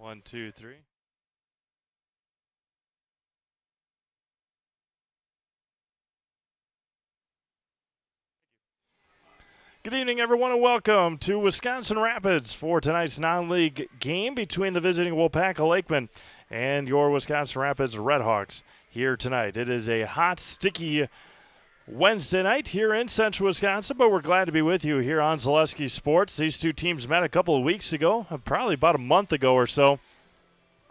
One, two, three. Good evening, everyone, and welcome to Wisconsin Rapids for tonight's non-league game between the visiting Waupaca Lakemen and your Wisconsin Rapids Redhawks here tonight. It is a hot, sticky Wednesday night here in central Wisconsin, but we're glad to be with you here on Zaleski Sports. These two teams met a couple of weeks ago, probably about a month ago or so,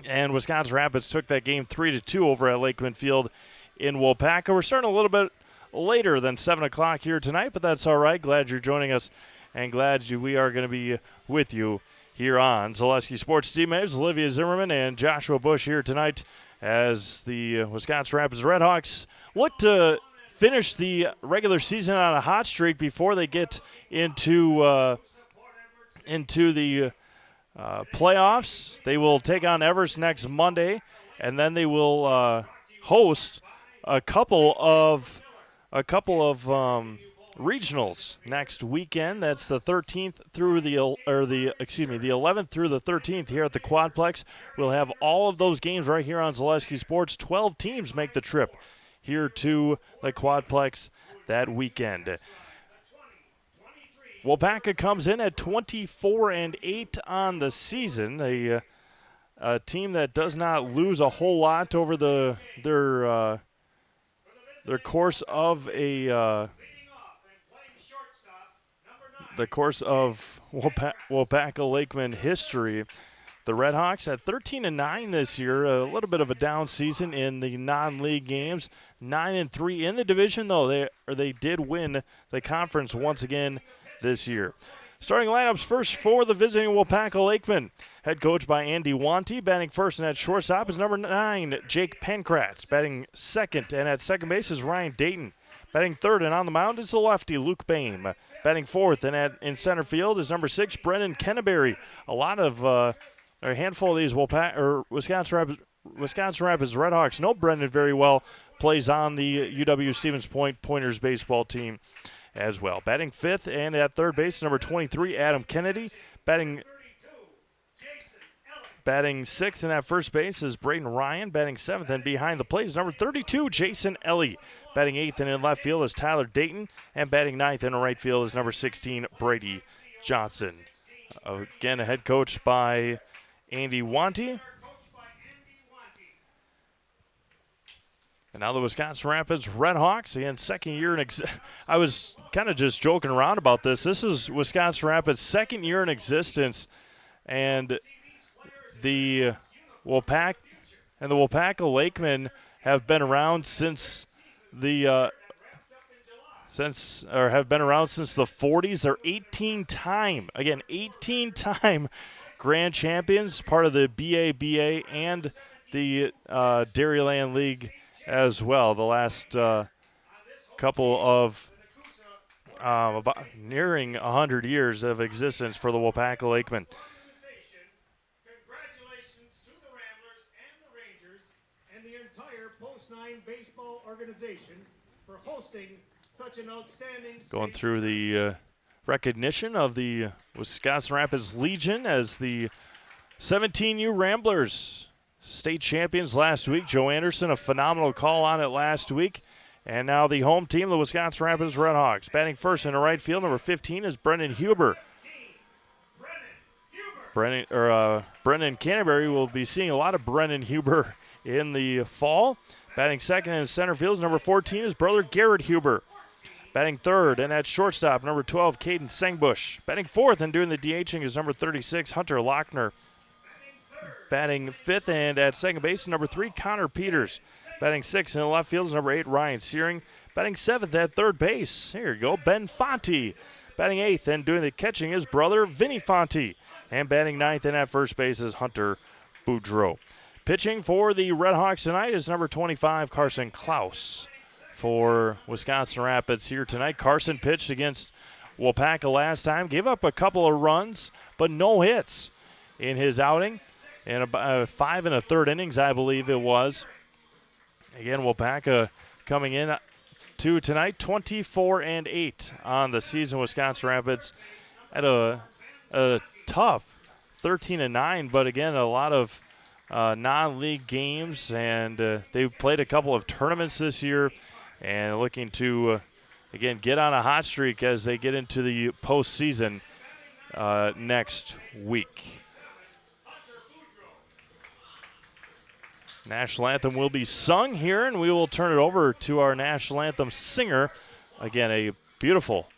and Wisconsin Rapids took that game 3-2 over at Lakemen Field in Waupaca. We're starting a little bit later than 7 o'clock here tonight, but that's all right. Glad you're joining us, and we are going to be with you here on Zaleski Sports. Teammates Olivia Zimmerman and Joshua Bush here tonight as the Wisconsin Rapids Redhawks look to finish the regular season on a hot streak before they get into the playoffs. They will take on Everest next Monday, and then they will host a couple of regionals next weekend. That's the 13th through the 11th through the 13th here at the Quadplex. We'll have all of those games right here on Zaleski Sports. 12 teams make the trip here to the Quadplex that weekend. Waupaca comes in at 24-8 on the season. A team that does not lose a whole lot over their course of Waupaca Lakemen history. The Redhawks at 13-9 this year, a little bit of a down season in the non-league games. 9-3 in the division, though they did win the conference once again this year. Starting lineups first for the visiting Waupaca Lakemen. Head coach by Andy Wanty. Batting first and at shortstop is number 9, Jake Pankratz. Batting second and at second base is Ryan Dayton. Batting third and on the mound is the lefty, Luke Boehm. Batting fourth and in center field is number 6, Brennan Kenneberry. A handful of these Wisconsin Rapids Redhawks know Brennan very well. Plays on the UW Stevens Point Pointers baseball team as well. Batting fifth and at third base, number 23, Adam Kennedy. Batting sixth and at first base is Braden Ryan. Batting seventh and behind the plate is number 32, Jason Ellie. Batting eighth and in left field is Tyler Dayton. And batting ninth in right field is number 16, Brady Johnson. Again, a head coach by Andy Wanty. And now the Wisconsin Rapids Redhawks, again, second year in I was kind of just joking around about this. This is Wisconsin Rapids' second year in existence, and the Waupaca Lakemen have been around since the 40s. They're 18-time grand champions, part of the BABA and the Dairyland League as well. The last couple of about nearing 100 years of existence for the Waupaca Lakemen. Congratulations to the Ramblers and the Rangers and the entire Post 9 baseball organization for hosting such an outstanding. Going through the recognition of the Wisconsin Rapids Legion as the 17U Ramblers state champions last week. Joe Anderson, a phenomenal call on it last week. And now the home team, the Wisconsin Rapids Redhawks. Batting first in the right field, number 15 is Brendan Huber. Brennan Canterbury will be seeing a lot of Brennan Huber in the fall. Batting second in center field is number 14 is brother Garrett Huber. Batting third and at shortstop, number 12, Caden Sengbush. Batting fourth and doing the DHing is number 36, Hunter Lochner. Batting fifth and at second base is number 3, Connor Peters. Batting sixth in the left field is number 8, Ryan Searing. Batting seventh at third base, here you go, Ben Fonte. Batting eighth and doing the catching is brother Vinny Fonte. And batting ninth and at first base is Hunter Boudreau. Pitching for the Redhawks tonight is number 25, Carson Klaus. For Wisconsin Rapids here tonight, Carson pitched against Waupaca last time. Gave up a couple of runs, but no hits in his outing. In about 5 1/3 innings, I believe it was. Again, Waupaca coming in to tonight, 24-8 on the season. Wisconsin Rapids had a tough 13-9, but again, a lot of non-league games, and they played a couple of tournaments this year and looking to, again, get on a hot streak as they get into the postseason next week. National anthem will be sung here, and we will turn it over to our national anthem singer. Again, a beautiful,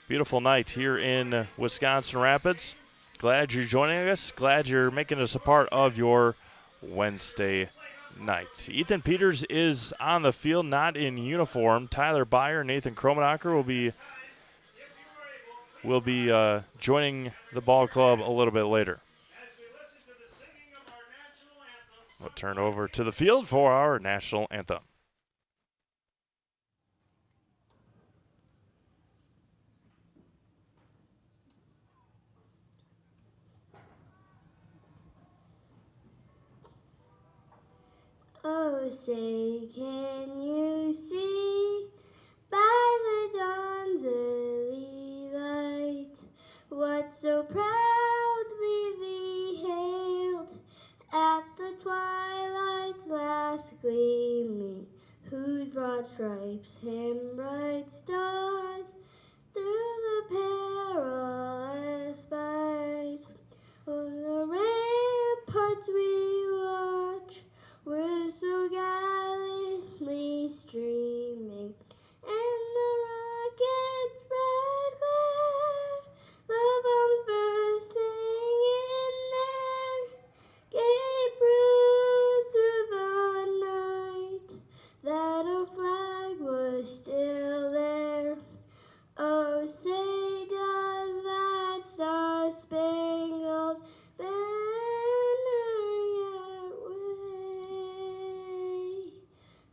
beautiful night here in Wisconsin Rapids. Glad you're joining us. Glad you're making us a part of your Wednesday night. Ethan Peters is on the field, not in uniform. Tyler Byer, Nathan Kromenacher will be joining the ball club a little bit later. We'll turn over to the field for our national anthem. Oh, say, can you see by the dawn's early light what so proudly we hailed at the twilight's last gleaming, who brought stripes and bright stars through the perilous fight? O'er the ramparts we watch, we're so gallantly streaming, and the rocket's bright glare, the bombs bursting in there, gave proof through the night that our flag was still there. Oh, say does that star-spangled banner yet wave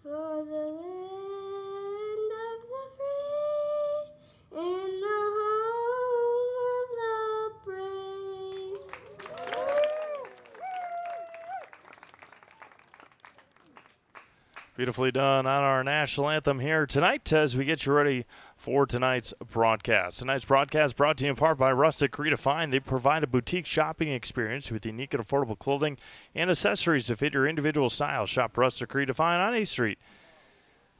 for the land of the free and the home of the brave? Beautifully done on our national anthem here tonight as we get you ready for tonight's broadcast. Tonight's broadcast brought to you in part by Rustic Redefine. They provide a boutique shopping experience with unique and affordable clothing and accessories to fit your individual style. Shop Rustic Redefine on 8th Street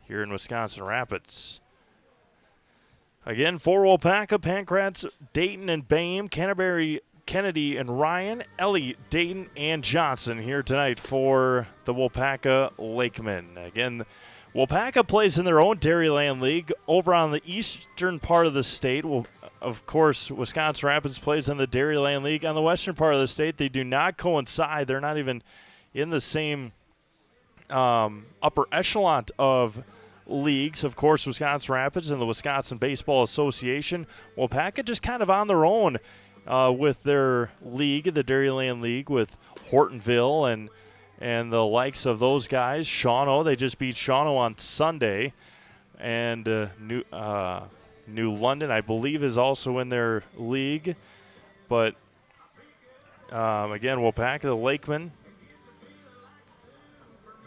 here in Wisconsin Rapids. Again, for Waupaca, Pancrats, Dayton, and Bayham, Canterbury, Kennedy, and Ryan, Ellie, Dayton, and Johnson here tonight for the Waupaca Lakemen. Again, Waupaca plays in their own Dairyland League over on the eastern part of the state. Well, of course, Wisconsin Rapids plays in the Dairyland League on the western part of the state. They do not coincide. They're not even in the same upper echelon of leagues. Of course, Wisconsin Rapids and the Wisconsin Baseball Association. Waupaca just kind of on their own with their league, the Dairyland League, with Hortonville and the likes of those guys. Shawano, they just beat Shawano on Sunday. And New London, I believe, is also in their league. But, again, Waupaca, the Lakemen.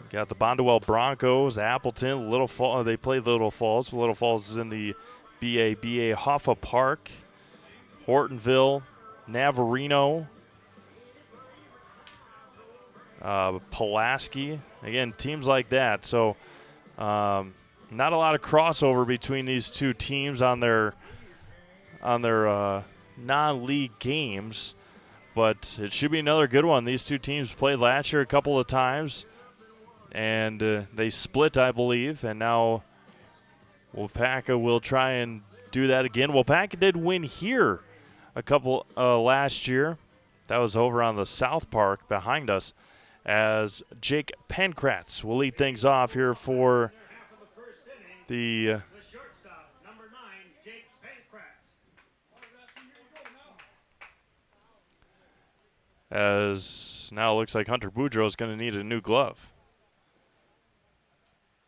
Got the Bondwell Broncos, Appleton, Little Falls. They play Little Falls. Little Falls is in the BA Hoffa Park. Hortonville, Navarino, Pulaski. Again, teams like that. So not a lot of crossover between these two teams on their non-league games, but it should be another good one. These two teams played last year a couple of times, and they split, I believe, and now Waupaca will try and do that again. Waupaca did win here a couple last year. That was over on the South Park behind us, as Jake Pancratz will lead things off here for the shortstop, number 9, Jake Pancratz. as now it looks like Hunter Boudreau is going to need a new glove.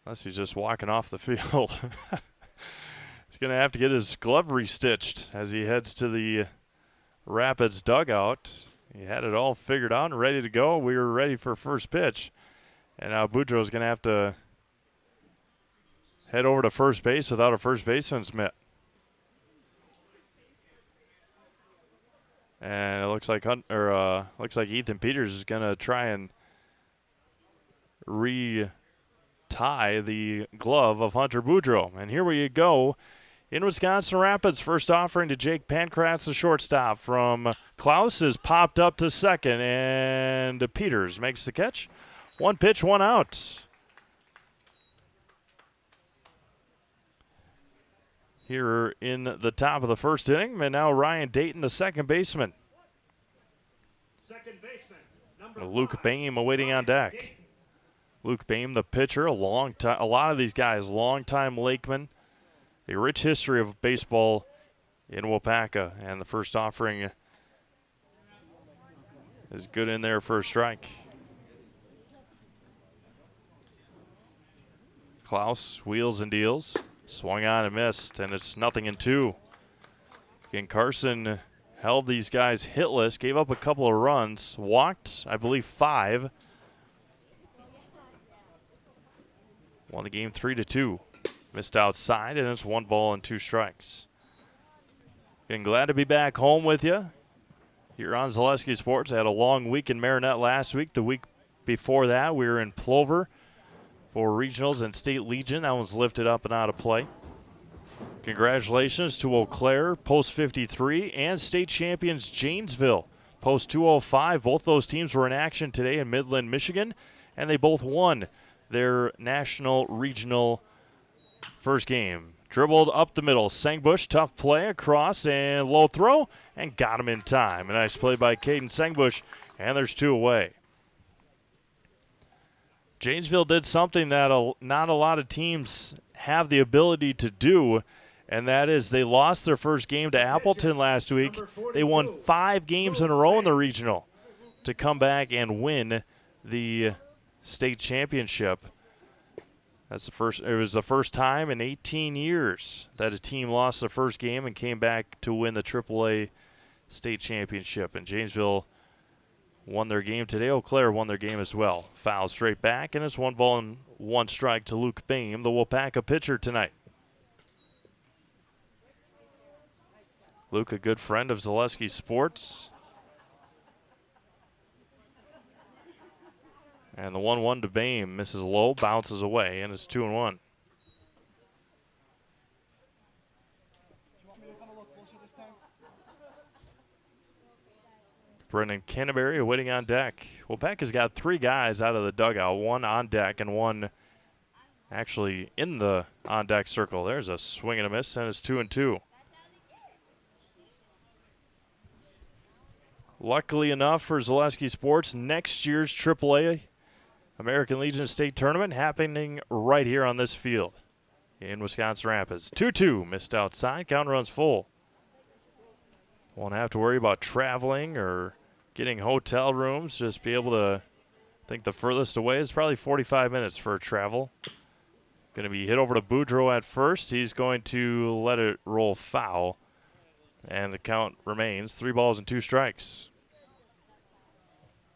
Unless he's just walking off the field. He's going to have to get his glove restitched as he heads to the Rapids dugout. He had it all figured out and ready to go. We were ready for first pitch. And now Boudreau's going to have to head over to first base without a first baseman's mitt. And it looks like Ethan Peters is going to try and retie the glove of Hunter Boudreau. And here we go in Wisconsin Rapids. First offering to Jake Pankratz, the shortstop from Klaus, is popped up to second, and Peters makes the catch. One pitch, one out. Here in the top of the first inning, and now Ryan Dayton, the second baseman. Second baseman, number Luke 5, Boehm awaiting on deck. Luke Boehm, the pitcher, a lot of these guys, long-time Lakemen. A rich history of baseball in Waupaca, and the first offering is good in there for a strike. Klaus wheels and deals. Swung on and missed, and it's 0-2. Again, Carson held these guys hitless, gave up a couple of runs, walked, I believe, 5. Won the game 3-2. Missed outside, and it's 1 ball and 2 strikes. Again, glad to be back home with you here on Zaleski Sports. I had a long week in Marinette last week. The week before that, we were in Plover for regionals and state legion. That one's lifted up and out of play. Congratulations to Eau Claire, post 53, and state champions Janesville, post 205. Both those teams were in action today in Midland, Michigan, and they both won their national regional first game. Dribbled up the middle. Sengbush, tough play across and low throw, and got him in time. A nice play by Caden Sengbush, and there's 2 away. Janesville did something that not a lot of teams have the ability to do, and that is they lost their first game to Appleton last week. They won 5 games in a row in the regional to come back and win the state championship. It was the first time in 18 years that a team lost the first game and came back to win the AAA state championship. And Janesville won their game today. Eau Claire won their game as well. Foul straight back, and it's 1 ball and 1 strike to Luke Boehm, the Waupaca pitcher tonight. Luke, a good friend of Zaleski Sports. And the 1-1 to Boehm misses low, bounces away, and it's 2-1. Brendan Canterbury waiting on deck. Waupaca's got 3 guys out of the dugout, 1 on deck and 1 actually in the on-deck circle. There's a swing and a miss, and it's 2-2. Luckily enough for Zaleski Sports, next year's AAA American Legion State Tournament happening right here on this field in Wisconsin Rapids. 2-2, missed outside, count runs full. Won't have to worry about traveling or getting hotel rooms. Just be able to, I think the furthest away is probably 45 minutes for travel. Going to be hit over to Boudreau at first. He's going to let it roll foul. And the count remains 3 balls and 2 strikes.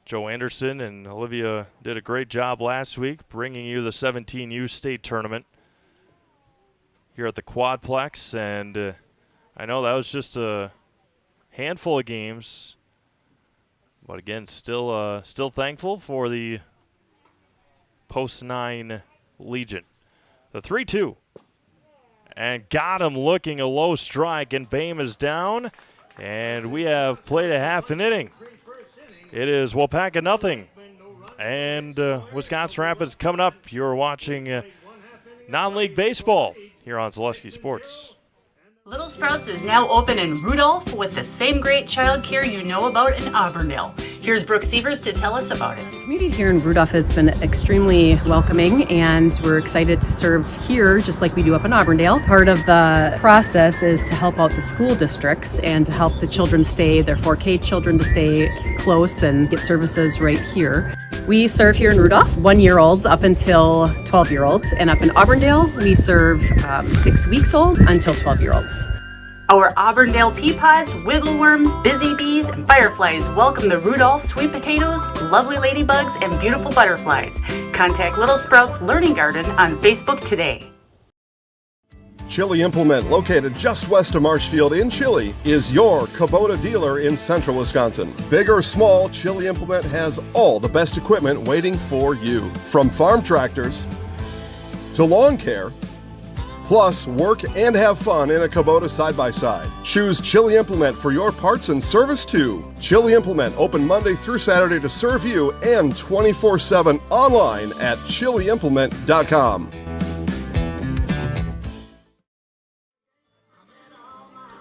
Joe Anderson and Olivia did a great job last week bringing you the 17U state tournament here at the Quadplex. And I know that was just a handful of games. But again, still thankful for the post-9 Legion. The 3-2. And got him looking a low strike, and Boehm is down. And we have played a half an inning. It is Waupaca nothing. And Wisconsin Rapids coming up. You're watching non-league baseball here on Zaleski Sports. Little Sprouts is now open in Rudolph with the same great child care you know about in Auburndale. Here's Brooke Sievers to tell us about it. The community here in Rudolph has been extremely welcoming, and we're excited to serve here just like we do up in Auburndale. Part of the process is to help out the school districts and to help the children stay, their 4K children to stay close and get services right here. We serve here in Rudolph 1-year-olds up until 12-year-olds, and up in Auburndale we serve 6 weeks old until 12-year-olds. Our Auburndale pea pods, wiggleworms, busy bees, and fireflies welcome the Rudolph sweet potatoes, lovely ladybugs, and beautiful butterflies. Contact Little Sprouts Learning Garden on Facebook today. Chili Implement, located just west of Marshfield in Chili, is your Kubota dealer in central Wisconsin. Big or small, Chili Implement has all the best equipment waiting for you. From farm tractors to lawn care, plus work and have fun in a Kubota side-by-side. Choose Chili Implement for your parts and service too. Chili Implement, open Monday through Saturday to serve you and 24/7 online at chiliimplement.com.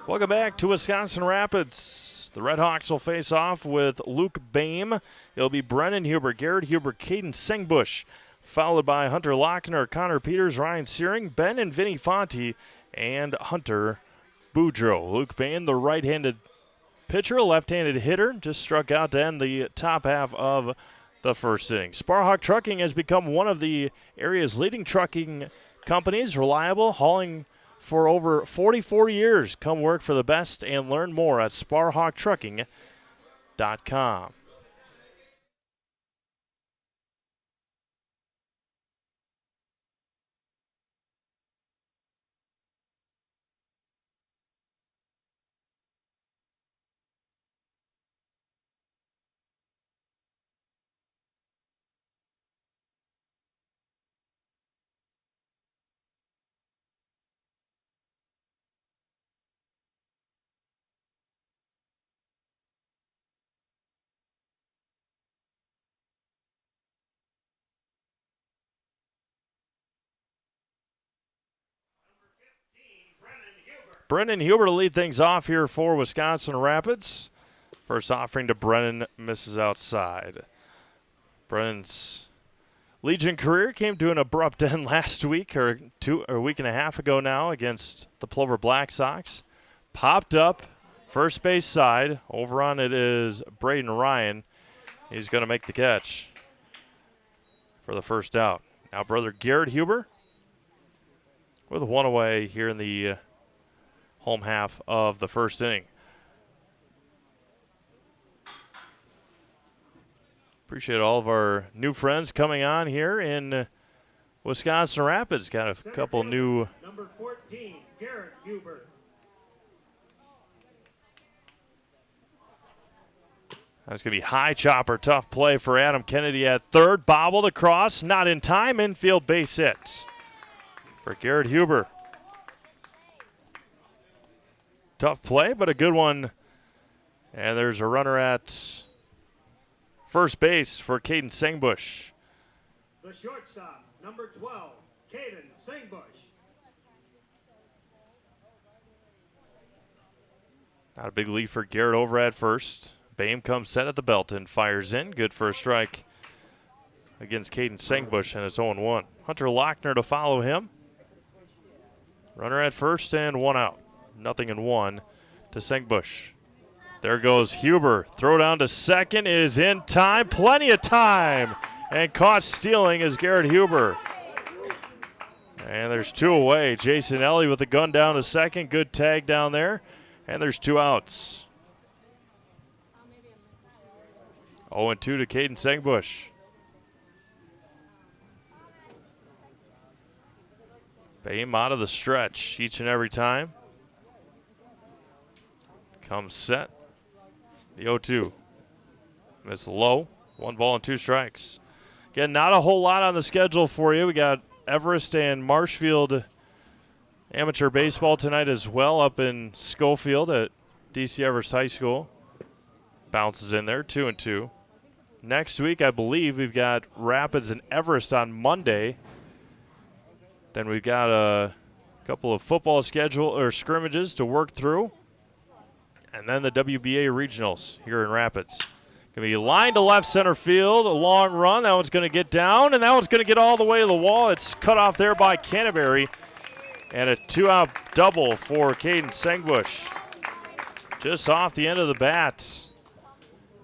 Welcome back to Wisconsin Rapids. The Redhawks will face off with Luke Boehm. It'll be Brennan Huber, Garrett Huber, Caden Sengbush, followed by Hunter Lochner, Connor Peters, Ryan Searing, Ben and Vinny Fonte, and Hunter Boudreau. Luke Boehm, the right-handed pitcher, a left-handed hitter, just struck out to end the top half of the first inning. Sparhawk Trucking has become one of the area's leading trucking companies, reliable, hauling for over 44 years. Come work for the best and learn more at sparhawktrucking.com. Brennan Huber to lead things off here for Wisconsin Rapids. First offering to Brennan, misses outside. Brennan's Legion career came to an abrupt end last week, or a week and a half ago now, against the Plover Black Sox. Popped up, first base side. Over on it is Braden Ryan. He's going to make the catch for the first out. Now brother Garrett Huber with one away here in the home half of the first inning. Appreciate all of our new friends coming on here in Wisconsin Rapids. Got a couple new. Number 14, Garrett Huber. That's going to be high chopper, tough play for Adam Kennedy at third. Bobbled across, not in time, infield base hit for Garrett Huber. Tough play, but a good one. And there's a runner at first base for Caden Sengbush. The shortstop, number 12, Caden Sengbush. Not a big lead for Garrett over at first. Boehm comes set at the belt and fires in. Good for a strike against Caden Sengbush, and it's 0-1. Hunter Lochner to follow him. Runner at first and one out. 0-1 to Sengbush. There goes Huber. Throw down to second is in time. Plenty of time. And caught stealing is Garrett Huber. And there's two away. Jason Ellie with the gun down to second. Good tag down there. And there's two outs. 0-2 to Caden Sengbush. Boehm out of the stretch each and every time. Comes set. The 0-2. Miss low. 1 ball and 2 strikes. Again, not a whole lot on the schedule for you. We got Everest and Marshfield amateur baseball tonight as well up in Schofield at DC Everest High School. Bounces in there, 2-2. Next week, I believe we've got Rapids and Everest on Monday. Then we've got a couple of football schedule or scrimmages to work through. And then the WBA regionals here in Rapids. Going to be lined to left center field, a long run. That one's going to get down, and that one's going to get all the way to the wall. It's cut off there by Canterbury. And a 2-out double for Caden Sengbush. Just off the end of the bat.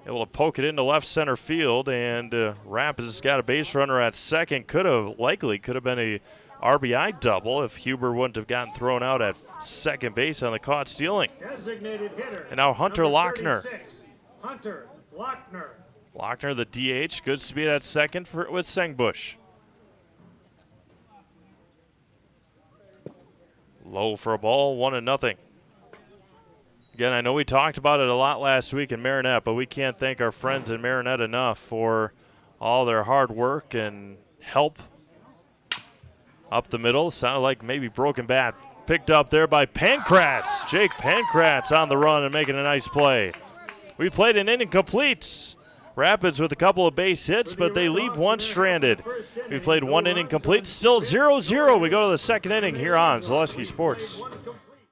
Able to poke it into left center field, and Rapids has got a base runner at second. Could have been a RBI double if Huber wouldn't have gotten thrown out at second base on the caught stealing. Designated hitter. And now Hunter Lochner. Hunter Lochner. Lochner, the DH. Good speed at second with Sengbush. Low for a ball, 1-0. Again, I know we talked about it a lot last week in Marinette, but we can't thank our friends in Marinette enough for all their hard work and help up the middle. Sounded like maybe broken bat. Picked up there by Pankratz. Jake Pankratz on the run and making a nice play. We played an inning complete. Rapids with a couple of base hits, but they leave one stranded. We played 1 inning complete, still 0-0. We go to the second inning here on Zaleski Sports.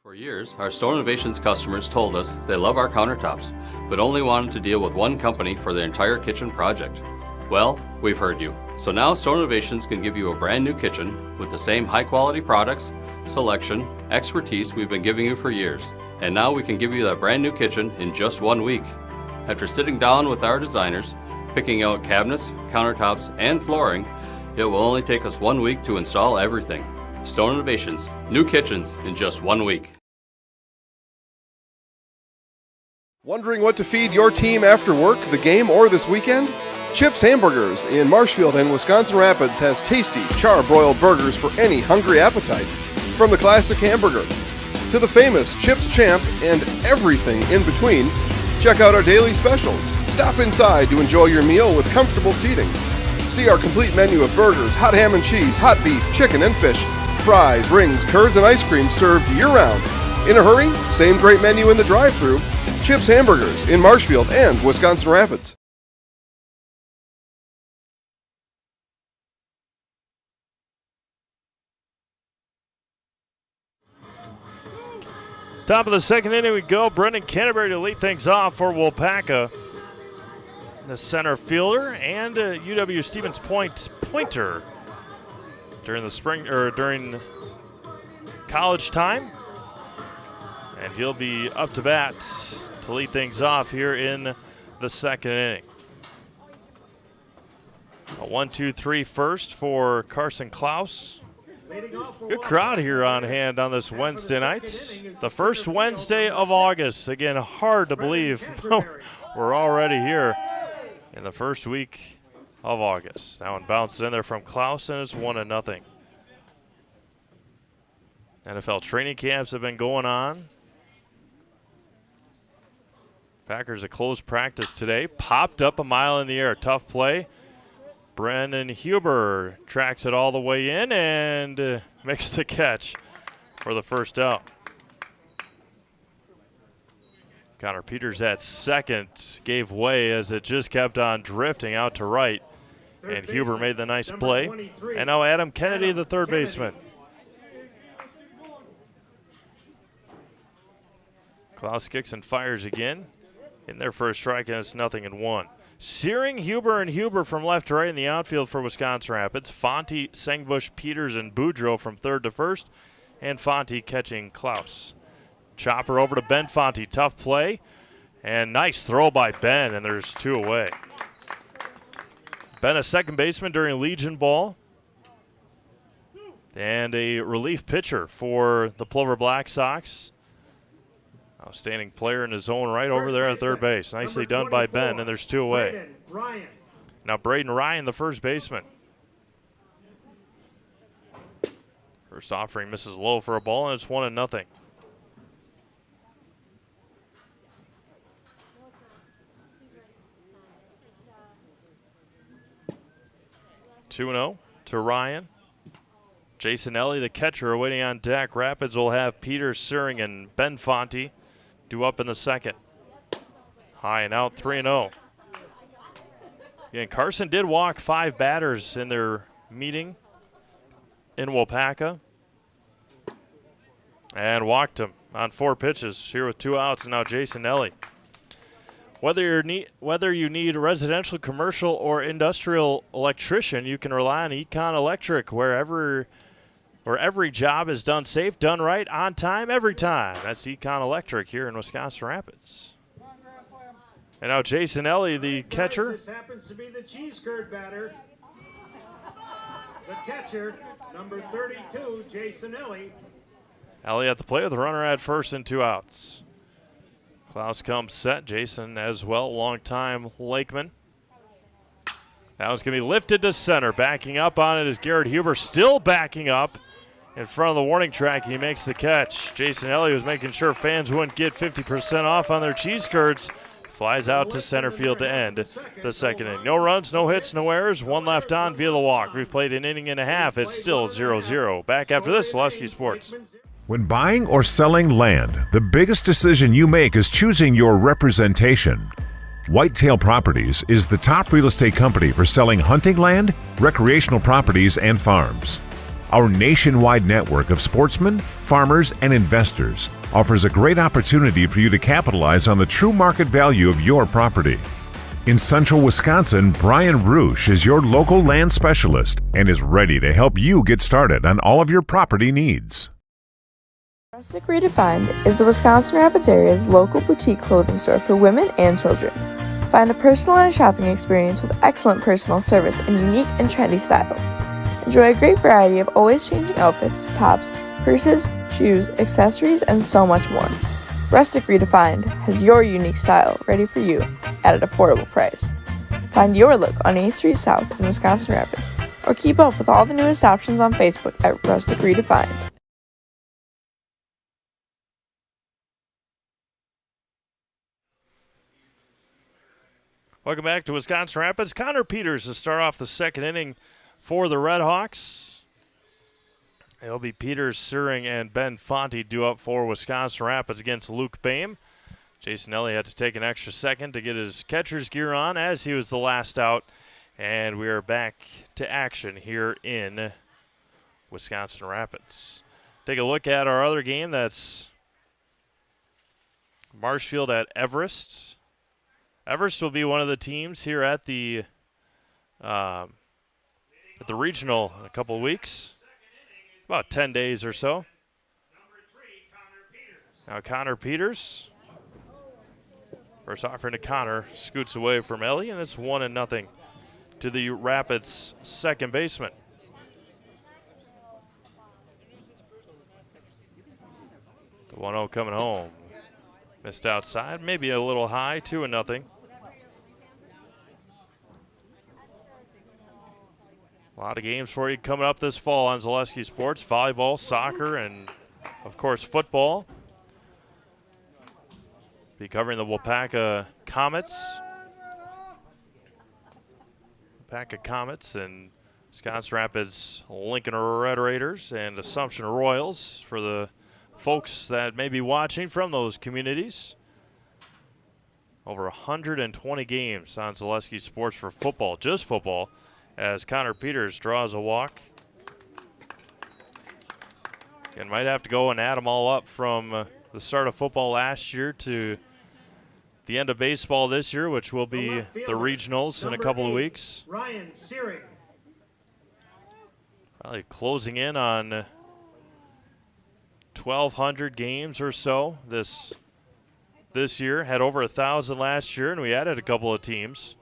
For years, our Stone Innovations customers told us they love our countertops, but only wanted to deal with one company for their entire kitchen project. Well, we've heard you. So now Stone Innovations can give you a brand new kitchen with the same high quality products, selection, expertise we've been giving you for years. And now we can give you that brand new kitchen in just 1 week. After sitting down with our designers, picking out cabinets, countertops, and flooring, it will only take us 1 week to install everything. Stone Innovations, new kitchens in just 1 week. Wondering what to feed your team after work, the game, or this weekend? Chips Hamburgers in Marshfield and Wisconsin Rapids has tasty, char-broiled burgers for any hungry appetite. From the classic hamburger to the famous Chips Champ and everything in between, check out our daily specials. Stop inside to enjoy your meal with comfortable seating. See our complete menu of burgers, hot ham and cheese, hot beef, chicken and fish, fries, rings, curds, and ice cream served year-round. In a hurry? Same great menu in the drive-thru. Chips Hamburgers in Marshfield and Wisconsin Rapids. Top of the second inning we go. Brendan Canterbury to lead things off for Waupaca. The center fielder and UW Stevens Point pointer during the spring or during college time. And he'll be up to bat to lead things off here in the second inning. A 1-2-3 first for Carson Klaus. Good crowd here on hand on this Wednesday night. The first Wednesday of August. Again, hard to believe we're already here in the first week of August. That one bounced in there from Klaus and it's 1-0. NFL training camps have been going on. Packers a closed practice today. Popped up a mile in the air. Tough play. Brennan Huber tracks it all the way in and makes the catch for the first out. Connor Peters at second gave way as it just kept on drifting out to right. And Huber made the nice play. And now Adam Kennedy, the third baseman. Klaus kicks and fires again. In there for a strike, and it's 0-1. Searing, Huber, and Huber from left to right in the outfield for Wisconsin Rapids. Fonte, Sengbush, Peters, and Boudreau from third to first. And Fonte catching Klaus. Chopper over to Ben Fonte. Tough play. And nice throw by Ben, and there's 2 away. Ben, a second baseman during Legion ball. And a relief pitcher for the Plover Black Sox. Outstanding player in his own right over there at third base. Nicely done by Ben, and there's 2 away. Now Braden Ryan, the first baseman. First offering misses low for a ball, and it's 1-0. Two-0 to Ryan. Jason Ellie, the catcher, awaiting on deck. Rapids will have Peter Searing and Ben Fonte due up in the second. High and out, 3-0. Again, Carson did walk 5 batters in their meeting in Waupaca. And walked him on 4 pitches here with 2 outs. And now Jason Ellie. Whether you need residential, commercial, or industrial electrician, you can rely on Econ Electric where every job is done safe, done right, on time, every time. That's Econ Electric here in Wisconsin Rapids. And now Jason Ellie, the catcher. This happens to be the cheese curd batter. The catcher, number 32, Jason Ellie. Ellie at the plate with a runner at first and 2 outs. Klaus comes set. Jason as well, long-time Lakemen. That one's going to be lifted to center. Backing up on it is Garrett Huber, still backing up. in front of the warning track. He makes the catch. Jason Ellie was making sure fans wouldn't get 50% off on their cheese curds. Flies out to center field to end the second inning. No runs, no hits, no errors. One left on via the walk. We've played an inning and a half. It's still 0-0. Back after this, Lusky Sports. When buying or selling land, the biggest decision you make is choosing your representation. Whitetail Properties is the top real estate company for selling hunting land, recreational properties, and farms. Our nationwide network of sportsmen, farmers, and investors offers a great opportunity for you to capitalize on the true market value of your property. In central Wisconsin, Brian Roosh is your local land specialist and is ready to help you get started on all of your property needs. Rustic Redefined is the Wisconsin Rapids area's local boutique clothing store for women and children. Find a personalized shopping experience with excellent personal service and unique and trendy styles. Enjoy a great variety of always changing outfits, tops, purses, shoes, accessories, and so much more. Rustic Redefined has your unique style ready for you at an affordable price. Find your look on 8th Street South in Wisconsin Rapids, or keep up with all the newest options on Facebook at Rustic Redefined. Welcome back to Wisconsin Rapids. Connor Peters to start off the second inning for the Redhawks. It'll be Peters, Suring, and Ben Fonte due up for Wisconsin Rapids against Luke Boehm. Jason Ellie had to take an extra second to get his catcher's gear on as he was the last out. And we are back to action here in Wisconsin Rapids. Take a look at our other game. That's Marshfield at Everest. Everest will be one of the teams here at the regional in a couple of weeks, about 10 days or so. Now Connor Peters, first offering to Connor, scoots away from Ellie, and it's 1-0 to the Rapids second baseman. The 1-0 coming home. Missed outside, maybe a little high, 2-0. A lot of games for you coming up this fall on Zaleski Sports. Volleyball, soccer, and, of course, football. Be covering the Waupaca Comets. Waupaca Comets and Wisconsin Rapids Lincoln Red Raiders and Assumption Royals for the folks that may be watching from those communities. Over 120 games on Zaleski Sports for football, just football, as Connor Peters draws a walk. And might have to go and add them all up from the start of football last year to the end of baseball this year, which will be the regionals in a couple of weeks. Ryan Searing. Probably closing in on 1,200 games or so this year. Had over 1,000 last year, and we added a couple of teams.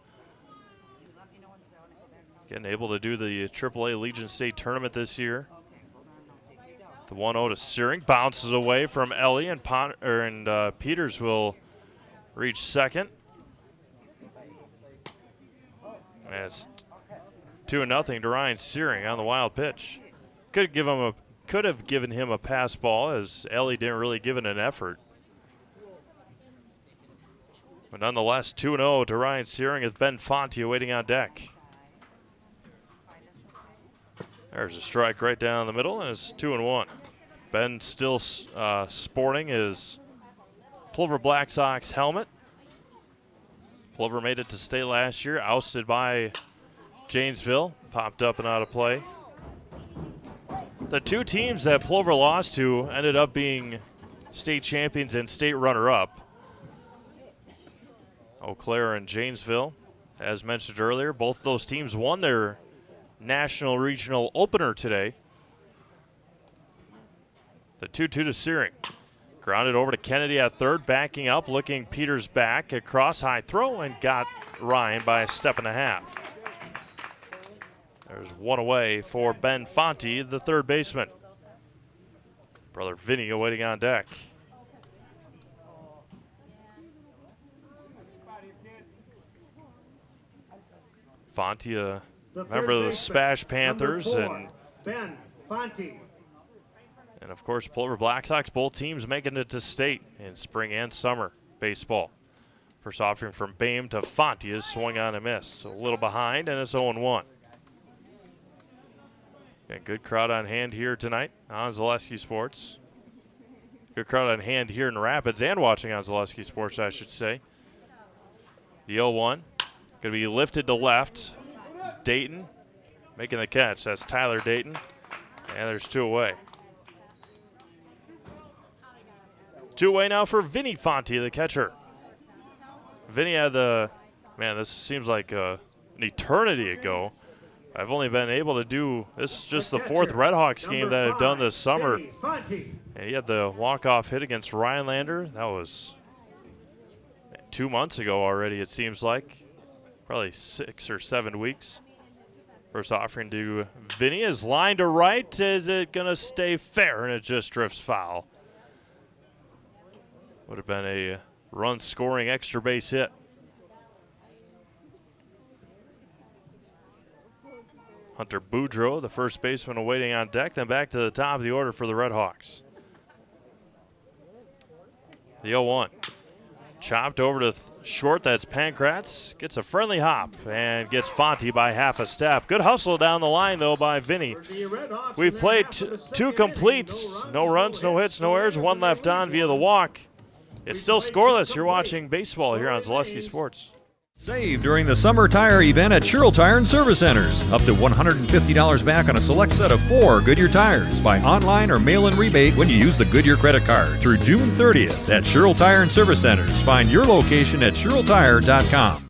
Getting able to do the AAA Legion State Tournament this year. The 1-0 to Searing, bounces away from Ellie, and Peters will reach second. And it's 2-0 to Ryan Searing on the wild pitch. Could have given him a pass ball, as Ellie didn't really give it an effort. But nonetheless, 2-0 to Ryan Searing as Ben Fonte waiting on deck. There's a strike right down the middle, and it's 2-1. Ben still sporting his Plover Black Sox helmet. Plover made it to state last year, ousted by Janesville, popped up and out of play. The two teams that Plover lost to ended up being state champions and state runner-up. Eau Claire and Janesville, as mentioned earlier, both those teams won their national regional opener today. The 2-2 to Searing. Grounded over to Kennedy at third, backing up, looking Peters back. A cross-high throw and got Ryan by a step and a half. There's one away for Ben Fonte, the third baseman. Brother Vinny waiting on deck. Fonte, member of the Spash Panthers, and Ben Fonte. And, of course, Plover Black Sox, both teams making it to state in spring and summer baseball. First offering from Bame to Fonte is swung on and missed. So a little behind, and it's 0-1. Got good crowd on hand here tonight on Zaleski Sports. Good crowd on hand here in Rapids and watching on Zaleski Sports, I should say. The 0-1 going to be lifted to left. Dayton making the catch. That's Tyler Dayton. And there's 2 away. 2 away now for Vinny Fonte, the catcher. Vinny had this seems like an eternity ago. I've only been able to do, this is just the 4th Redhawks game that I've done this summer. And he had the walk-off hit against Rhinelander. That was 2 months ago already, it seems like. Probably 6 or 7 weeks. First offering to Vinny is line to right. Is it going to stay fair? And it just drifts foul. Would have been a run-scoring extra base hit. Hunter Boudreau, the first baseman, awaiting on deck. Then back to the top of the order for the Redhawks. The 0-1. Chopped over to short. That's Pankratz. Gets a friendly hop and gets Fonte by half a step. Good hustle down the line, though, by Vinny. We've played 2 completes. No runs, no hits, no errors. 1 left on via the walk. It's still scoreless. You're watching baseball here on Zaleski Sports. Save during the summer tire event at Sherrill Tire and Service Centers. Up to $150 back on a select set of 4 Goodyear tires. Buy online or mail-in rebate when you use the Goodyear credit card through June 30th at Sherrill Tire and Service Centers. Find your location at SherrillTire.com.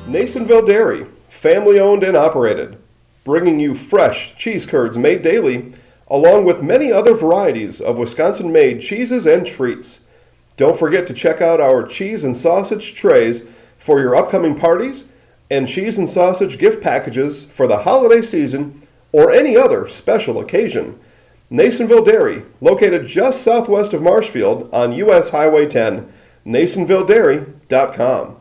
Nasonville Dairy, family owned and operated, bringing you fresh cheese curds made daily, along with many other varieties of Wisconsin-made cheeses and treats. Don't forget to check out our cheese and sausage trays for your upcoming parties and cheese and sausage gift packages for the holiday season or any other special occasion. Nasonville Dairy, located just southwest of Marshfield on US Highway 10, NasonvilleDairy.com.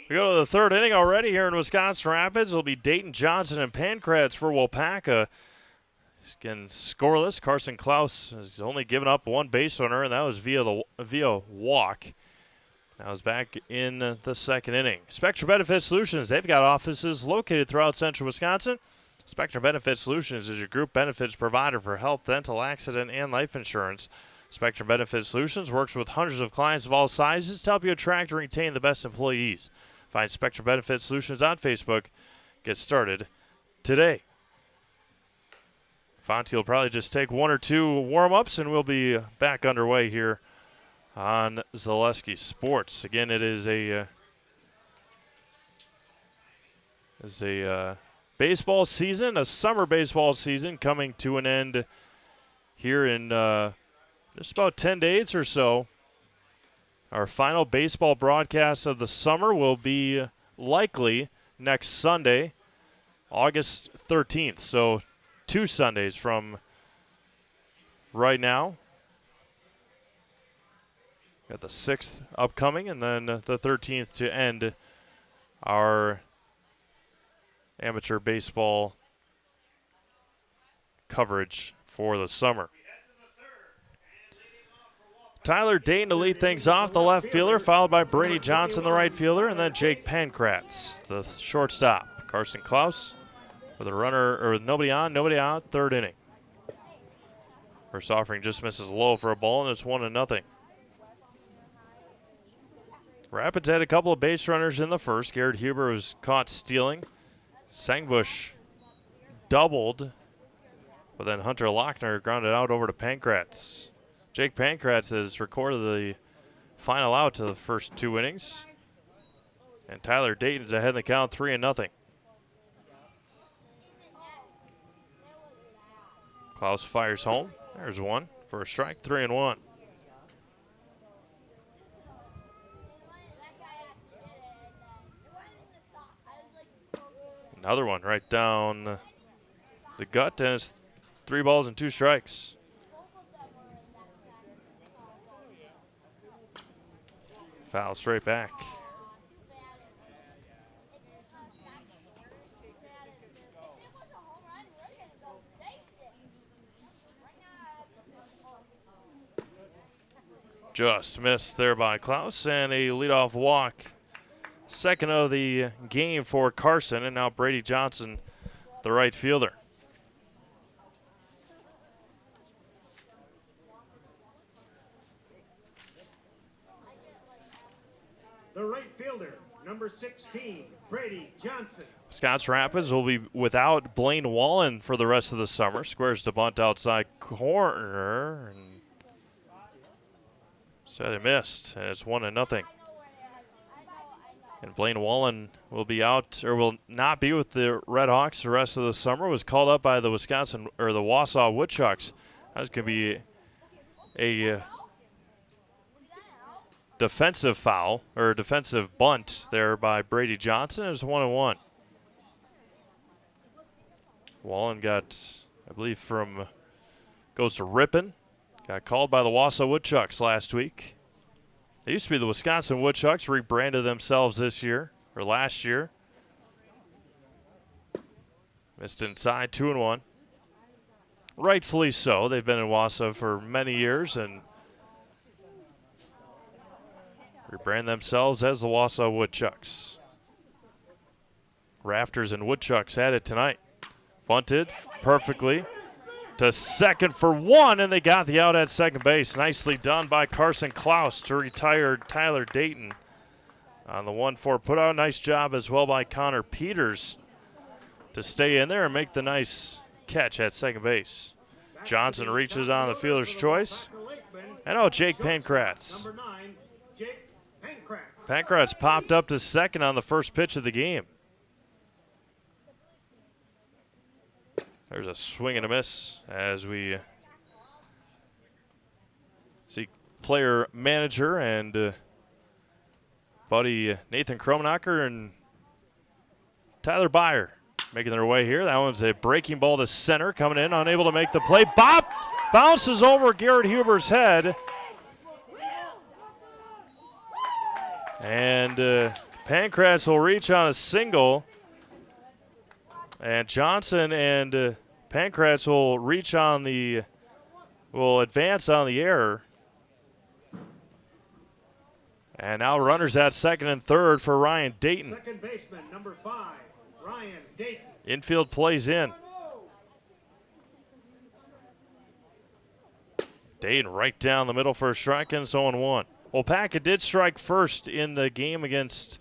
We go to the 3rd inning already here in Wisconsin Rapids. It'll be Dayton Johnson and Pankratz for Waupaca. Again, scoreless. Carson Klaus has only given up 1 base runner, and that was via walk. That was back in the 2nd inning. Spectrum Benefit Solutions, they've got offices located throughout central Wisconsin. Spectrum Benefit Solutions is your group benefits provider for health, dental, accident, and life insurance. Spectrum Benefit Solutions works with hundreds of clients of all sizes to help you attract and retain the best employees. Find Spectrum Benefit Solutions on Facebook. Get started today. Fonte will probably just take 1 or 2 warm-ups, and we'll be back underway here on Zaleski Sports. Again, it is a baseball season, a summer baseball season coming to an end here in just about 10 days or so. Our final baseball broadcast of the summer will be likely next Sunday, August 13th. So 2 Sundays from right now. Got the 6th upcoming, and then the 13th to end our amateur baseball coverage for the summer. Tyler Dayton to lead things off, the left fielder, followed by Brady Johnson, the right fielder, and then Jake Pankratz, the shortstop. Carson Klaus with a runner, or with nobody on, nobody out, 3rd inning. First offering just misses low for a ball, and it's 1-0. Rapids had a couple of base runners in the first. Garrett Huber was caught stealing. Sangbush doubled, but then Hunter Lochner grounded out over to Pankratz. Jake Pankratz has recorded the final out to the first 2 innings. And Tyler Dayton's ahead in the count, 3-0. Klaus fires home. There's 1 for a strike, 3-1. Another one right down the gut, and it's 3 balls and 2 strikes. Foul straight back. Just missed there by Klaus, and a leadoff walk. Second of the game for Carson, and now Brady Johnson, the right fielder. The right fielder, number 16, Brady Johnson. Wisconsin Rapids will be without Blaine Wallen for the rest of the summer. Squares to bunt outside corner, and said it missed, and it's 1-0. And Blaine Wallen will be out, or will not be with the Redhawks the rest of the summer. Was called up by the the Wausau Woodchucks. That's going to be a defensive foul, or defensive bunt there by Brady Johnson. It's 1-1. Wallen got, I believe, goes to Ripon. Got called by the Wausau Woodchucks last week. They used to be the Wisconsin Woodchucks, rebranded themselves this year, or last year. Missed inside, 2-1. Rightfully so. They've been in Wausau for many years and rebrand themselves as the Wausau Woodchucks. Rafters and Woodchucks had it tonight. Bunted perfectly to second for one, and they got the out at second base. Nicely done by Carson Klaus to retire Tyler Dayton on the 1-4 putout. Nice job as well by Connor Peters to stay in there and make the nice catch at second base. Johnson reaches on the fielder's choice. And Jake Pankratz. Number 9, Jake Pankratz. Pankratz popped up to second on the first pitch of the game. There's a swing and a miss as we see player manager and buddy Nathan Krumnacher and Tyler Byer making their way here. That one's a breaking ball to center, coming in, unable to make the play. Bounces over Garrett Huber's head. And Pankratz will reach on a single. And Johnson and Pankratz will advance on the error. And now runners at second and third for Ryan Dayton. Second baseman, number 5, Ryan Dayton. Infield plays in. Dayton right down the middle for a strike, and it's 0-1. Waupaca did strike first in the game against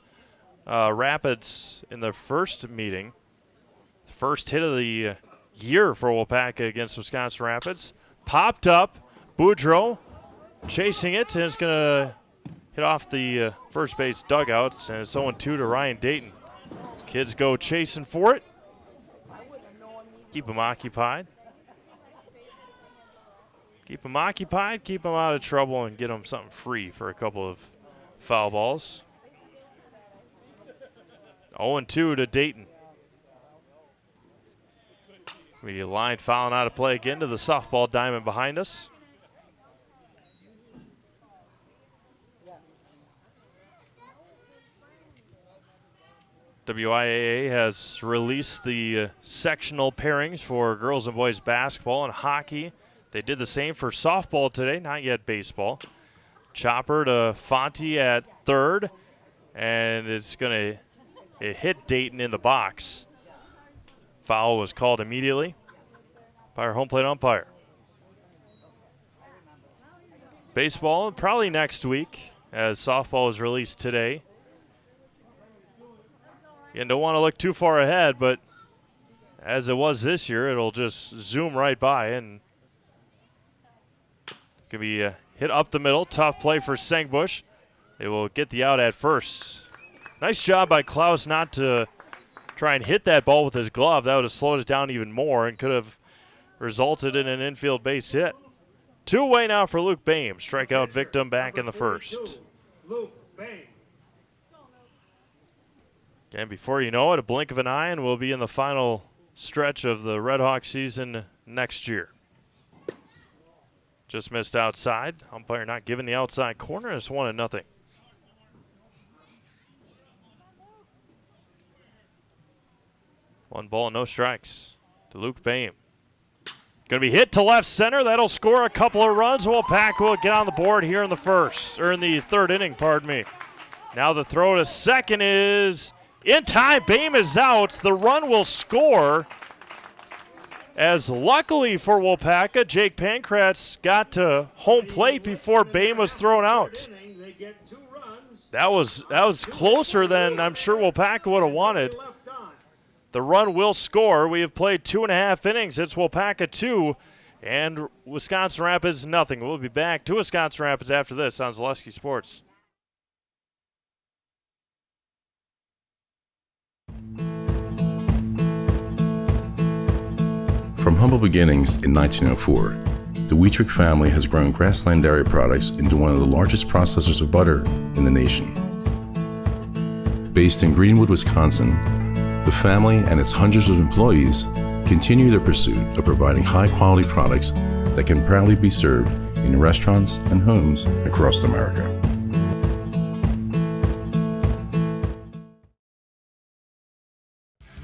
Rapids in the first meeting. First hit of the year for Waupaca against Wisconsin Rapids. Popped up. Boudreau chasing it, and it's going to hit off the first base dugout, and it's 0-2 to Ryan Dayton. These kids go chasing for it. Keep them occupied. Keep them occupied, keep them out of trouble, and get them something free for a couple of foul balls. 0-2 to Dayton. We line fouling out of play again to the softball diamond behind us. WIAA has released the sectional pairings for girls and boys basketball and hockey. They did the same for softball today, not yet baseball. Chopper to Fonte at third, and it's going to hit Dayton in the box. Foul was called immediately by our home plate umpire. Baseball probably next week, as softball was released today. You don't want to look too far ahead, but as it was this year, it'll just zoom right by, and it can be hit up the middle. Tough play for Sengbush. They will get the out at first. Nice job by Klaus not to try and hit that ball with his glove. That would have slowed it down even more and could have resulted in an infield base hit. Two-away now for Luke Baim. Strikeout victim back in the first. Luke Baim. And before you know it, a blink of an eye, and we'll be in the final stretch of the Redhawks season next year. Just missed outside. Umpire not giving the outside corner. It's 1-0. 1 ball, no strikes to Luke Boehm. Going to be hit to left center. That'll score a couple of runs. Waupaca will get on the board here in the third inning, pardon me. Now the throw to second is in time. Boehm is out. The run will score. As luckily for Waupaca, Jake Pankratz got to home plate before Boehm was thrown out. That was closer than I'm sure Waupaca would have wanted. The run will score. We have played 2.5 innings. It's Waupaca 2 and Wisconsin Rapids nothing. We'll be back to Wisconsin Rapids after this on Zaleski Sports. From humble beginnings in 1904, the Wheatrick family has grown Grassland Dairy Products into one of the largest processors of butter in the nation. Based in Greenwood, Wisconsin, the family and its hundreds of employees continue their pursuit of providing high-quality products that can proudly be served in restaurants and homes across America.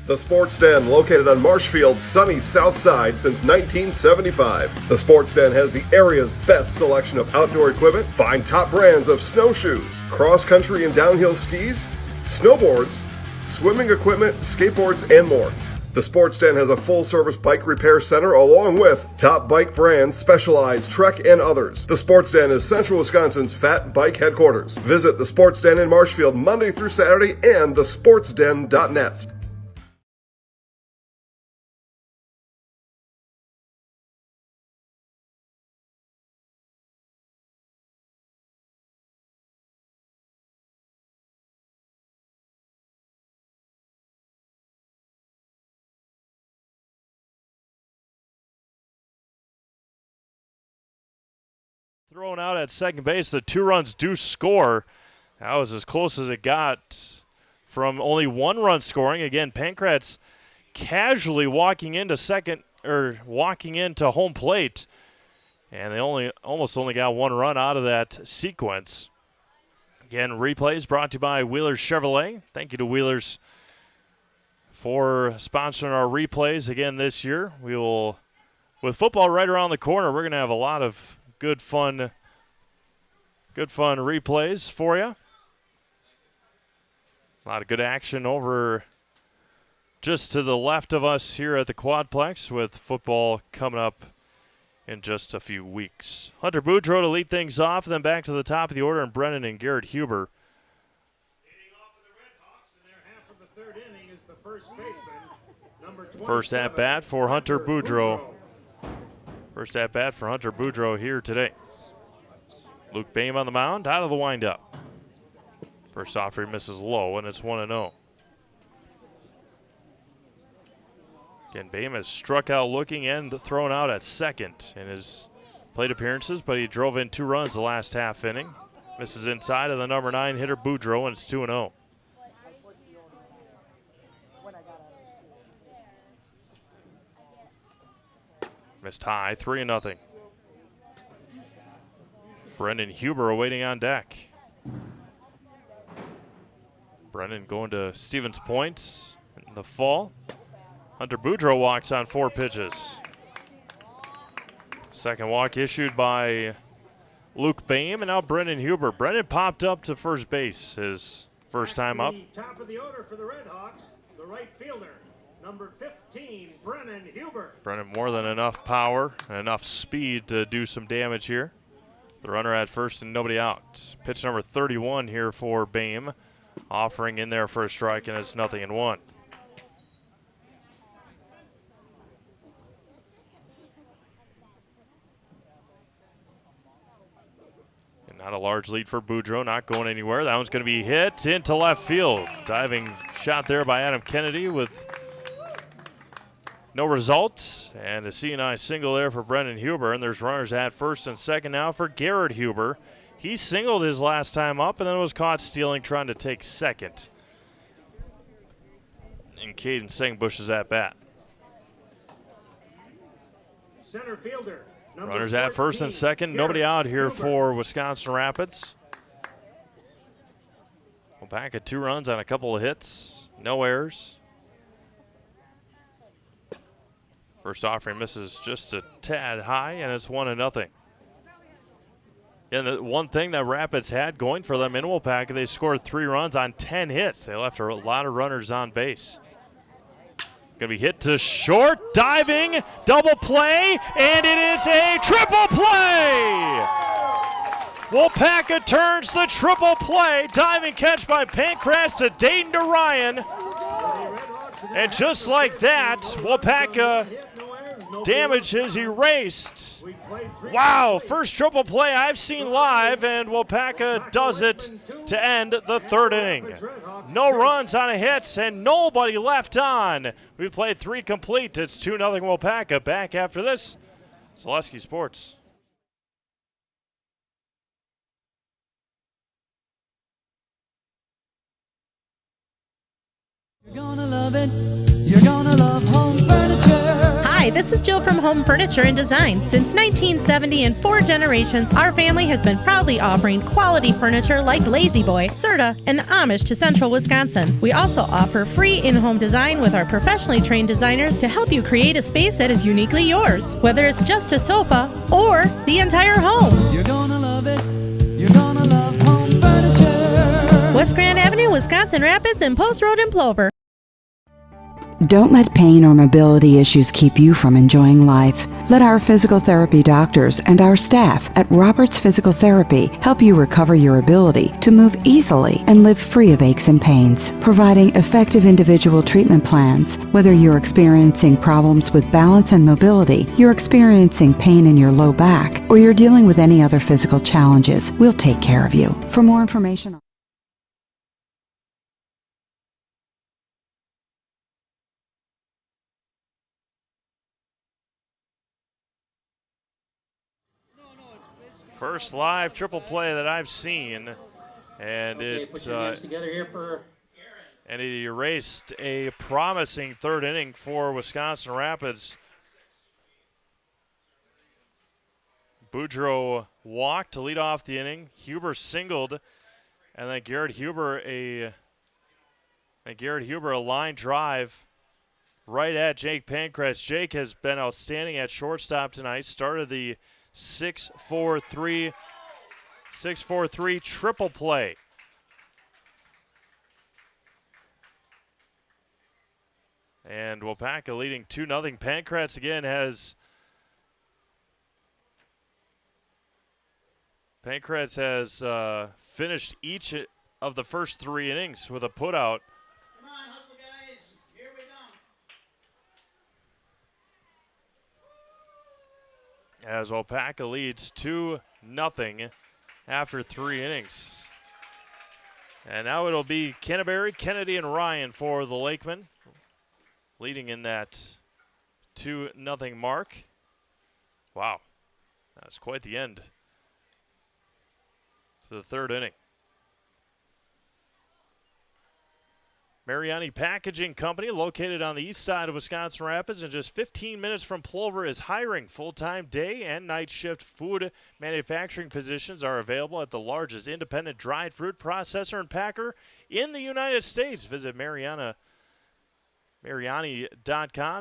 The Sports Den, located on Marshfield's sunny south side since 1975. The Sports Den has the area's best selection of outdoor equipment. Find top brands of snowshoes, cross-country and downhill skis, snowboards, swimming equipment, skateboards, and more. The Sports Den has a full-service bike repair center along with top bike brands, Specialized, Trek, and others. The Sports Den is Central Wisconsin's fat bike headquarters. Visit the Sports Den in Marshfield Monday through Saturday and thesportsden.net. Thrown out at second base. The 2 runs do score. That was as close as it got from only 1 run scoring. Again, Pankratz casually walking into home plate, and they almost only got 1 run out of that sequence. Again, replays brought to you by Wheelers Chevrolet. Thank you to Wheelers for sponsoring our replays again this year. We will, with football right around the corner, we're going to have a lot of good fun replays for you. A lot of good action over just to the left of us here at the Quadplex, with football coming up in just a few weeks. Hunter Boudreau to lead things off, and then back to the top of the order, and Brennan and Garrett Huber. Leading off for the Redhawks in their half of the third inning is the first baseman, number 27. First at bat for Hunter Boudreau. First at bat for Hunter Boudreau here today. Luke Boehm on the mound, out of the windup. First offer misses low, and it's 1-0. Again, Boehm has struck out looking and thrown out at second in his plate appearances, but he drove in 2 runs the last half inning. Misses inside of the number 9 hitter Boudreau, and it's 2-0. Missed high, 3-0. Brendan Huber awaiting on deck. Brendan going to Stevens Point in the fall. Hunter Boudreau walks on 4 pitches. Second walk issued by Luke Boehm, and now Brendan Huber. Brendan popped up to first base his first time up. Top of the order for the Redhawks, the right fielder, number 15, Brennan Huber. Brennan more than enough power and enough speed to do some damage here. The runner at first and nobody out. Pitch number 31 here for Boehm, offering in there for a strike, and it's 0-1. And not a large lead for Boudreau, not going anywhere. That one's going to be hit into left field. Diving shot there by Adam Kennedy with no results, and a C&I single there for Brendan Huber, and there's runners at first and second now for Garrett Huber. He singled his last time up and then was caught stealing, trying to take second. And Caden Sengbush's at bat. Center fielder, runners at first and second, nobody out here for Wisconsin Rapids. Waupaca 2 runs on a couple of hits, no errors. First offering misses just a tad high, and it's 1-0. And the one thing that Rapids had going for them in Waupaca, they scored 3 runs on 10 hits. They left a lot of runners on base. Going to be hit to short, diving, double play, and it is a triple play! Waupaca turns the triple play. Diving catch by Pancratz to Dayton to Ryan. And just like that, Waupaca damage is erased. Wow, first triple play I've seen live, and Waupaca does it to end the 3rd inning. No runs on a hit and nobody left on. We played 3 complete. It's 2-0 Waupaca. Back after this. Zaleski Sports. You're gonna love it. You're gonna love home furniture. Hi, this is Jill from Home Furniture and Design. Since 1970 and 4 generations, our family has been proudly offering quality furniture like Lazy Boy, Serta, and Amish to Central Wisconsin. We also offer free in-home design with our professionally trained designers to help you create a space that is uniquely yours, whether it's just a sofa or the entire home. You're gonna love it. You're gonna love home furniture. West Grand Avenue, Wisconsin Rapids, and Post Road in Plover. Don't let pain or mobility issues keep you from enjoying life. Let our physical therapy doctors and our staff at Roberts Physical Therapy help you recover your ability to move easily and live free of aches and pains, providing effective individual treatment plans. Whether you're experiencing problems with balance and mobility, you're experiencing pain in your low back, or you're dealing with any other physical challenges, we'll take care of you. For more information, First live triple play that I've seen, and it erased a promising 3rd inning for Wisconsin Rapids. Boudreaux walked to lead off the inning. Huber singled, and then Garrett Huber a line drive right at Jake Pancratz. Jake has been outstanding at shortstop tonight. Started the 6-4-3 triple play. And Waupaca leading 2-0. Pancratz again has finished each of the first 3 innings with a putout. Come on, hustle, guys. Here we go. As Waupaca leads 2-0 after 3 innings. And now it'll be Canterbury, Kennedy, and Ryan for the Lakemen, leading in that 2-0 mark. Wow, that's quite the end to the 3rd inning. Mariani Packaging Company, located on the east side of Wisconsin Rapids and just 15 minutes from Plover, is hiring. Full-time day and night shift food manufacturing positions are available at the largest independent dried fruit processor and packer in the United States. Visit Mariani.com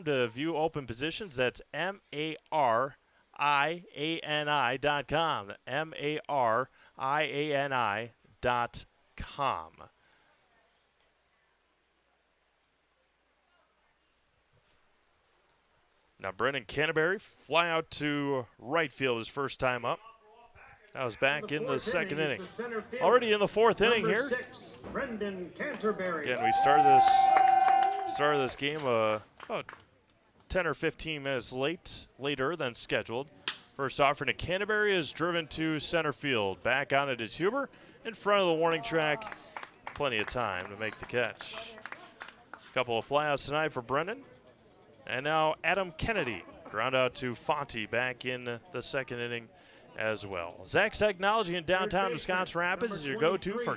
to view open positions. That's MARIANI.com. MARIANI.com. Now Brendan Canterbury fly out to right field his first time up. That was back in the 2nd inning. Already in the 4th inning here. Brendan Canterbury. Again, we started this game about 10 or 15 minutes later than scheduled. First offering to Canterbury is driven to center field. Back on it is Huber in front of the warning track. Plenty of time to make the catch. A couple of flyouts tonight for Brendan. And now Adam Kennedy, ground out to Fonte back in the 2nd inning as well. Zach's Technology in downtown Wisconsin Rapids is your go-to for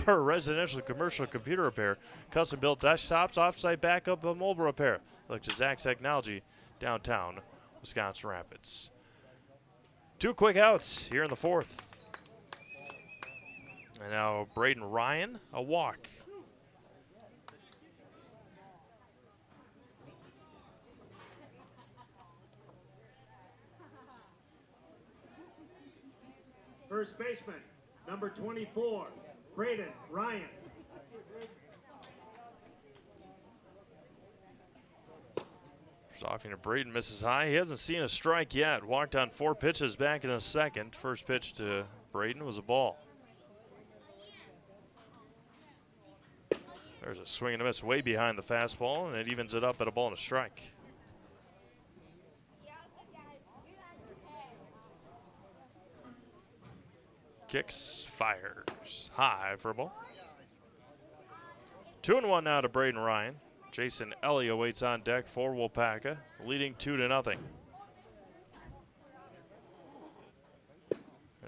for residential commercial computer repair, custom-built desktops, off-site backup, and mobile repair. Look to Zach's Technology, downtown Wisconsin Rapids. 2 quick outs here in the 4th. And now Braden Ryan, a walk. First baseman, number 24, Braden Ryan. Offing to Braden, misses high. He hasn't seen a strike yet. Walked on 4 pitches back in the second. First pitch to Braden was a ball. There's a swing and a miss way behind the fastball, and it evens it up at a ball and a strike. Kicks, fires, high for a ball. 2-1 now to Braden Ryan. Jason Elliott waits on deck for Waupaca, leading 2-0.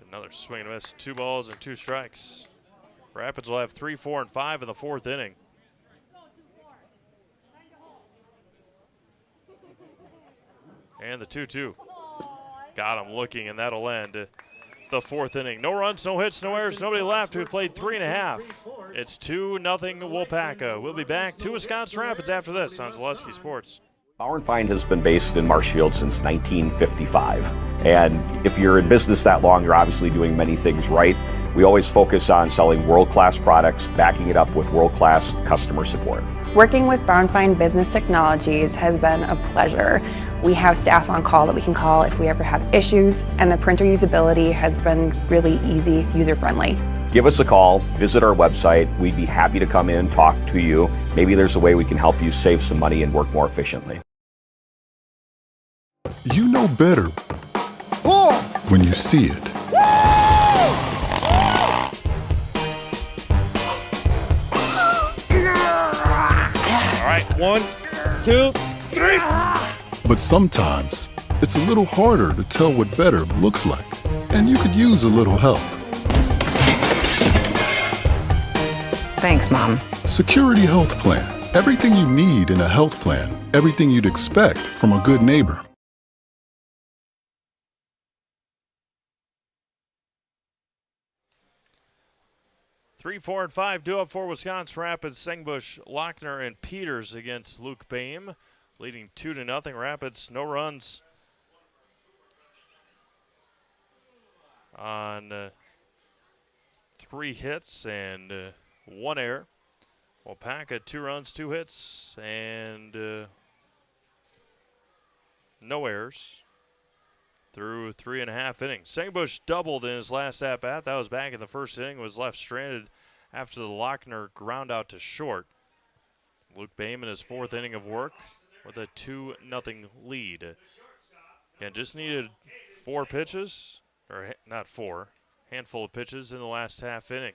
Another swing and a miss, 2 balls and 2 strikes. Rapids will have 3, 4, and 5 in the 4th inning. And the 2-2. Got him looking, and that'll end the 4th inning. No runs, no hits, no errors, nobody left. We've played 3.5. It's 2-0 Waupaca. We'll be back to Wisconsin Rapids after this on Zaleski Sports. Bauer & Feind has been based in Marshfield since 1955. And if you're in business that long, you're obviously doing many things right. We always focus on selling world-class products, backing it up with world-class customer support. Working with Bauer & Feind Business Technologies has been a pleasure. We have staff on call that we can call if we ever have issues, and the printer usability has been really easy, user-friendly. Give us a call, visit our website. We'd be happy to come in, talk to you. Maybe there's a way we can help you save some money and work more efficiently. You know better when you see it. All right, 1, 2, 3. But sometimes it's a little harder to tell what better looks like, and you could use a little help. Thanks, Mom. Security Health Plan. Everything you need in a health plan. Everything you'd expect from a good neighbor. Three, 4, and 5 due up for Wisconsin Rapids. Sengbush, Lochner, and Peters against Luke Boehm, leading 2-0. Rapids, no runs on 3 hits and 1 error. Waupaca, 2 runs, 2 hits, and no errors through 3.5 innings. Sengbush doubled in his last at-bat. That was back in the first inning, was left stranded after the Lochner ground out to short. Luke Boehm in his 4th inning of work with a 2-0 lead. And just needed 4 pitches, or not 4, handful of pitches in the last half inning.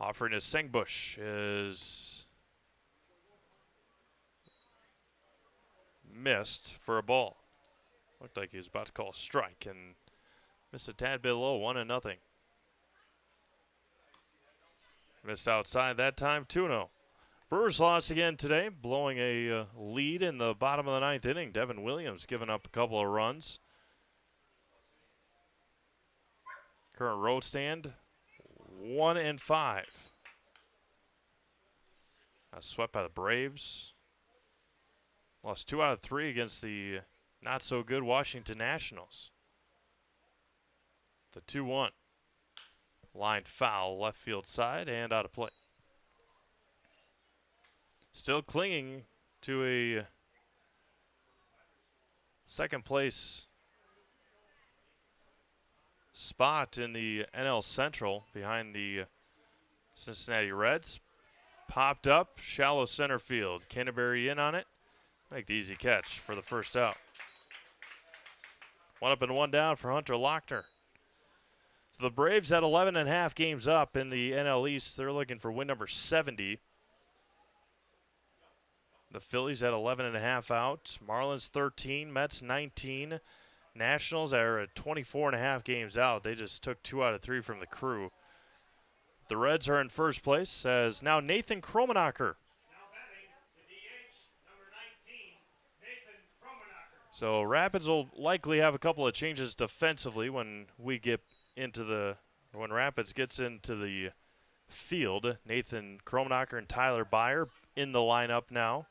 Offering to Sengbush is missed for a ball. Looked like he was about to call a strike and missed a tad bit low, 1-0. Missed outside that time, 2-0. Brewers lost again today, blowing a lead in the bottom of the 9th inning. Devin Williams giving up a couple of runs. Current road stand, 1-5. Swept by the Braves. Lost 2 out of 3 against the not-so-good Washington Nationals. The 2-1. Line foul, left field side, and out of play. Still clinging to a second place spot in the NL Central behind the Cincinnati Reds. Popped up, shallow center field. Canterbury in on it. Make the easy catch for the first out. 1 up and 1 down for Hunter Lochner. So the Braves had 11.5 games up in the NL East. They're looking for win number 70. The Phillies had 11.5 out. Marlins 13, Mets 19. Nationals are at 24.5 games out. They just took 2 out of 3 from the Crew. The Reds are in first place as now Nathan Kromenacher. So Rapids will likely have a couple of changes defensively when Rapids gets into the field. Nathan Kromenacher and Tyler Byer in the lineup now.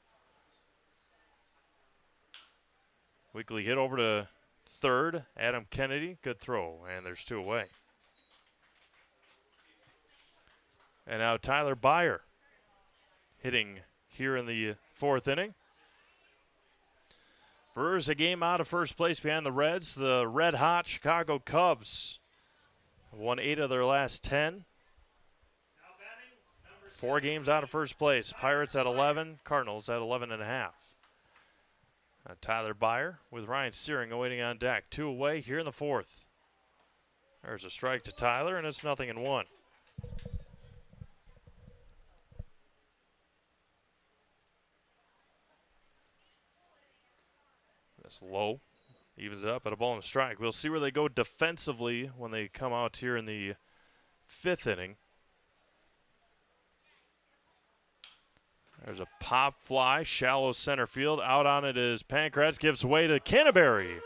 Weekly hit over to third. Adam Kennedy, good throw, and there's 2 away. And now Tyler Byer hitting here in the 4th inning. Brewers a game out of first place behind the Reds. The red-hot Chicago Cubs have won 8 of their last 10. 4 games out of first place. Pirates at 11, Cardinals at 11.5. Tyler Byer with Ryan Searing awaiting on deck. 2 away here in the 4th. There's a strike to Tyler, and it's 0-1. That's low. Evens up at a ball and a strike. We'll see where they go defensively when they come out here in the 5th inning. There's a pop fly, shallow center field. Out on it is Pancratz, gives way to Canterbury.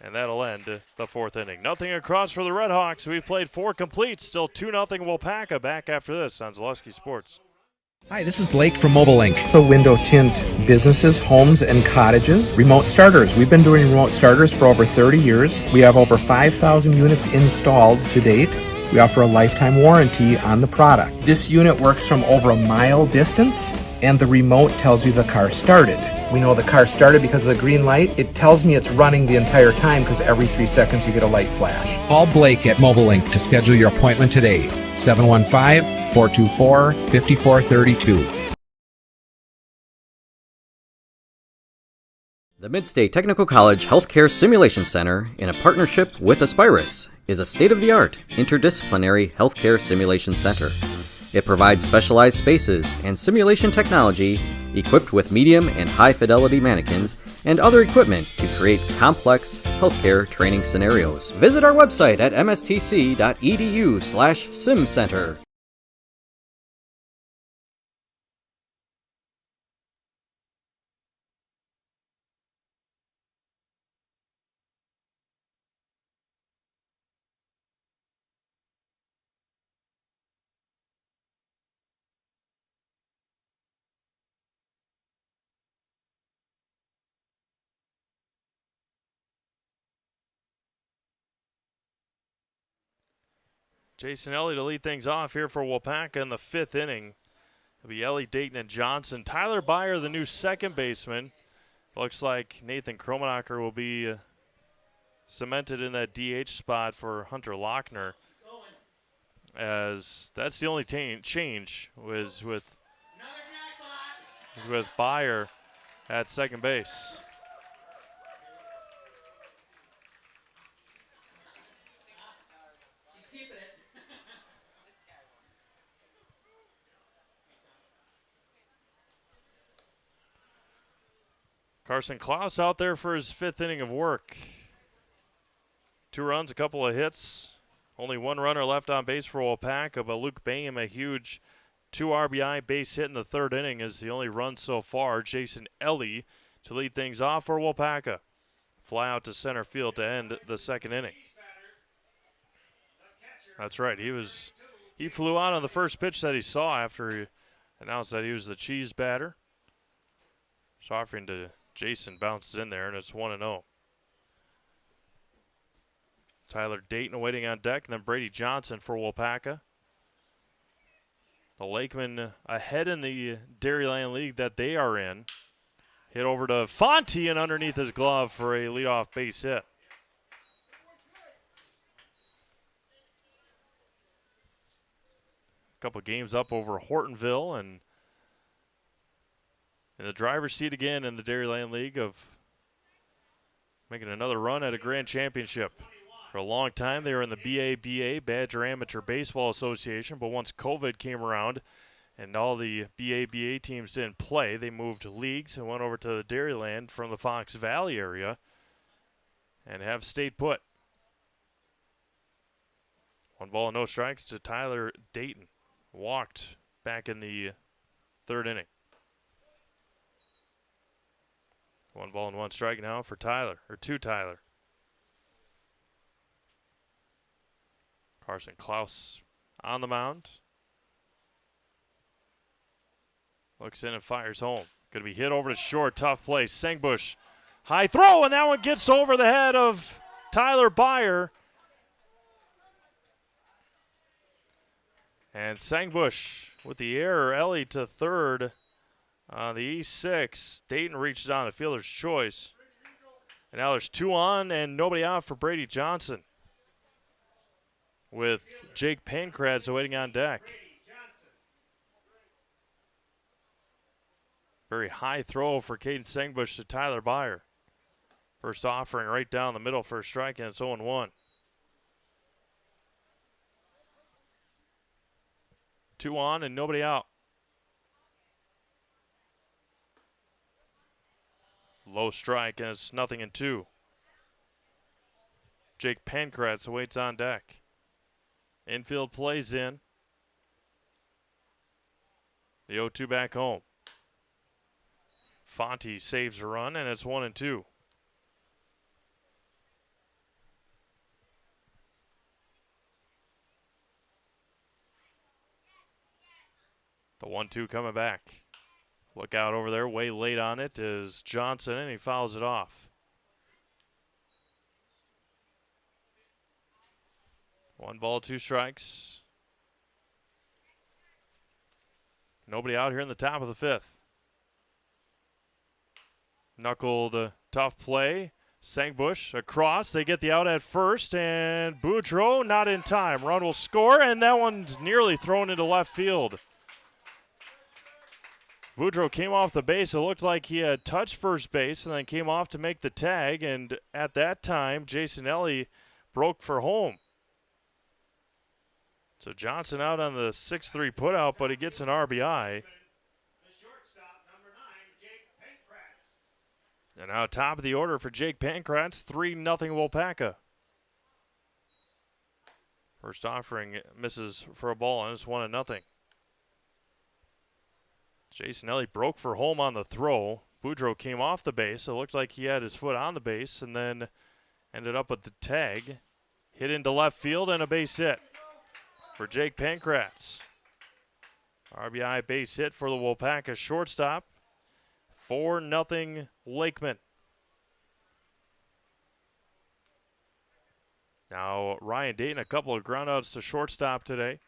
And that'll end the 4th inning. Nothing across for the Redhawks. We've played 4 complete. Still 2-0 Waupaca. Back after this on Zaleski Sports. Hi, this is Blake from Mobile Link. The window tint businesses, homes, and cottages. Remote starters. We've been doing remote starters for over 30 years. We have over 5,000 units installed to date. We offer a lifetime warranty on the product. This unit works from over a mile distance, and the remote tells you the car started. We know the car started because of the green light. It tells me it's running the entire time because every 3 seconds you get a light flash. Call Blake at Mobile Link to schedule your appointment today. 715-424-5432. The Midstate Technical College Healthcare Simulation Center, in a partnership with Aspirus, is a state-of-the-art interdisciplinary healthcare simulation center. It provides specialized spaces and simulation technology equipped with medium and high-fidelity mannequins and other equipment to create complex healthcare training scenarios. Visit our website at mstc.edu/simcenter. Jason Ellie to lead things off here for Waupaca in the 5th inning. It'll be Ellie, Dayton, and Johnson. Tyler Byer, the new second baseman. Looks like Nathan Kromenacher will be cemented in that DH spot for Hunter Lochner, as that's the only change was with Byer at second base. Carson Klaus out there for his 5th inning of work. 2 runs, a couple of hits. Only 1 runner left on base for Waupaca, but Luke Bingham, a huge 2 RBI base hit in the 3rd inning, is the only run so far. Jason Ellie to lead things off for Waupaca. Fly out to center field to end the 2nd inning. That's right. He flew out on the first pitch that he saw after he announced that he was the cheese batter. So offering to Jason, bounces in there, and it's 1-0. Tyler Dayton waiting on deck, and then Brady Johnson for Waupaca. The Lakemen ahead in the Dairyland League that they are in. Hit over to Fonte and underneath his glove for a leadoff base hit. A couple games up over Hortonville, and in the driver's seat again in the Dairyland League of making another run at a grand championship. For a long time, they were in the BABA, Badger Amateur Baseball Association, but once COVID came around and all the BABA teams didn't play, they moved leagues and went over to the Dairyland from the Fox Valley area and have stayed put. 1 ball and no strikes to Tyler Dayton. Walked back in the 3rd inning. 1 ball and 1 strike now for Tyler, or to Tyler. Carson Klaus on the mound. Looks in and fires home. Going to be hit over to short. Tough play. Sengbush High throw, and that one gets over the head of Tyler Byer. And Sangbush with the error. Ellie to third on the E6. Dayton reaches on a fielder's choice. And now there's 2 on and nobody out for Brady Johnson, with Jake Pankratz awaiting on deck. Very high throw for Caden Sangbush to Tyler Byer. First offering right down the middle for a strike, and it's 0-1. 2 on and nobody out. Low strike, and it's 0-2. Jake Pankratz awaits on deck. Infield plays in. The 0-2 back home. Fonte saves a run, and it's 1-2. The 1-2 coming back. Look out over there. Way late on it is Johnson, and he fouls it off. 1 ball, 2 strikes. Nobody out here in the top of the 5th. Knuckled tough play. Sangbush across. They get the out at first, and Boudreau not in time. Run will score, and that one's nearly thrown into left field. Boudreau came off the base. It looked like he had touched first base and then came off to make the tag, and at that time, Jason Ellie broke for home. So Johnson out on the 6-3 putout, but he gets an RBI. And now top of the order for Jake Pankratz, 3-0 Waupaca. First offering misses for a ball, and it's 1-0. Jason Ellie broke for home on the throw. Boudreau came off the base. It looked like he had his foot on the base and then ended up with the tag. Hit into left field and a base hit for Jake Pankratz. RBI base hit for the Waupaca shortstop. 4-0 Lakemen. Now Ryan Dayton, a couple of groundouts to shortstop today.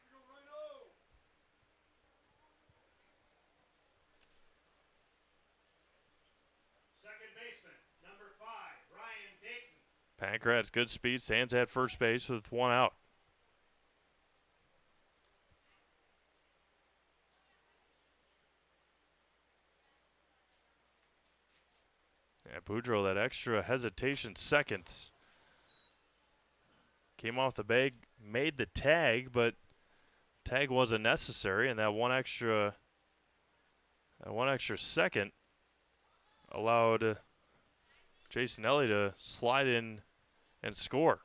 Pankratz, good speed, stands at first base with 1 out. Yeah, Boudreau, that extra hesitation seconds. Came off the bag, made the tag, but tag wasn't necessary, and that one extra second allowed Jason Ellie to slide in and score.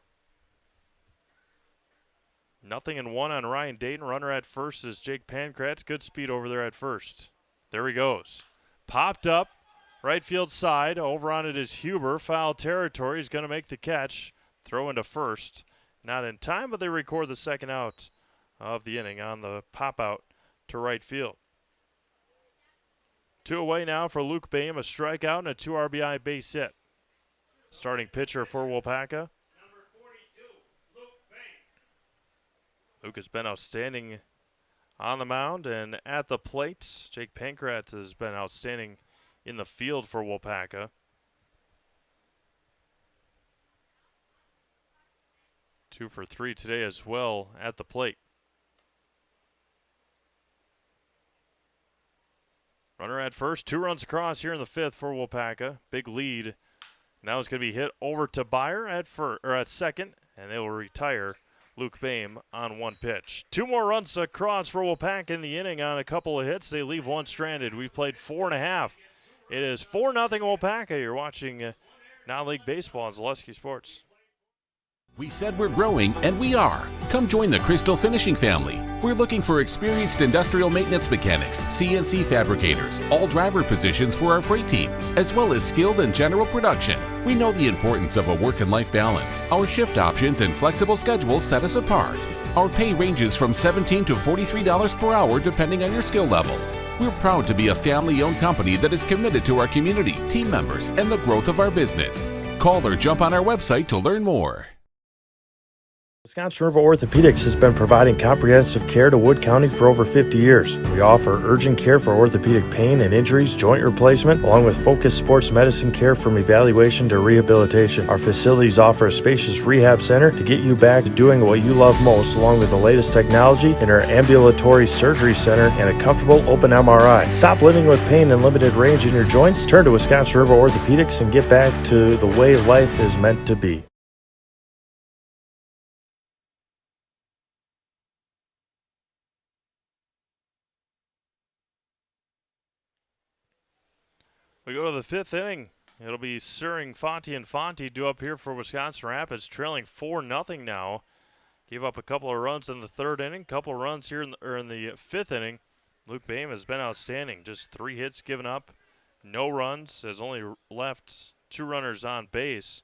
0-1 on Ryan Dayton. Runner at first is Jake Pankratz. Good speed over there at first. There he goes. Popped up, right field side. Over on it is Huber. Foul territory. He's going to make the catch. Throw into first. Not in time, but they record the second out of the inning on the pop out to right field. 2 away now for Luke Boehm. A strikeout and a 2 RBI base hit. Starting pitcher for Waupaca. Luke has been outstanding on the mound and at the plate. Jake Pankratz has been outstanding in the field for Waupaca. 2 for 3 today as well at the plate. Runner at first, 2 runs across here in the 5th for Waupaca. Big lead. Now it's going to be hit over to Byer at second, and they will retire Luke Boehm on 1 pitch. 2 more runs across for Waupaca in the inning on a couple of hits. They leave 1 stranded. We've played 4.5. It is 4-0 Waupaca. You're watching non-league baseball on Zaleski Sports. We said we're growing, and we are. Come join the Crystal Finishing family. We're looking for experienced industrial maintenance mechanics, CNC fabricators, all driver positions for our freight team, as well as skilled and general production. We know the importance of a work and life balance. Our shift options and flexible schedules set us apart. Our pay ranges from $17 to $43 per hour depending on your skill level. We're proud to be a family-owned company that is committed to our community, team members, and the growth of our business. Call or jump on our website to learn more. Wisconsin River Orthopedics has been providing comprehensive care to Wood County for over 50 years. We offer urgent care for orthopedic pain and injuries, joint replacement, along with focused sports medicine care from evaluation to rehabilitation. Our facilities offer a spacious rehab center to get you back to doing what you love most, along with the latest technology in our ambulatory surgery center and a comfortable open MRI. Stop living with pain and limited range in your joints. Turn to Wisconsin River Orthopedics and get back to the way life is meant to be. We go to the fifth inning. It'll be Suring, Fonte, and Fonte due up here for Wisconsin Rapids, trailing 4-0 now. Gave up a couple of runs in the third inning, couple of runs here in the fifth inning. Luke Boehm has been outstanding. Just 3 hits given up, no runs, has only left 2 runners on base.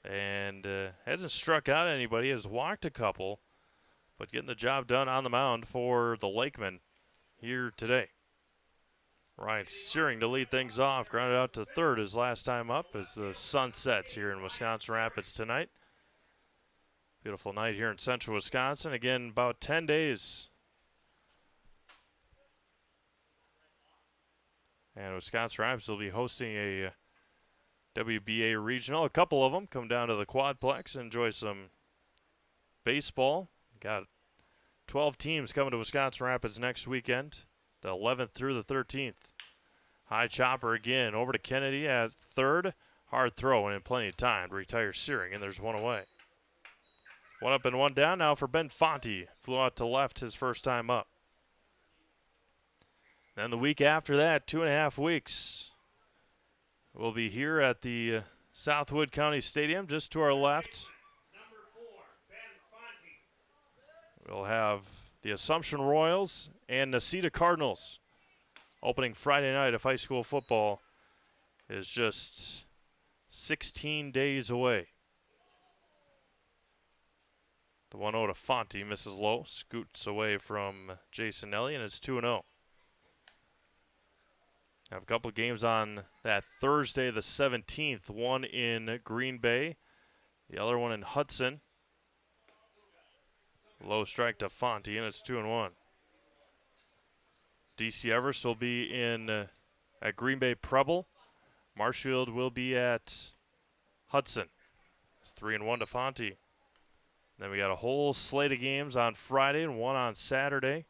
And hasn't struck out anybody, has walked a couple, but getting the job done on the mound for the Lakemen here today. Ryan Searing to lead things off. Grounded out to third his last time up as the sun sets here in Wisconsin Rapids tonight. Beautiful night here in central Wisconsin. Again, about 10 days. And Wisconsin Rapids will be hosting a WBA regional. A couple of them come down to the Quadplex and enjoy some baseball. Got 12 teams coming to Wisconsin Rapids next weekend, the 11th through the 13th. High chopper again over to Kennedy at third. Hard throw and in plenty of time to retire Searing, and there's one away. 1 up and 1 down now for Ben Fonte. Flew out to left his first time up. Then the week after that, 2.5 weeks, we'll be here at the Southwood County Stadium just to our left. We'll have the Assumption Royals and Necedah Cardinals opening Friday night of high school football is just 16 days away. The 1-0 to Fonte misses low, scoots away from Jason Nelly, and it's 2-0. Have a couple of games on that Thursday the 17th, one in Green Bay, the other one in Hudson. Low strike to Fonte, and it's 2-1. DC Everest will be in at Green Bay Preble. Marshfield will be at Hudson. It's 3-1 to Fonte. Then we got a whole slate of games on Friday and one on Saturday.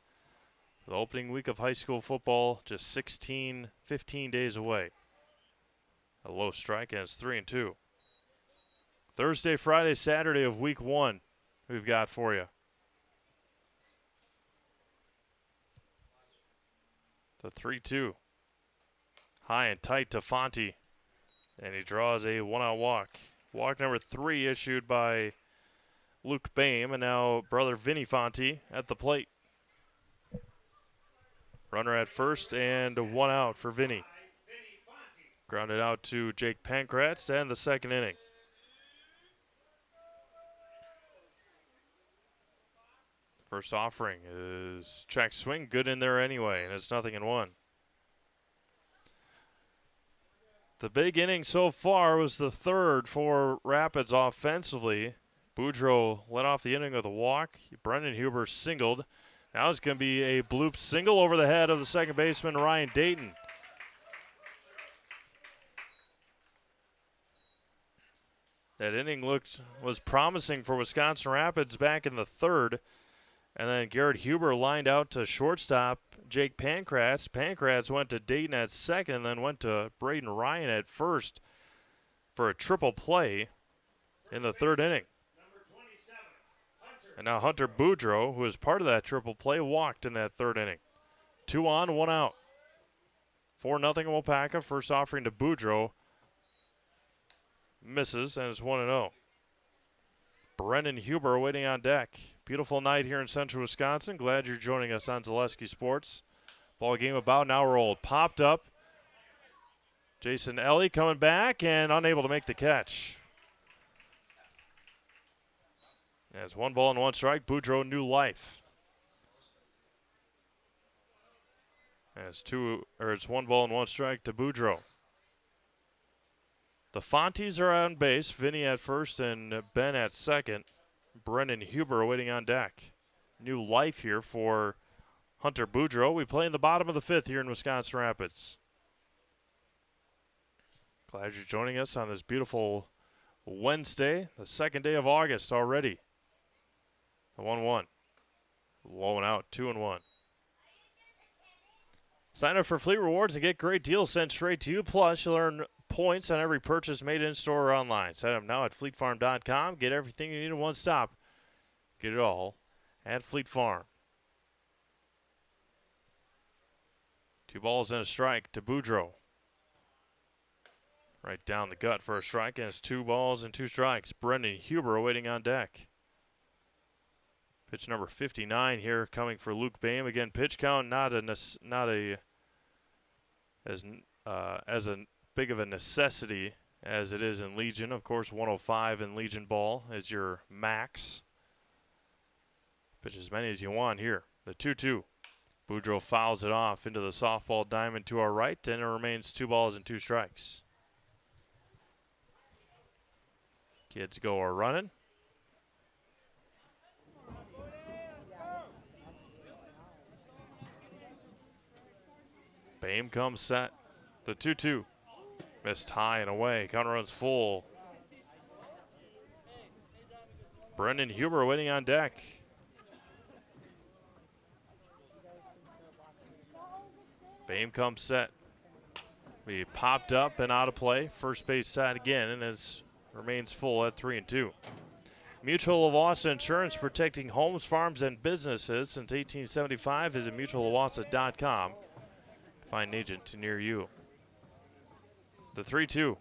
The opening week of high school football just 15 days away. A low strike, and it's 3-2. Thursday, Friday, Saturday of week 1 we've got for you. The 3-2. High and tight to Fonte. And he draws a 1-out walk. Walk number 3 issued by Luke Boehm, and now brother Vinny Fonte at the plate. Runner at first and 1 out for Vinny. Grounded out to Jake Pankratz and the second inning. First offering is check swing, good in there anyway, and it's 0-1. The big inning so far was the third for Rapids offensively. Boudreaux led off the inning with a walk. Brendan Huber singled. Now it's going to be a bloop single over the head of the second baseman, Ryan Dayton. That inning was promising for Wisconsin Rapids back in the third. And then Garrett Huber lined out to shortstop Jake Pankratz. Pankratz went to Dayton at second and then went to Braden Ryan at first for a triple play in the third inning. And now Hunter Boudreaux, who was part of that triple play, walked in that third inning. 2 on, 1 out. 4-0 Waupaca. First offering to Boudreaux. Misses, and it's 1-0. Brendan Huber waiting on deck. Beautiful night here in central Wisconsin. Glad you're joining us on Zaleski Sports. Ball game about an hour old. Popped up. Jason Ellie coming back and unable to make the catch. As 1 ball and 1 strike, Boudreaux new life. And it's 1 ball and 1 strike to Boudreau. The Fontes are on base. Vinny at first and Ben at second. Brendan Huber waiting on deck. New life here for Hunter Boudreau. We play in the bottom of the 5th here in Wisconsin Rapids. Glad you're joining us on this beautiful Wednesday, the 2nd day of August already. The 1-1. Low and out, 2-1. Sign up for Fleet Rewards and get great deals sent straight to you. Plus, you'll earn points on every purchase made in-store or online. Sign up now at fleetfarm.com. Get everything you need in one stop. Get it all at Fleet Farm. 2 balls and a strike to Boudreau. Right down the gut for a strike, and it's 2 balls and 2 strikes. Brendan Huber waiting on deck. Pitch number 59 here coming for Luke Boehm. Again, pitch count not as big of a necessity as it is in Legion. Of course, 105 in Legion ball is your max. Pitch as many as you want here. The 2-2. Boudreau fouls it off into the softball diamond to our right, and it remains 2 balls and 2 strikes. Kids go a running. Boehm comes set. The 2-2. Missed high and away. Counter runs full. Brendan Huber waiting on deck. Boehm comes set. We popped up and out of play. First base side again, and it remains full at 3-2. Mutual of Wausau Insurance, protecting homes, farms, and businesses since 1875. Visit mutualofwausau.com. Find an agent near you. The 3-2.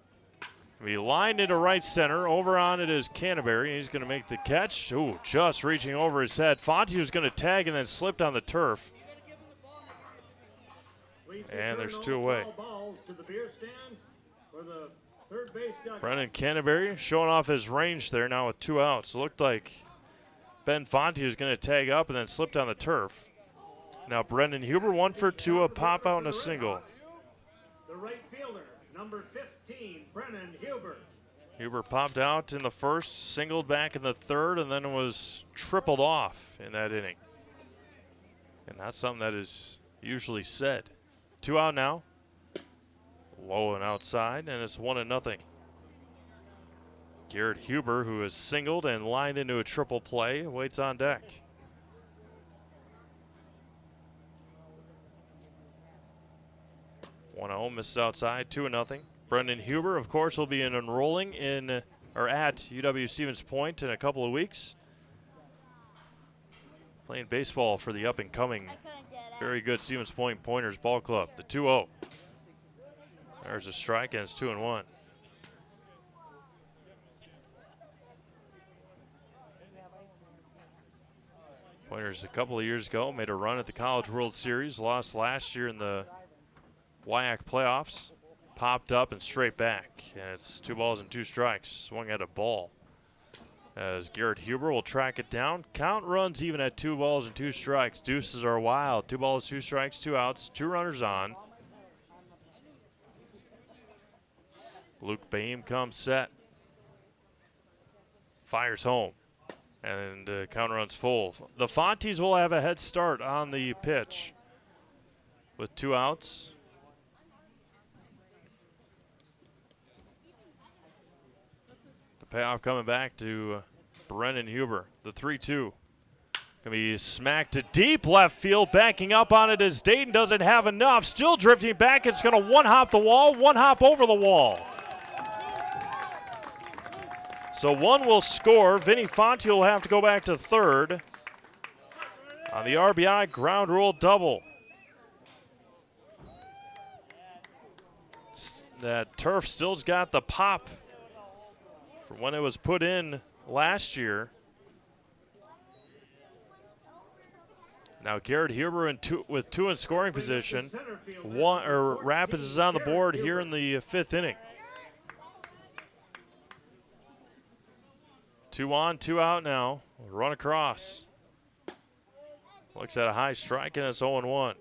We lined into right center. Over on it is Canterbury. He's going to make the catch. Ooh, just reaching over his head. Fonte was going to tag and then slipped on the turf. And there's 2 away. Brendan Canterbury showing off his range there now with 2 outs. It looked like Ben Fonte was going to tag up and then slipped on the turf. Now Brendan Huber 1 for 2, a pop out and a single. The right fielder, number 15, Brendan Huber. Huber popped out in the first, singled back in the third, and then was tripled off in that inning. And that's something that is usually said. 2 out now. Low and outside, and it's 1-0. Garrett Huber, who is singled and lined into a triple play, waits on deck. One misses outside, 2-0. Brendan Huber, of course, will be enrolling at UW-Stevens Point in a couple of weeks. Playing baseball for the up-and-coming, very good Stevens Point Pointers Ball Club. The 2-0. There's a strike, and it's 2-1. Pointers a couple of years ago made a run at the College World Series, lost last year in the WIAC playoffs, popped up and straight back, and it's 2 balls and 2 strikes. Swung at a ball as Garrett Huber will track it down. Count runs even at 2 balls and 2 strikes. Deuces are wild. 2 balls, 2 strikes, 2 outs, 2 runners on. Luke Boehm comes set. Fires home. And counter runs full. The Fontes will have a head start on the pitch with 2 outs. The payoff coming back to Brendan Huber. The 3-2. Gonna be smacked to deep left field. Backing up on it as Dayton doesn't have enough. Still drifting back. It's gonna 1-hop the wall, 1-hop over the wall. So 1 will score. Vinny Fonte will have to go back to third on the RBI ground rule double. That turf still's got the pop from when it was put in last year. Now Garrett Huber with 2 in scoring position. Rapids is on the board here in the 5th inning. 2 on, 2 out now. Run across. Looks at a high strike, and it's 0-1.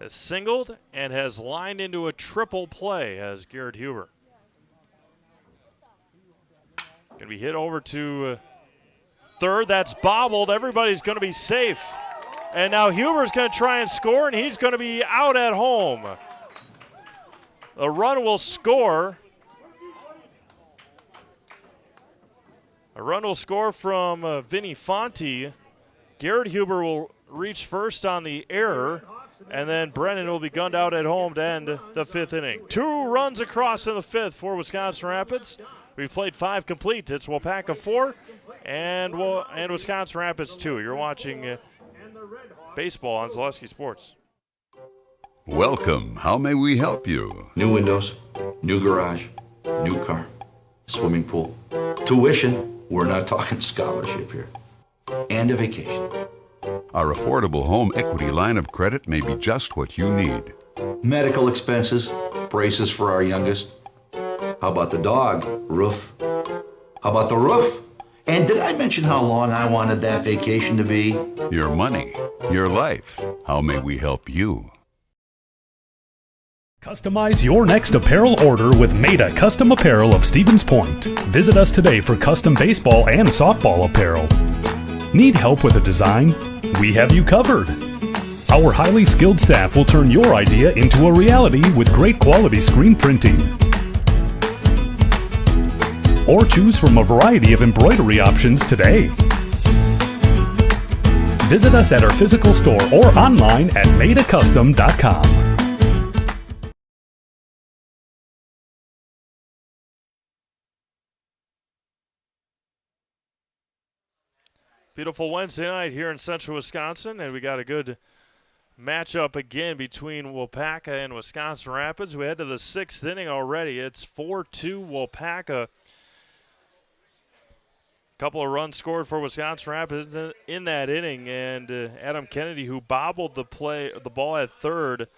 has singled and has lined into a triple play as Garrett Huber. Going to be hit over to third. That's bobbled. Everybody's going to be safe. And now Huber's going to try and score, and he's going to be out at home. A run will score. A run will score from Vinny Fonte. Garrett Huber will reach first on the error, and then Brennan will be gunned out at home to end the fifth inning. 2 runs across in the fifth for Wisconsin Rapids. We've played 5 complete. It's Waupaca 4 and Wisconsin Rapids 2. You're watching baseball on Zaleski Sports. Welcome. How may we help you? New windows, new garage, new car, swimming pool, tuition. We're not talking scholarship here. And a vacation. Our affordable home equity line of credit may be just what you need. Medical expenses, braces for our youngest. How about the dog? Roof. How about the roof? And did I mention how long I wanted that vacation to be? Your money, your life. How may we help you? Customize your next apparel order with Maida Custom Apparel of Stevens Point. Visit us today for custom baseball and softball apparel. Need help with a design? We have you covered. Our highly skilled staff will turn your idea into a reality with great quality screen printing. Or choose from a variety of embroidery options today. Visit us at our physical store or online at maidacustom.com. Beautiful Wednesday night here in central Wisconsin, and we got a good matchup again between Waupaca and Wisconsin Rapids. We head to the 6th inning already. It's 4-2 Waupaca. Couple of runs scored for Wisconsin Rapids in that inning, and Adam Kennedy, who bobbled the ball at third,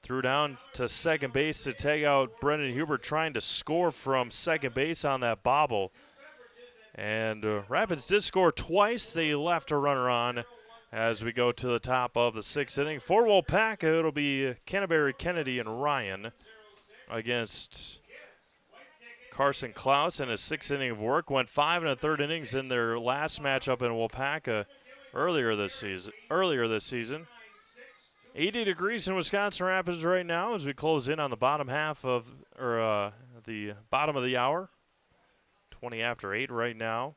threw down to second base to tag out Brendan Huber, trying to score from second base on that bobble. And Rapids did score twice. They left a runner on as we go to the top of the 6th inning. For Waupaca, it'll be Canterbury, Kennedy, and Ryan against Carson Klaus in his 6th inning of work. Went 5 1/3 innings in their last matchup in Waupaca earlier this season. 80 degrees in Wisconsin Rapids right now as we close in on the bottom half of, the bottom of the hour. 20 after 8 right now.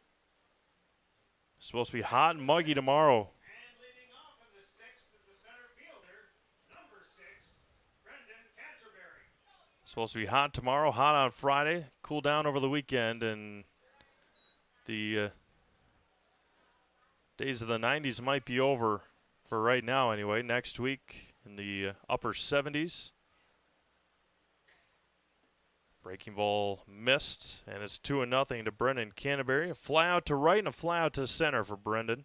It's supposed to be hot and muggy tomorrow. And leading off in the 6th is the center fielder, number 6, Brendan Canterbury. Supposed to be hot tomorrow, hot on Friday, cool down over the weekend, and the days of the 90s might be over for right now anyway. Next week in the upper 70s. Breaking ball missed, and it's 2-0 to Brendan Canterbury. A fly out to right and a fly out to center for Brendan.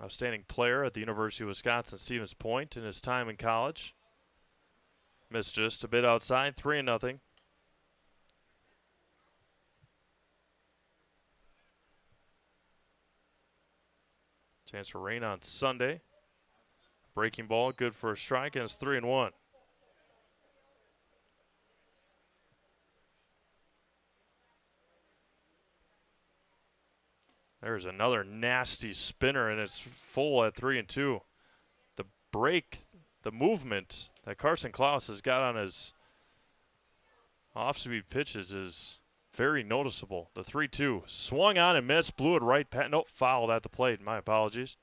Outstanding player at the University of Wisconsin-Stevens Point in his time in college. Missed just a bit outside, 3-0. Chance for rain on Sunday. Breaking ball, good for a strike, and it's 3-1. There's another nasty spinner, and it's full at 3-2. The break, the movement that Carson Klaus has got on his off-speed pitches is very noticeable. The 3-2 swung on and missed, blew it right past. Nope, fouled at the plate. My apologies.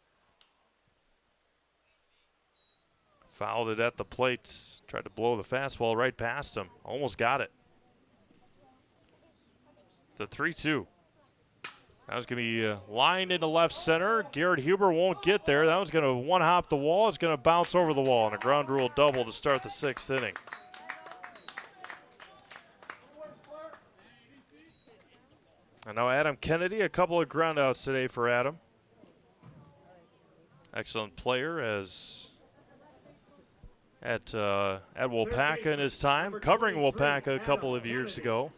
Fouled it at the plate. Tried to blow the fastball right past him. Almost got it. The 3-2. That was going to be lined into left center. Garrett Huber won't get there. That was going to one-hop the wall. It's going to bounce over the wall, and a ground rule double to start the 6th inning. And now Adam Kennedy, a couple of groundouts today for Adam. Excellent player as at Waupaca in his time, covering Waupaca a couple of years ago.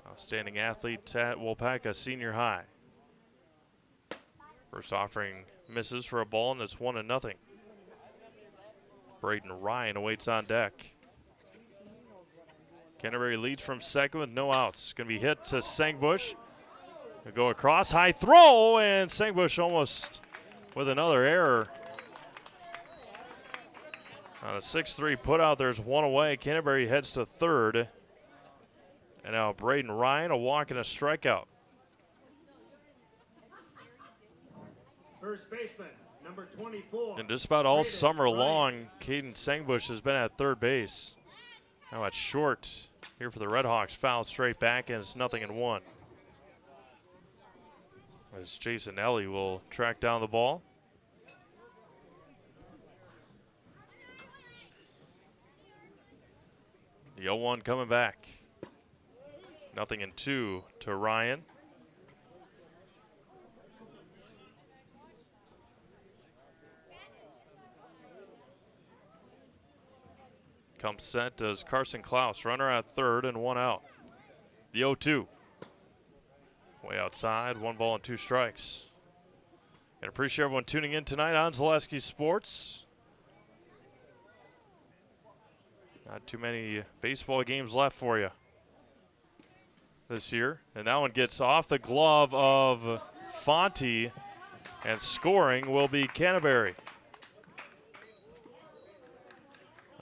Outstanding athlete at Waupaca Senior High. First offering misses for a ball, and it's 1-0. Braden Ryan awaits on deck. Canterbury leads from second with no outs. Going to be hit to Sangbush. He'll go across, high throw, and Sangbush almost with another error. On a 6-3 put out, there's one away. Canterbury heads to third. And now Braden Ryan, a walk and a strikeout. First baseman, number 24. And just about all summer long, Caden Sangbush has been at third base. Now at short here for the Redhawks. Foul straight back, and it's 0-1. As Jason Ellie will track down the ball. The 0-1 coming back. 0-2 to Ryan. Comes set does Carson Klaus. Runner at third and one out. The 0-2. Way outside, 1 ball and 2 strikes. And appreciate everyone tuning in tonight on Zaleski Sports. Not too many baseball games left for you this year. And that one gets off the glove of Fonte, and scoring will be Canterbury.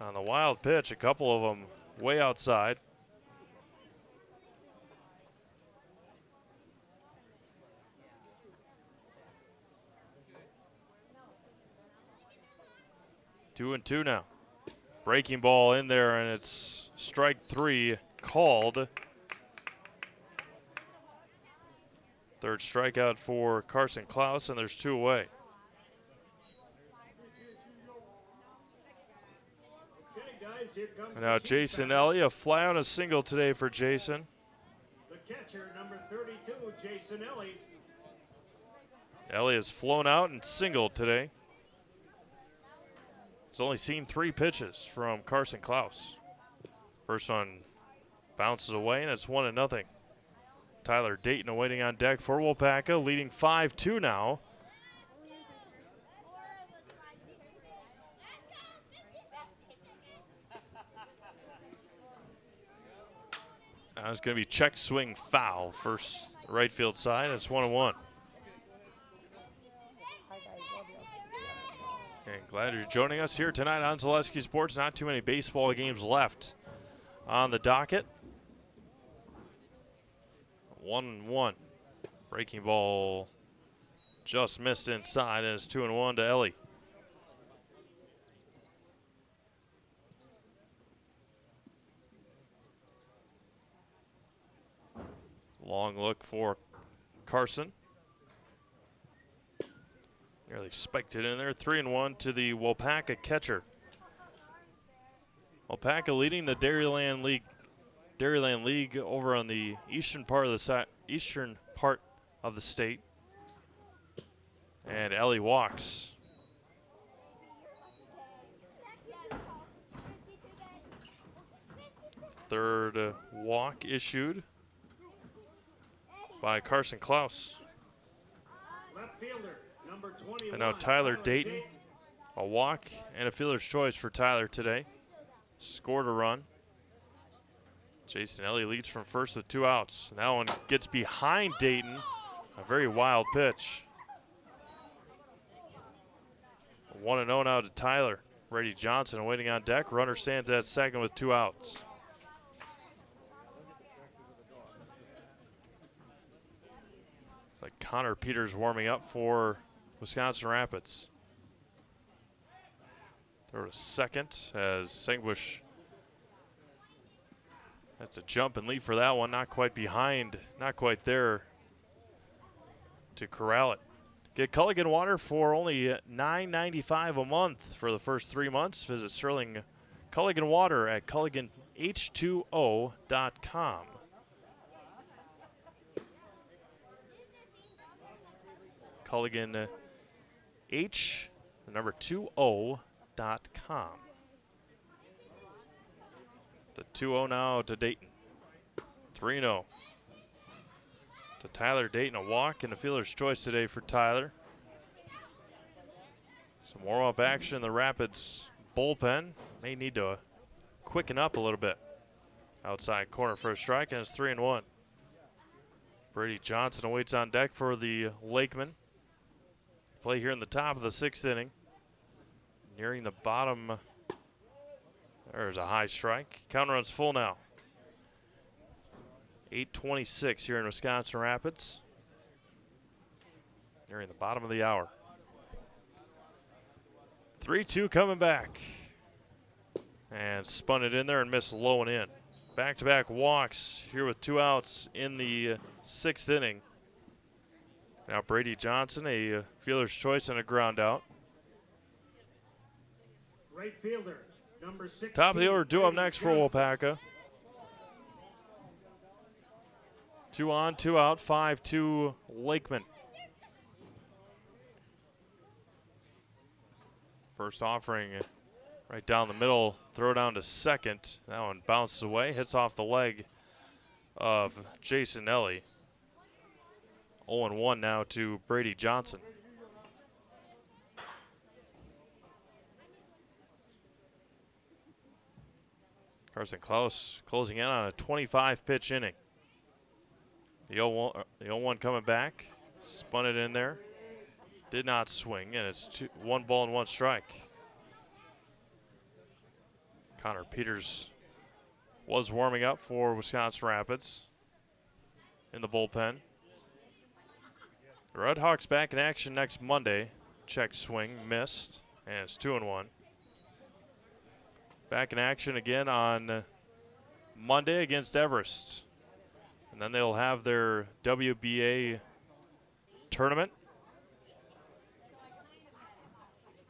On the wild pitch, a couple of them way outside. Two and two now. Breaking ball in there, and it's strike 3 called. Third strikeout for Carson Klaus, and there's 2 away. And now Jason Ellie, a fly on a single today for Jason. The catcher, number 32, Jason Ellie. Ellie has flown out and singled today. He's only seen 3 pitches from Carson Klaus. First one bounces away, and it's 1-0. Tyler Dayton awaiting on deck for Waupaca, leading 5-2 now. Now it's going to be check swing foul, first right field side. It's 1-1. And glad you're joining us here tonight on Zaleski Sports. Not too many baseball games left on the docket. 1-1. Breaking ball just missed inside, and it's 2-1 to Ellie. Long look for Carson. Nearly spiked it in there. 3-1 to the Waupaca catcher. Waupaca leading the Dairyland League over on the eastern part of the state. And Ellie walks. Third walk issued by Carson Klaus. Left fielder, number 21. And now Tyler Dayton. A walk and a fielder's choice for Tyler today. Scored a run. Jason Ellie leads from first with 2 outs. And that one gets behind Dayton. A very wild pitch. 1-0 now to Tyler. Brady Johnson waiting on deck. Runner stands at second with 2 outs. Like Connor Peters warming up for Wisconsin Rapids. Throw to second as Sangbush has to jump and leap for that one. Not quite behind, not quite there to corral it. Get Culligan water for only $9.95 a month for the first 3 months. Visit Sterling Culligan Water at culliganh2o.com. Culligan H, the number 2o.com. The 2-0 now to Dayton. 3-0 to Tyler Dayton. A walk and a fielder's choice today for Tyler. Some warm-up action in the Rapids bullpen. May need to quicken up a little bit. Outside corner for a strike, and it's 3-1. Brady Johnson awaits on deck for the Lakemen. Play here in the top of the 6th inning. Nearing the bottom. There's a high strike. Count runs full now. 8:26 here in Wisconsin Rapids. Nearing the bottom of the hour. 3-2 coming back. And spun it in there and missed low and in. Back-to-back walks here with 2 outs in the 6th inning. Now Brady Johnson, a fielder's choice and a ground out. Right fielder, number 16. Top of the order, due up next for Waupaca. 2 on, 2 out, 5-2 Lakemen. First offering right down the middle, throw down to second. That one bounces away, hits off the leg of Jason Ellie. 0-1 now to Brady Johnson. Carson Klaus closing in on a 25-pitch inning. The 0-1 coming back, spun it in there, did not swing, and it's 1 ball and 1 strike. Connor Peters was warming up for Wisconsin Rapids in the bullpen. The Redhawks back in action next Monday. Check swing, missed, and it's 2-1. Back in action again on Monday against Everest. And then they'll have their WBA tournament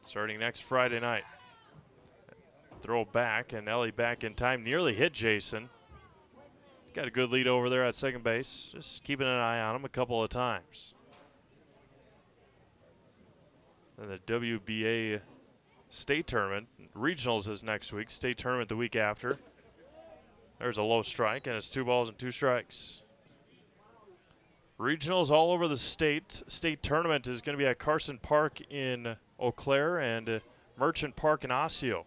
starting next Friday night. Throw back, and Ellie back in time, nearly hit Jason. Got a good lead over there at second base. Just keeping an eye on him a couple of times. Then the WBA state tournament. Regionals is next week. State tournament the week after. There's a low strike, and it's 2 balls and 2 strikes. Regionals all over the state. State tournament is going to be at Carson Park in Eau Claire and Merchant Park in Osseo.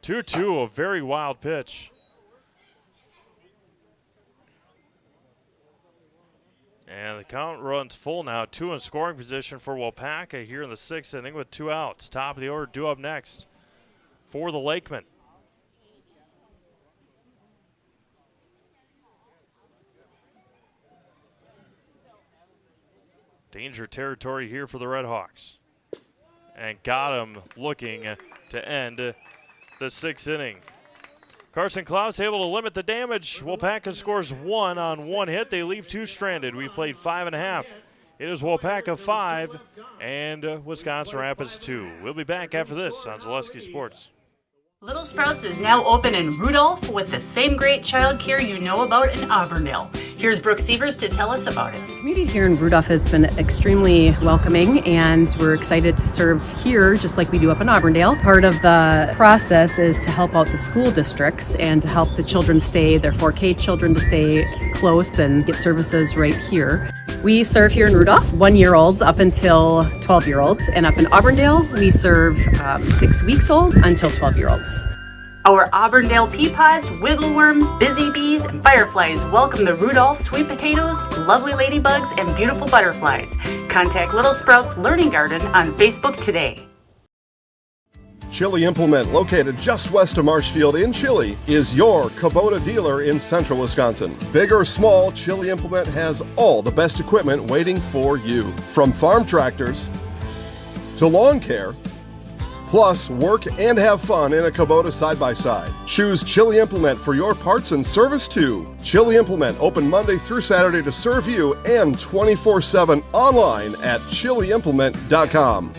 2-2, a very wild pitch. And the count runs full now. 2 in scoring position for Waupaca here in the 6th inning with 2 outs. Top of the order, due up next for the Lakemen. Danger territory here for the Redhawks. And got him looking to end the 6th inning. Carson Klaus able to limit the damage. Waupaca scores 1 on 1 hit. They leave 2 stranded. We've played 5.5. It is Waupaca 5 and Wisconsin Rapids 2. We'll be back after this on Zaleski Sports. Little Sprouts is now open in Rudolph with the same great childcare you know about in Auburndale. Here's Brooke Sievers to tell us about it. The community here in Rudolph has been extremely welcoming, and we're excited to serve here just like we do up in Auburndale. Part of the process is to help out the school districts and to help the children stay, their 4K children to stay close and get services right here. We serve here in Rudolph 1-year-olds up until 12-year-olds, and up in Auburndale we serve 6 weeks old until 12-year-olds. Our Auburndale pea pods, wiggle worms, busy bees, and fireflies welcome the Rudolph sweet potatoes, lovely ladybugs, and beautiful butterflies. Contact Little Sprouts Learning Garden on Facebook today. Chili Implement, located just west of Marshfield in Chili, is your Kubota dealer in central Wisconsin. Big or small, Chili Implement has all the best equipment waiting for you. From farm tractors to lawn care, plus work and have fun in a Kubota side-by-side. Choose Chili Implement for your parts and service too. Chili Implement, open Monday through Saturday to serve you and 24/7 online at chiliimplement.com.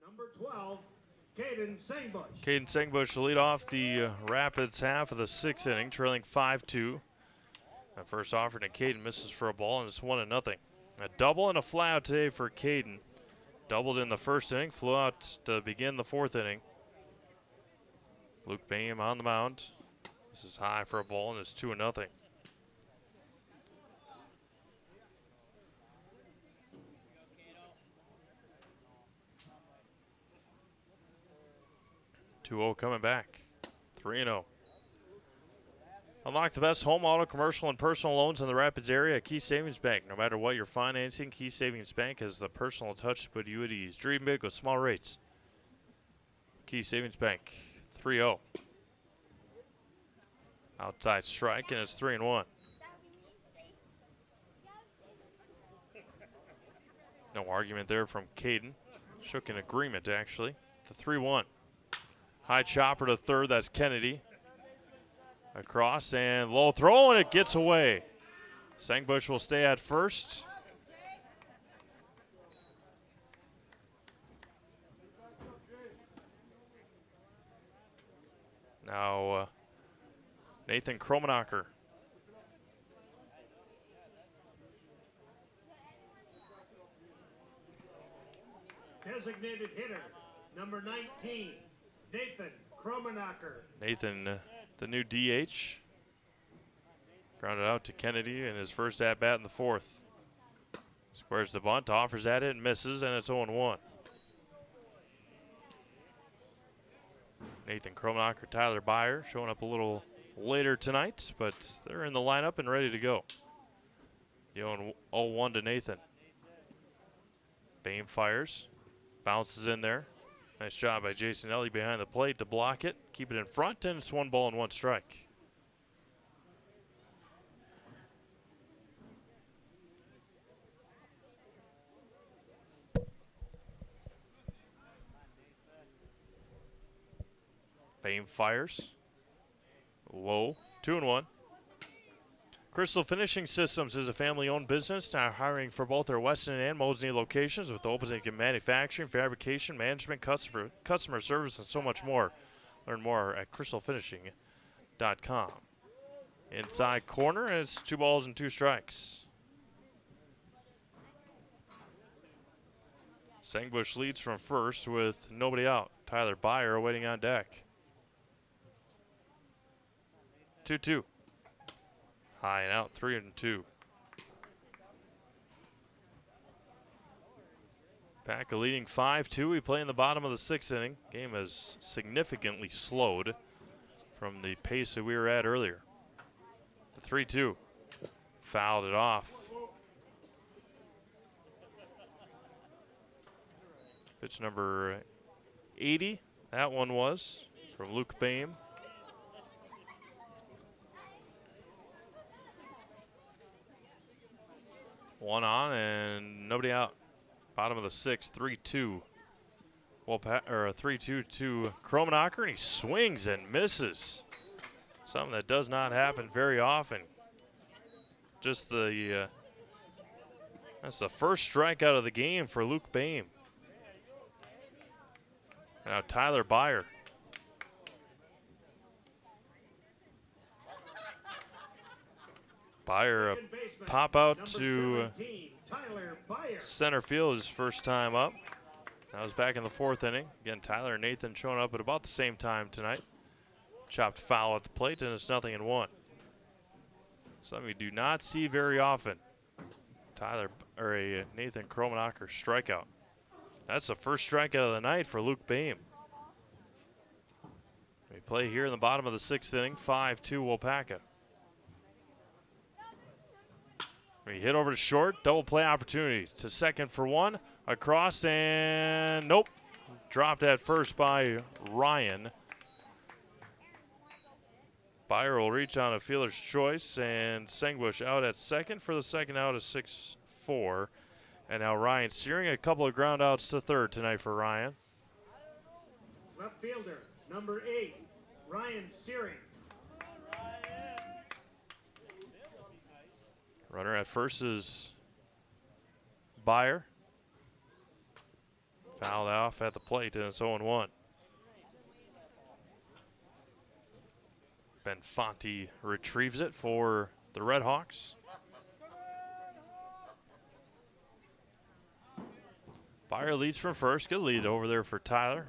Number 12, Caden Sangbush. Caden Sangbush will lead off the Rapids half of the 6th inning, trailing 5-2. The first offer to Caden misses for a ball, and it's 1-0. A double and a fly out today for Caden. Doubled in the first inning, flew out to begin the 4th inning. Luke Boehm on the mound. This is high for a ball, and it's 2-0. 2-0 coming back. 3-0. Unlock the best home, auto, commercial, and personal loans in the Rapids area at Key Savings Bank. No matter what you're financing, Key Savings Bank has the personal touch to put you at ease. Dream big with small rates. Key Savings Bank, 3-0. Outside strike, and it's 3-1. No argument there from Caden. Shook in agreement, actually. The 3-1. High chopper to third, that's Kennedy. Across and low throw, and it gets away. Sangbush will stay at first. Now Nathan Kromenacher. Designated hitter, number 19, Nathan Kromenacher. Nathan, the new DH. Grounded out to Kennedy in his first at-bat in the 4th. Squares the bunt, offers at it, and misses, and it's 0-1. Nathan Kromenacher, Tyler Byer showing up a little later tonight, but they're in the lineup and ready to go. The 0-1 to Nathan. Boehm fires, bounces in there. Nice job by Jason Ellie behind the plate to block it, keep it in front, and it's 1 ball and 1 strike. Boehm fires. Low, 2-1. Crystal Finishing Systems is a family-owned business now hiring for both their Weston and Moseley locations with opening in manufacturing, fabrication, management, customer service, and so much more. Learn more at crystalfinishing.com. Inside corner, and it's 2 balls and 2 strikes. Sangbush leads from first with nobody out. Tyler Byer waiting on deck. 2-2. High and out, 3-2. Pack a leading 5-2. We play in the bottom of the 6th inning. Game has significantly slowed from the pace that we were at earlier. The 3-2. Fouled it off. Pitch number 80. That one was from Luke Boehm. One on and nobody out. Bottom of the 6th, 3-2. Well, 3-2 to Kromenacher, and he swings and misses. Something that does not happen very often. Just the that's the first strikeout of the game for Luke Boehm. Now Tyler Byer. Byer, a pop out to center field his first time up. That was back in the 4th inning. Again, Tyler and Nathan showing up at about the same time tonight. Chopped foul at the plate, and it's 0-1. Something we do not see very often. Nathan Kromenacher strikeout. That's the first strikeout of the night for Luke Boehm. We play here in the bottom of the 6th inning, 5-2 Waupaca. We hit over to short, double play opportunity to second for 1, across, and nope. Dropped at first by Ryan. Byer will reach on a fielder's choice, and Sangbush out at second for the second out of 6-4. And now Ryan Searing, a couple of ground outs to third tonight for Ryan. Left fielder, number 8, Ryan Searing. Runner at first is Byer. Fouled off at the plate, and it's 0-1. Benfonte retrieves it for the Redhawks. Byer leads from first. Good lead over there for Tyler.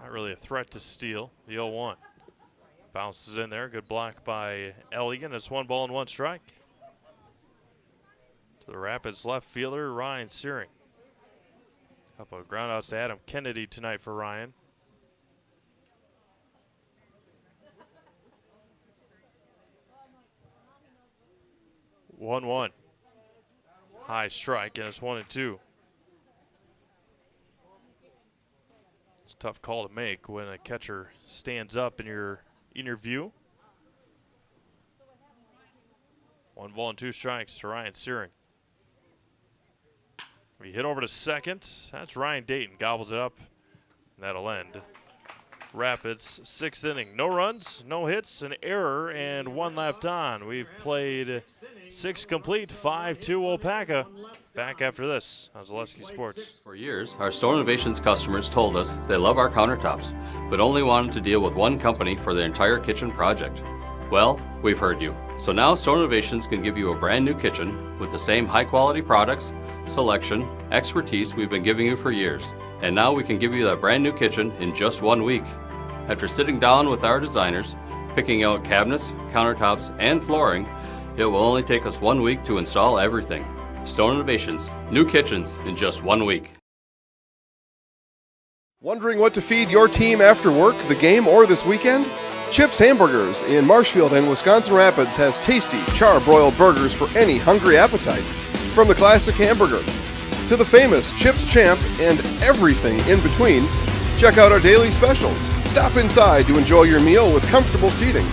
Not really a threat to steal. The 0-1. Bounces in there. Good block by Elligan. It's 1-1 strike. To the Rapids left fielder, Ryan Searing. Couple of groundouts to Adam Kennedy tonight for Ryan. One. High strike, and it's 1-2. It's a tough call to make when a catcher stands up in your view. 1-2 strikes to Ryan Searing. We hit over to second. That's Ryan Dayton. Gobbles it up. And that'll end. Rapids, 6th inning. No runs, no hits, an error, and 1 left on. We've played 6 complete, 5-2 Waupaca. Back after this on Zaleski Sports. For years, our Stone Innovations customers told us they love our countertops, but only wanted to deal with one company for their entire kitchen project. Well, we've heard you. So now Stone Innovations can give you a brand new kitchen with the same high quality products, selection, expertise we've been giving you for years. And now we can give you that brand new kitchen in just 1 week. After sitting down with our designers, picking out cabinets, countertops, and flooring, it will only take us 1 week to install everything. Stone Innovations, new kitchens in just 1 week. Wondering what to feed your team after work, the game, or this weekend? Chips Hamburgers in Marshfield and Wisconsin Rapids has tasty, char-broiled burgers for any hungry appetite. From the classic hamburger to the famous Chips Champ and everything in between, check out our daily specials. Stop inside to enjoy your meal with comfortable seating.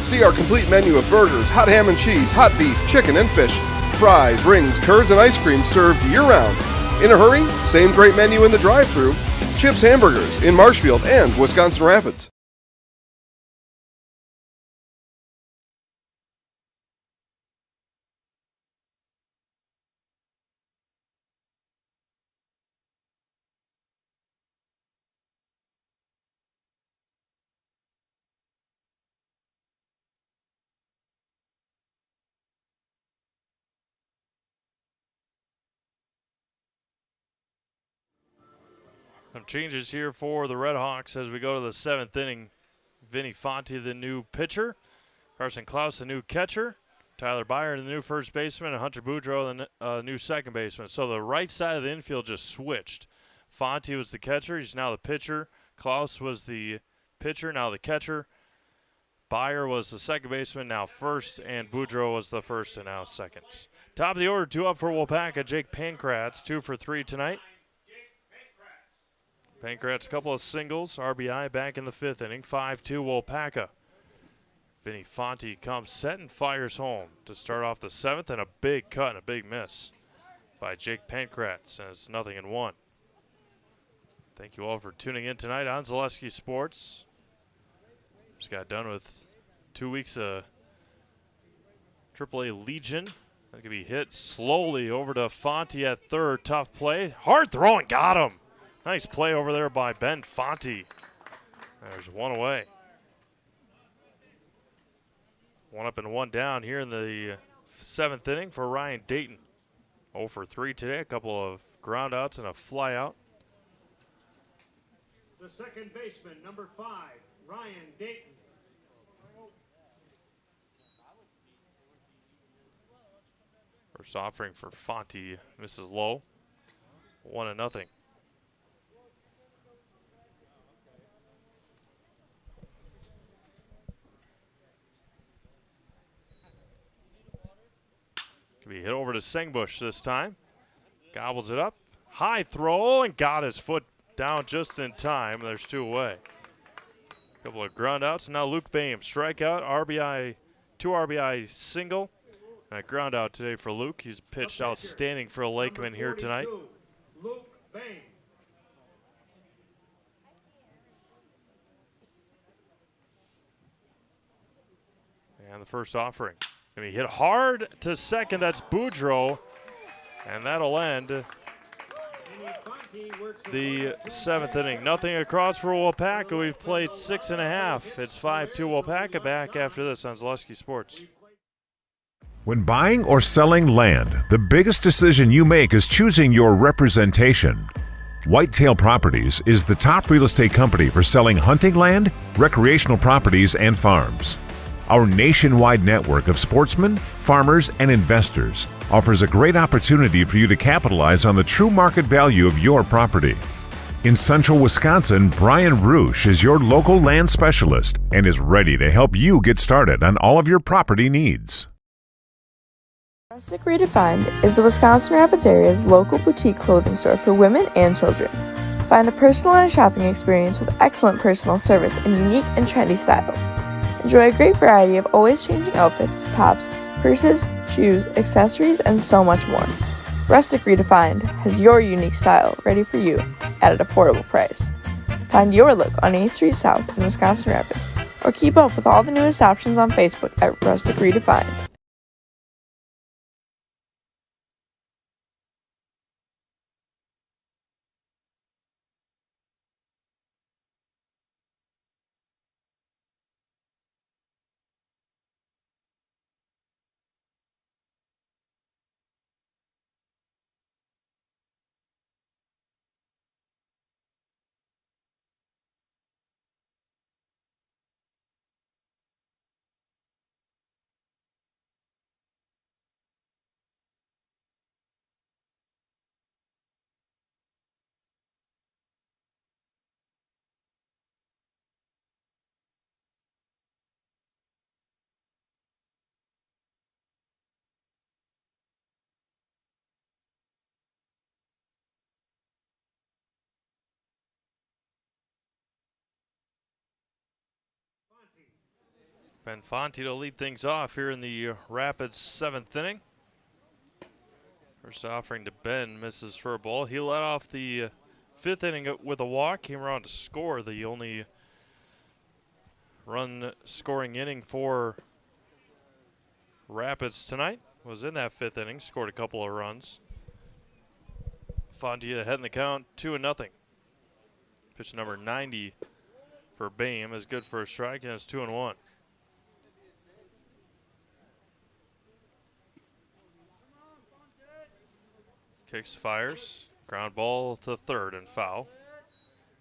See our complete menu of burgers, hot ham and cheese, hot beef, chicken and fish, fries, rings, curds, and ice cream served year-round. In a hurry? Same great menu in the drive-thru. Chips Hamburgers in Marshfield and Wisconsin Rapids. Some changes here for the Redhawks as we go to the 7th inning. Vinny Fonte, the new pitcher. Carson Klaus, the new catcher. Tyler Byer, the new first baseman. And Hunter Boudreau, the new second baseman. So the right side of the infield just switched. Fonte was the catcher. He's now the pitcher. Klaus was the pitcher, now the catcher. Byer was the second baseman, now first. And Boudreau was the first and now second. Top of the order, 2 up for Waupaca. Jake Pankratz, 2 for 3 tonight. Pankratz, a couple of singles. RBI back in the 5th inning. 5-2 Waupaca. Vinny Fonte comes set and fires home to start off the 7th, and a big cut and a big miss by Jake Pankratz, and it's 0-1. Thank you all for tuning in tonight on Zaleski Sports. Just got done with 2 weeks of AAA Legion. That could be hit slowly over to Fonte at third. Tough play. Hard throw and got him. Nice play over there by Ben Fonte. There's 1 away. 1 up and 1 down here in the 7th inning for Ryan Dayton. 0 for 3 today. A couple of ground outs and a fly out. The second baseman, number 5, Ryan Dayton. First offering for Fonte misses low. 1-0. Can be hit over to Sengbush this time. Gobbles it up. High throw and got his foot down just in time. There's 2 away. Couple of ground outs. Now Luke Boehm, strikeout, RBI, 2 RBI single. And a ground out today for Luke. He's pitched outstanding for a Lakeman here tonight. Luke Boehm. And the first offering. And he hit hard to second. That's Boudreau. And that'll end the 7th inning. Nothing across for Waupaca. We've played 6.5. It's 5-2 Waupaca. Back after this on Zaleski Sports. When buying or selling land, the biggest decision you make is choosing your representation. Whitetail Properties is the top real estate company for selling hunting land, recreational properties, and farms. Our nationwide network of sportsmen, farmers, and investors offers a great opportunity for you to capitalize on the true market value of your property. In central Wisconsin, Brian Roosh is your local land specialist and is ready to help you get started on all of your property needs. Rustic Redefined is the Wisconsin Rapids area's local boutique clothing store for women and children. Find a personalized shopping experience with excellent personal service and unique and trendy styles. Enjoy a great variety of always changing outfits, tops, purses, shoes, accessories, and so much more. Rustic Redefined has your unique style ready for you at an affordable price. Find your look on 8th Street South in Wisconsin Rapids, or keep up with all the newest options on Facebook at Rustic Redefined. Ben Fonte to lead things off here in the Rapids 7th inning. First offering to Ben, misses for a ball. He led off the 5th inning with a walk, came around to score. The only run scoring inning for Rapids tonight was in that 5th inning, scored a couple of runs. Fonte ahead in the count, 2-0. Pitch number 90 for Boehm is good for a strike, and it's 2-1. Kicks, fires, ground ball to third and foul.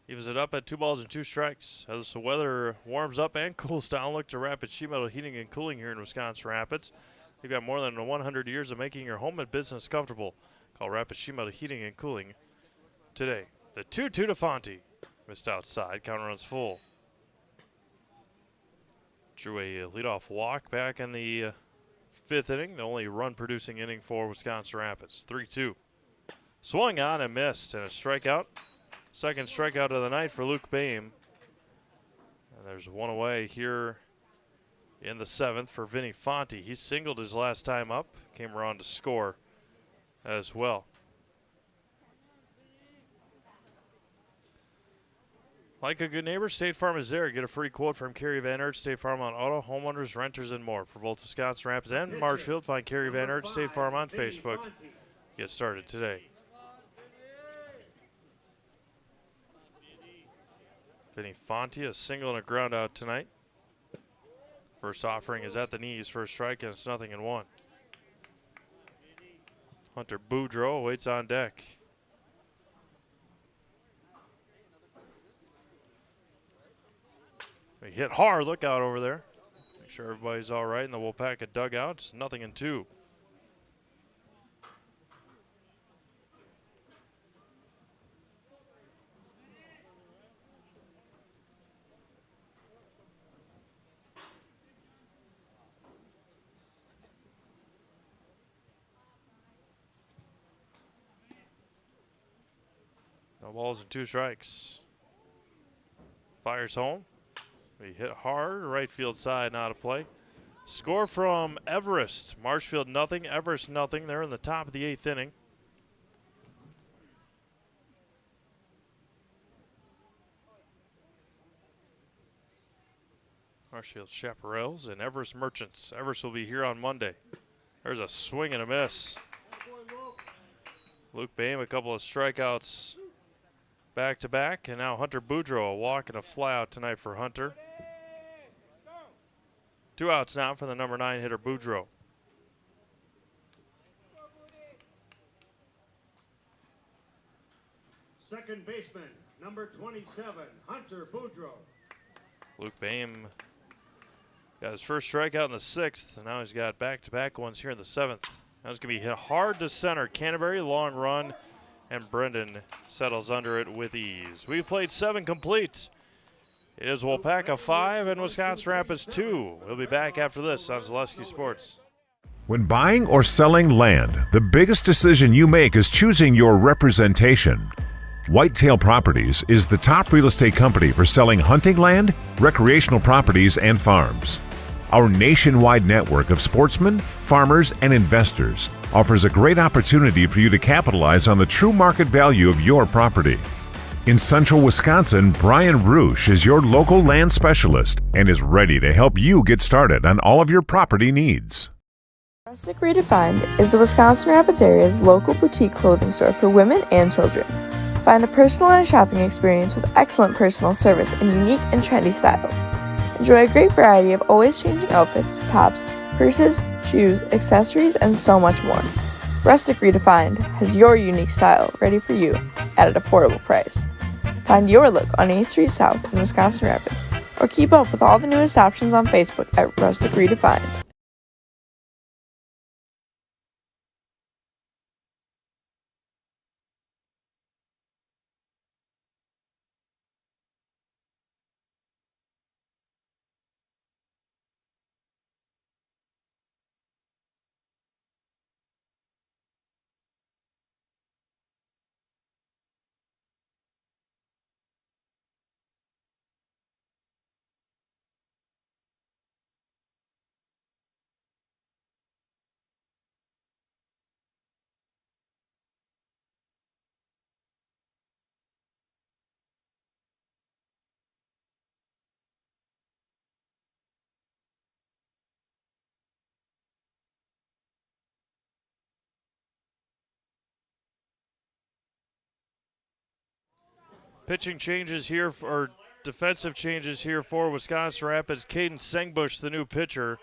Evens it up at 2 balls and 2 strikes. As the weather warms up and cools down, look to Rapid Sheet Metal Heating and Cooling here in Wisconsin Rapids. They've got more than 100 years of making your home and business comfortable. Call Rapid Sheet Metal Heating and Cooling today. The 2-2 to Fonte. Missed outside, counter runs full. Drew a leadoff walk back in the 5th inning, the only run-producing inning for Wisconsin Rapids. 3-2. Swung on and missed, and a strikeout. Second strikeout of the night for Luke Boehm. And there's one away here in the 7th for Vinny Fonte. He singled his last time up, came around to score as well. Like a good neighbor, State Farm is there. Get a free quote from Kerry Van Ert, State Farm on auto, homeowners, renters, and more. For both Wisconsin Rapids and Marshfield, find Kerry Van Ert, State Farm on Facebook. Get started today. Vinny Fonte, a single and a ground out tonight. First offering is at the knees for a strike, and it's 0-1. Hunter Boudreau waits on deck. He hit hard. Look out over there. Make sure everybody's all right in the Waupaca dugout. It's 0-2. No balls and 2 strikes. Fires home. He hit hard, right field side, not a play. Score from Everest. Marshfield 0, Everest 0. They're in the top of the 8th inning. Marshfield Chaparrals and Everest Merchants. Everest will be here on Monday. There's a swing and a miss. Luke Boehm, a couple of strikeouts back-to-back, and now Hunter Boudreau, a walk and a flyout tonight for Hunter. 2 outs now for the number 9 hitter, Boudreau. Second baseman, number 27, Hunter Boudreau. Luke Boehm got his first strikeout in the 6th, and now he's got back-to-back ones here in the 7th. That was going to be hit hard to center. Canterbury, long run, and Brendan settles under it with ease. We've played 7 complete. It is Waupaca 5 and Wisconsin Rapids 2. We'll be back after this on Zaleski Sports. When buying or selling land, the biggest decision you make is choosing your representation. Whitetail Properties is the top real estate company for selling hunting land, recreational properties, and farms. Our nationwide network of sportsmen, farmers, and investors offers a great opportunity for you to capitalize on the true market value of your property. In central Wisconsin, Brian Roosh is your local land specialist and is ready to help you get started on all of your property needs. Rustic Redefined is the Wisconsin Rapids area's local boutique clothing store for women and children. Find a personalized shopping experience with excellent personal service and unique and trendy styles. Enjoy a great variety of always changing outfits, tops, purses, shoes, accessories, and so much more. Rustic Redefined has your unique style ready for you at an affordable price. Find your look on 8th Street South in Wisconsin Rapids, or keep up with all the newest options on Facebook at Rustic Redefined. Pitching changes here, or defensive changes here for Wisconsin Rapids. Caden Sengbush, the new pitcher.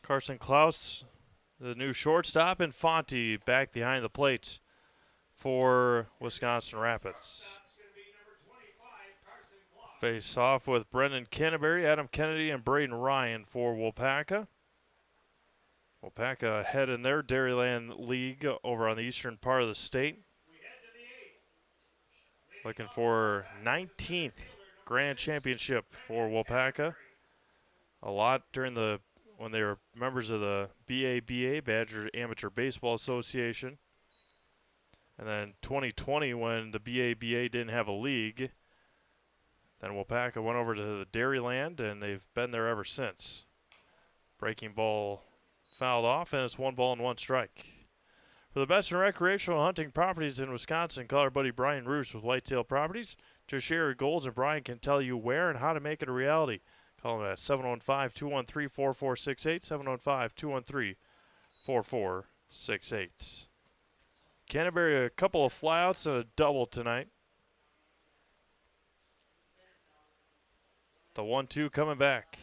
Carson Klaus, the new shortstop, and Fonte back behind the plate for Wisconsin Rapids. Face off with Brendan Canterbury, Adam Kennedy, and Braden Ryan for Waupaca. Waupaca ahead in their Dairyland League over on the eastern part of the state. Looking for 19th grand championship for Waupaca. A lot during when they were members of the BABA, Badger Amateur Baseball Association. And then 2020 when the BABA didn't have a league. Then Waupaca went over to the Dairyland, and they've been there ever since. Breaking ball fouled off, and it's 1 ball and 1 strike. For the best in recreational hunting properties in Wisconsin, call our buddy Brian Roos with Whitetail Properties to share your goals, and Brian can tell you where and how to make it a reality. Call him at 715-213-4468, 715-213-4468. Canterbury, a couple of flyouts and a double tonight. The 1-2 coming back.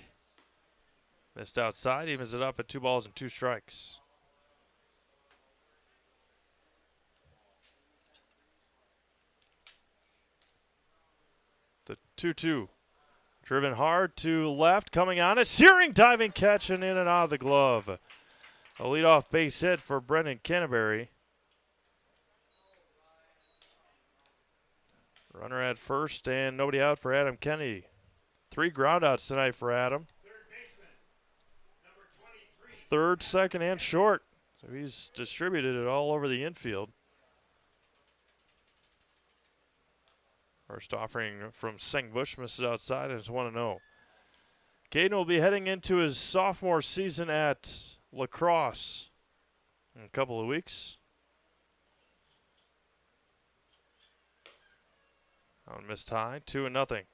Missed outside, evens it up at 2 balls and 2 strikes. The 2-2. Driven hard to left, coming on. A searing diving catch and in and out of the glove. A leadoff base hit for Brendan Canterbury. Runner at first and nobody out for Adam Kennedy. 3 groundouts tonight for Adam. Third, second, and short. So he's distributed it all over the infield. First offering from Sengbush misses outside and it's 1-0. Caden will be heading into his sophomore season at lacrosse in a couple of weeks. On missed high, 2-0.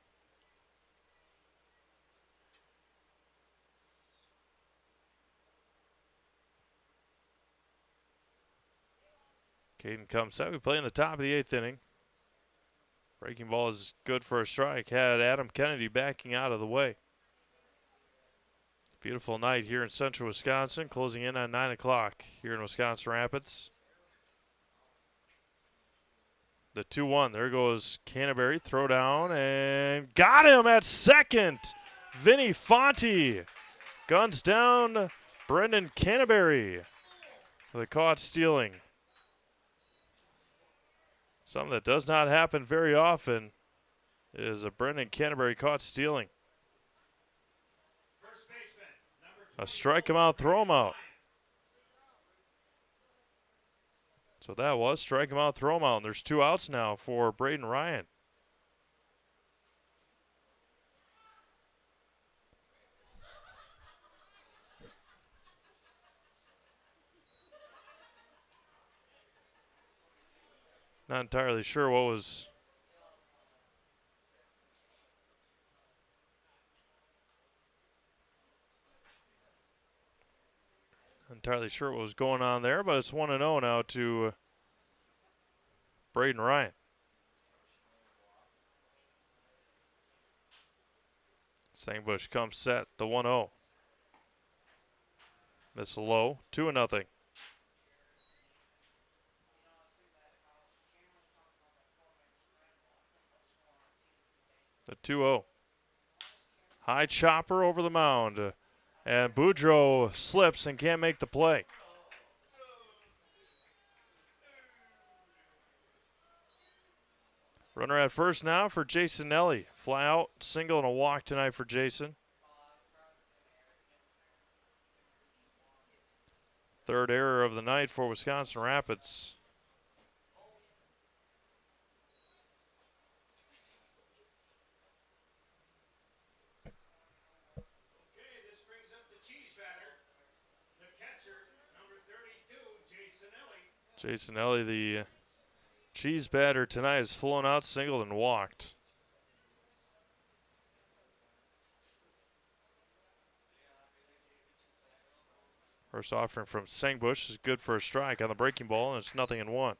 Caden comes set. We play in the top of the 8th inning. Breaking ball is good for a strike. Had Adam Kennedy backing out of the way. Beautiful night here in central Wisconsin, closing in on 9 o'clock here in Wisconsin Rapids. The 2-1. There goes Canterbury. Throw down and got him at second. Vinny Fonte guns down Brendan Canterbury for the caught stealing. Something that does not happen very often is a Brendan Canterbury caught stealing. A strike him out, throw him out. So that was strike him out, throw him out. And there's 2 outs now for Braden Ryan. Not entirely sure what was going on there, but it's 1-0 now to Braden Ryan. Sangbush comes set, the 1-0. Miss low, 2-0. The 2-0. High chopper over the mound. And Boudreau slips and can't make the play. Runner at first now for Jason Nelly. Fly out, single, and a walk tonight for Jason. Third error of the night for Wisconsin Rapids. Jason Ellie, the cheese batter tonight, has flown out, singled, and walked. First offering from Sangbush is good for a strike on the breaking ball, and it's 0-1.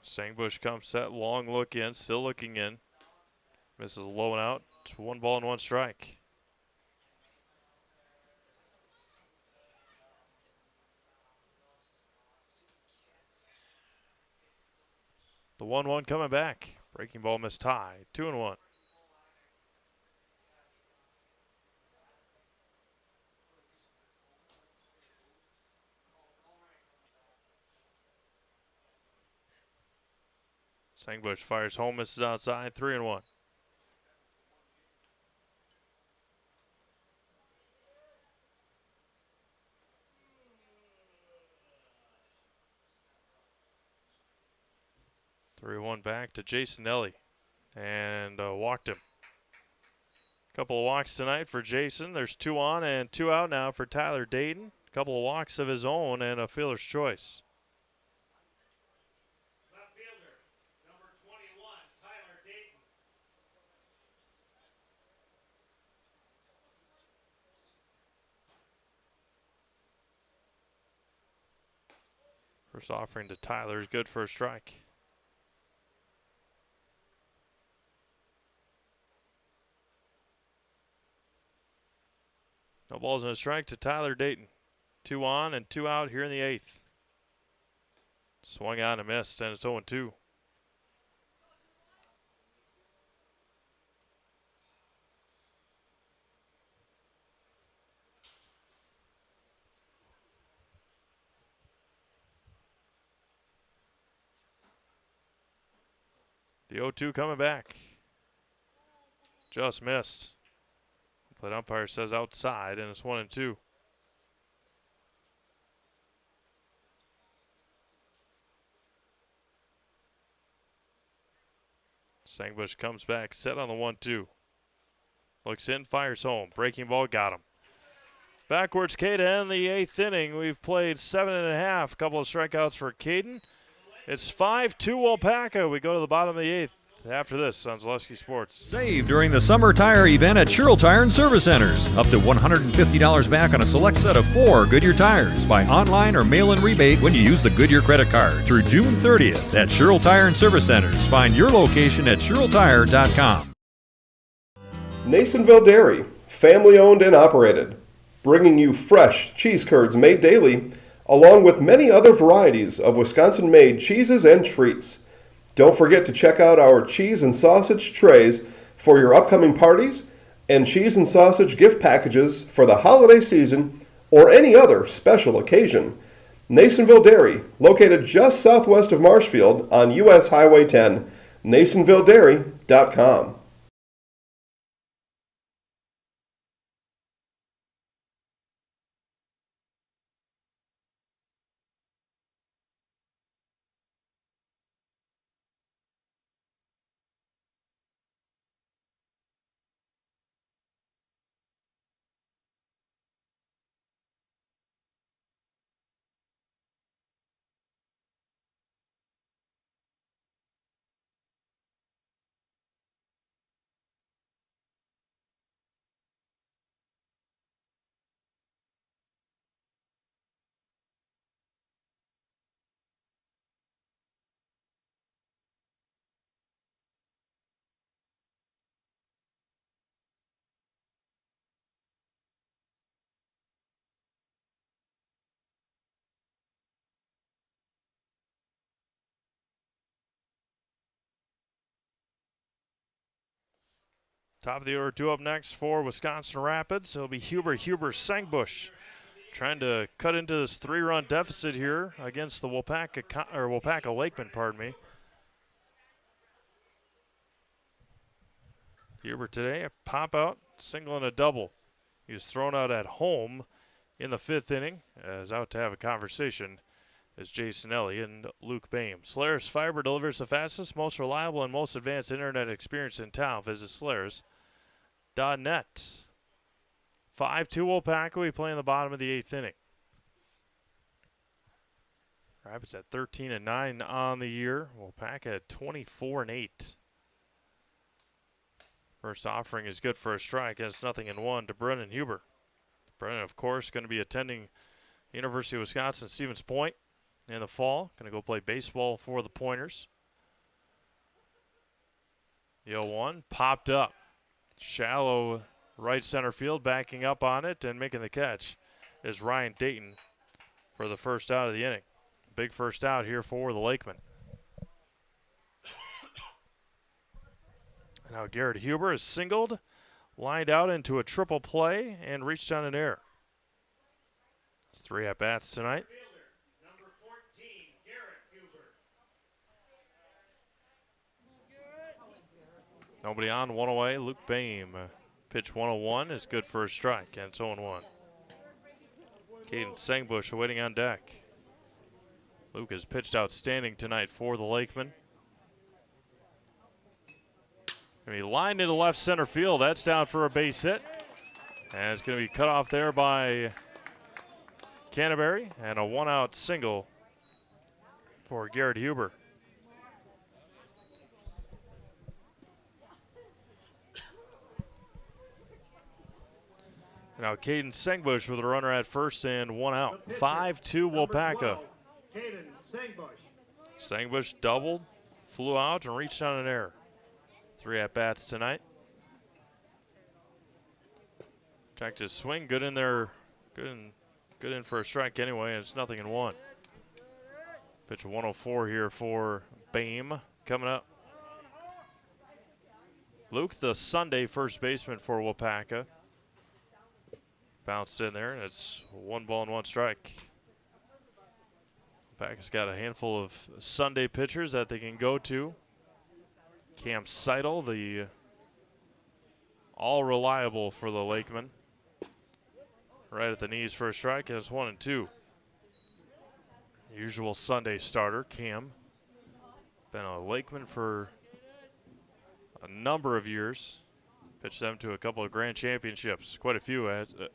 Sangbush comes set, long look in, still looking in. Misses low and out. 1 ball and 1 strike. The 1-1 coming back. Breaking ball missed high. 2-1. Sangbush fires home, misses outside, 3-1. Back to Jason Nelly, and walked him. Couple of walks tonight for Jason. There's 2 on and 2 out now for Tyler Dayton. Couple of walks of his own and a fielder's choice. Left fielder, number 21, Tyler Dayton. First offering to Tyler is good for a strike. No balls and a strike to Tyler Dayton. 2 on and 2 out here in the 8th. Swung on and missed, and it's 0-2. The 0-2 coming back. Just missed. Plate umpire says outside, and it's 1-2. Sangbush comes back, set on the 1-2. Looks in, fires home. Breaking ball, got him. Backwards, K to end the 8th inning. We've played 7.5. Couple of strikeouts for Caden. It's 5-2 Waupaca. We go to the bottom of the 8th. after this on Zaleski Sports. Save during the summer tire event at Sherrill Tire and Service Centers. Up to $150 back on a select set of 4 Goodyear tires. Buy online or mail-in rebate when you use the Goodyear credit card through June 30th at Sherrill Tire and Service Centers. Find your location at SherrillTire.com. Nasonville Dairy, family owned and operated, bringing you fresh cheese curds made daily, along with many other varieties of Wisconsin-made cheeses and treats. Don't forget to check out our cheese and sausage trays for your upcoming parties and cheese and sausage gift packages for the holiday season or any other special occasion. Nasonville Dairy, located just southwest of Marshfield on US Highway 10, NasonvilleDairy.com. Top of the order, 2 up next for Wisconsin Rapids. It'll be Huber Sangbush trying to cut into this 3-run deficit here against the Waupaca Lakemen, pardon me. Huber today, a pop out, single and a double. He was thrown out at home in the 5th inning, as out to have a conversation as Jason Ellie and Luke Boehm. Solaris Fiber delivers the fastest, most reliable, and most advanced internet experience in town. Visit Solaris.net. 5-2 Waupaca. We play in the bottom of the 8th inning. Rapids at 13-9 on the year. Waupaca at 24-8. First offering is good for a strike. It's 0-1 to Brennan Huber. Brennan, of course, going to be attending University of Wisconsin Stevens Point in the fall. Going to go play baseball for the Pointers. The 0-1 popped up. Shallow right center field, backing up on it and making the catch is Ryan Dayton for the first out of the inning. Big first out here for the Lakemen. Now Garrett Huber is singled, lined out into a triple play, and reached on an error. It's 3 at-bats tonight. Number 14, Garrett Huber. Nobody on, 1 away. Luke Boehm. Pitch 101 is good for a strike, and it's 0-1. Caden Sangbush awaiting on deck. Luke has pitched outstanding tonight for the Lakemen. Going to be lined into left center field. That's down for a base hit. And it's going to be cut off there by Canterbury, and a 1-out single for Garrett Huber. Now Caden Sangbush with a runner at first and 1 out. 5-2 Waupaca. Caden Sangbush. Sangbush doubled, flew out, and reached on an error. 3 at-bats tonight. Checked his swing, good in there, good in for a strike anyway, and it's 0-1. Pitch 104 here for Boehm coming up. Luke, the Sunday first baseman for Waupaca. Bounced in there, and it's 1 ball and 1 strike. Waupaca's got a handful of Sunday pitchers that they can go to. Cam Seidel, the all reliable for the Lakemen. Right at the knees for a strike, and it's 1-2. Usual Sunday starter, Cam. Been a Lakeman for a number of years. Pitched them to a couple of grand championships, quite a few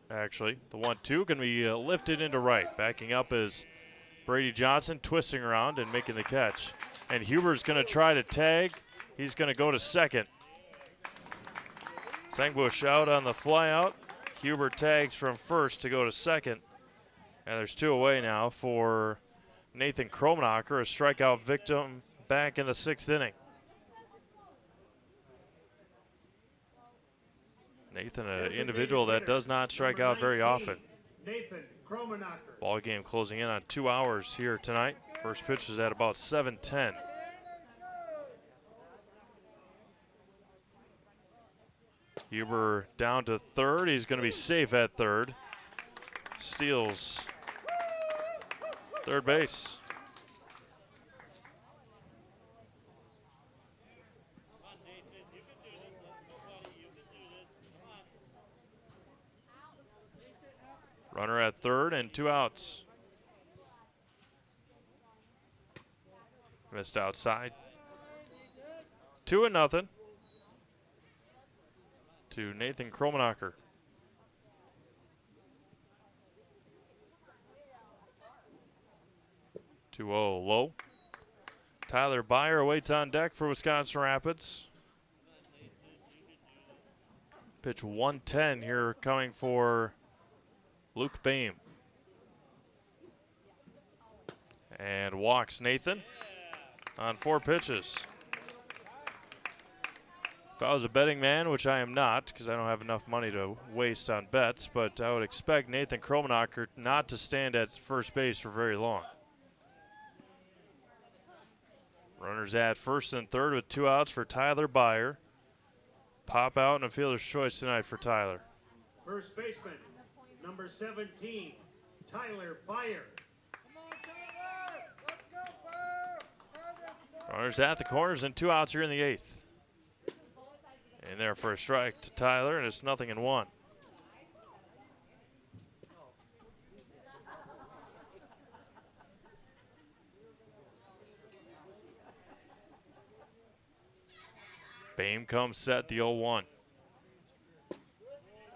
actually. The 1-2 going to be lifted into right. Backing up is Brady Johnson, twisting around and making the catch. And Huber's going to try to tag He's going to go to second. Sangbush out on the flyout. Huber tags from first to go to second. And there's 2 away now for Nathan Kromenacher, a strikeout victim back in the 6th inning. Nathan, an individual that does not strike out very often. Nathan Kromenacher. Ball game closing in on 2 hours here tonight. First pitch is at about 7:10. Huber down to third. He's going to be safe at third. Steals third base. Runner at third and 2 outs. Missed outside. 2-0 to Nathan Kromenacher. 2-0 low. Tyler Byer waits on deck for Wisconsin Rapids. Pitch 110 here coming for Luke Boehm. And walks Nathan on 4 pitches. If I was a betting man, which I am not because I don't have enough money to waste on bets, but I would expect Nathan Kromenacher not to stand at first base for very long. Runners at first and third with 2 outs for Tyler Byer. Pop out and a fielder's choice tonight for Tyler. First baseman, number 17, Tyler Byer. Runners at the corners and 2 outs here in the 8th. In there for a strike to Tyler, and it's 0-1. Boehm comes set, the 0-1.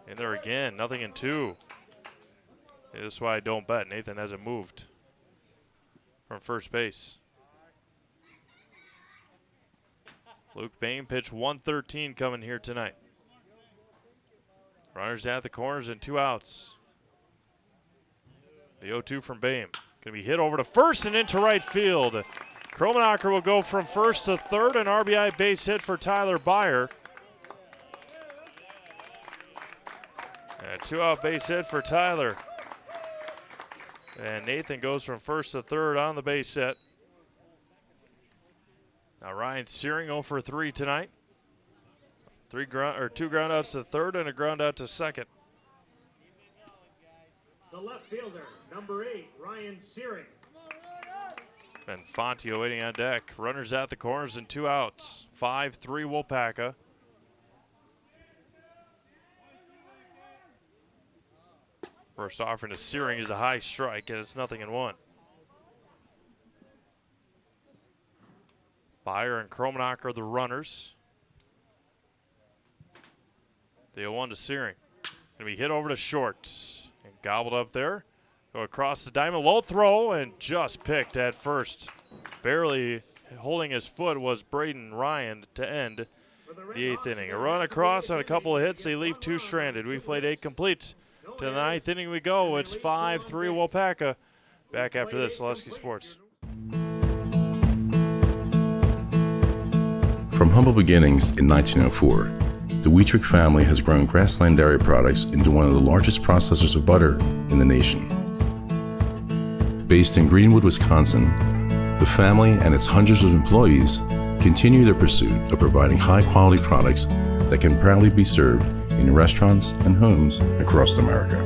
In there again, 0-2. This is why I don't bet. Nathan hasn't moved from first base. Luke Boehm pitch 113 coming here tonight. Runners at the corners and 2 outs. The 0-2 from Boehm. Going to be hit over to first and into right field. Kromenacher will go from first to third, an RBI base hit for Tyler Byer. A 2-out base hit for Tyler. And Nathan goes from first to third on the base hit. Now Ryan Searing 0 for 3 tonight. 2 groundouts to third and a groundout to second. The left fielder, number 8, Ryan Searing. And Fontio waiting on deck. Runners at the corners and 2 outs. 5-3 Waupaca. First offering to Searing is a high strike, and it's 0-1. Byer and Kromenacher are the runners. The 0-1 to Searing. Going to be hit over to short and gobbled up there. Go across the diamond, low throw, and just picked at first. Barely holding his foot was Braden Ryan to end the 8th inning. A run across on a couple of hits, they leave 2 stranded. We've played 8 complete. To the 9th inning we go. It's 5-3 Waupaca. Back after this, Aleski Sports. From humble beginnings in 1904, the Wheatrick family has grown Grassland Dairy Products into one of the largest processors of butter in the nation. Based in Greenwood, Wisconsin, the family and its hundreds of employees continue their pursuit of providing high-quality products that can proudly be served in restaurants and homes across America.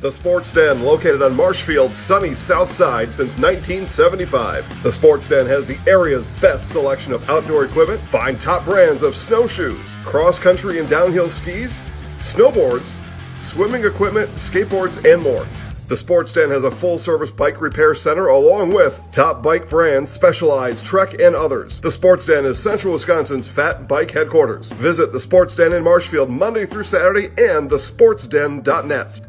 The Sports Den, located on Marshfield's sunny south side since 1975. The Sports Den has the area's best selection of outdoor equipment. Find top brands of snowshoes, cross-country and downhill skis, snowboards, swimming equipment, skateboards, and more. The Sports Den has a full-service bike repair center along with top bike brands, Specialized, Trek, and others. The Sports Den is Central Wisconsin's fat bike headquarters. Visit the Sports Den in Marshfield Monday through Saturday and thesportsden.net.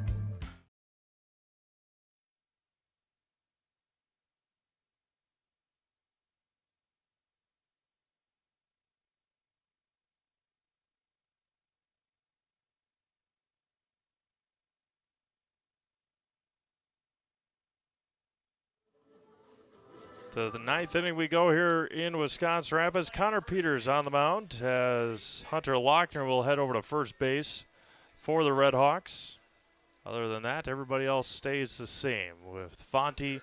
To the ninth inning we go here in Wisconsin Rapids. Connor Peters on the mound as Hunter Lochner will head over to first base for the Redhawks. Other than that, everybody else stays the same with Fonte,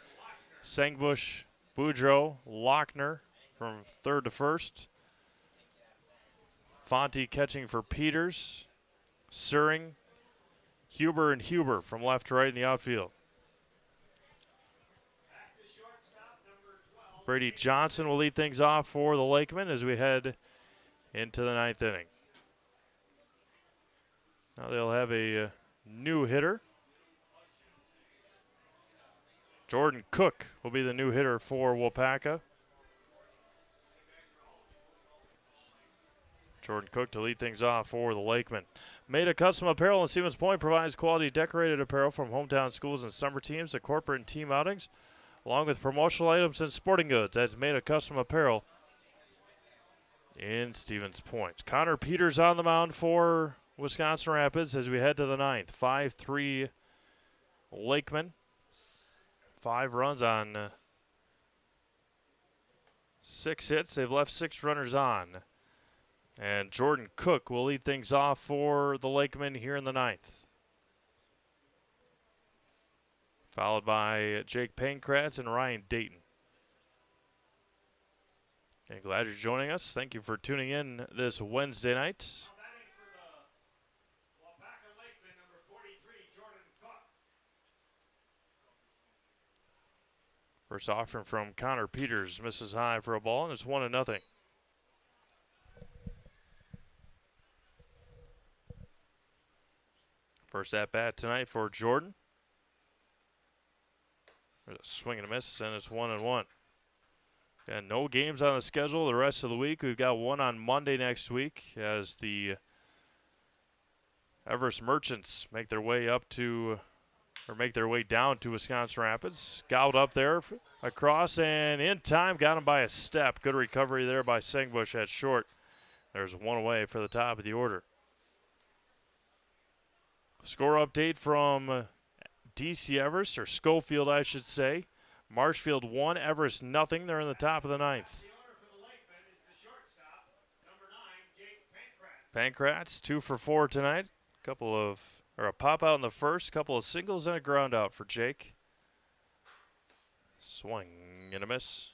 Sengbush, Boudreau, Lochner from third to first. Fonte catching for Peters, Suring, Huber, and Huber from left to right in the outfield. Brady Johnson will lead things off for the Lakemen as we head into the ninth inning. Now they'll have a new hitter. Jordan Cook will be the new hitter for Waupaca. Jordan Cook to lead things off for the Lakemen. Maida Custom Apparel in Stevens Point provides quality decorated apparel from hometown schools and summer teams to corporate and team outings, along with promotional items and sporting goods. That's Maida Custom Apparel in Stevens Point. Connor Peters on the mound for Wisconsin Rapids as we head to the ninth. 5-3 Lakemen. 5 runs on 6 hits. They've left 6 runners on. And Jordan Cook will lead things off for the Lakemen here in the ninth. Followed by Jake Pankratz and Ryan Dayton. Okay, glad you're joining us. Thank you for tuning in this Wednesday night. First offering from Connor Peters misses high for a ball, and it's 1-0. First at bat tonight for Jordan. There's a swing and a miss, and it's 1-1. And no games on the schedule the rest of the week. We've got one on Monday next week as the Everest Merchants make their way down to Wisconsin Rapids. Gout up there across and in time, got him by a step. Good recovery there by Sengbush at short. There's one away for the top of the order. Score update from DC Everest, or Schofield I should say. Marshfield 1, Everest nothing. They're in the top of the ninth. Pankratz 2 for 4 tonight. A pop out in the first, couple of singles and a ground out for Jake. Swing and a miss.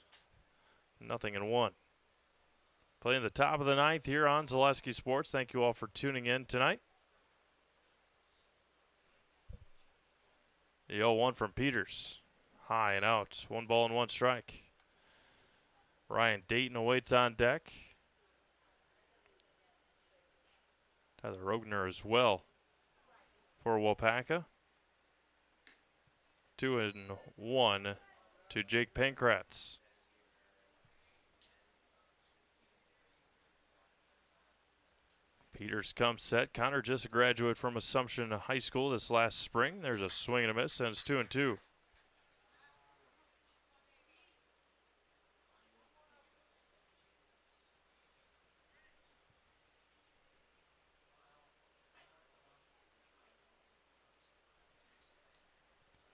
0-1. Playing the top of the ninth here on Zaleski Sports. Thank you all for tuning in tonight. The 0-1 from Peters. High and out. 1 ball and 1 strike. Ryan Dayton awaits on deck. Tyler Rogner as well for Waupaca. 2-1 to Jake Pankratz. Peters comes set. Connor just a graduate from Assumption High School this last spring. There's a swing and a miss, and it's 2-2.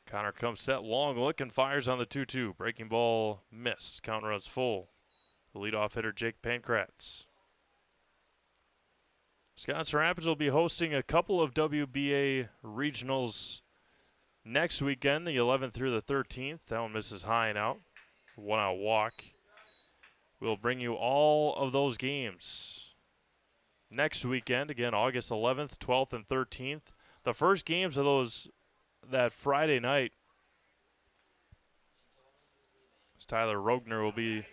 Connor comes set, long look, and fires on the 2-2. Breaking ball missed. Count runs full. The leadoff hitter, Jake Pankratz. Wisconsin Rapids will be hosting a couple of WBA regionals next weekend, the 11th through the 13th. That one misses high and out. 1-out walk. We'll bring you all of those games next weekend. Again, August 11th, 12th, and 13th. The first games of those that Friday night, Tyler Rogner will be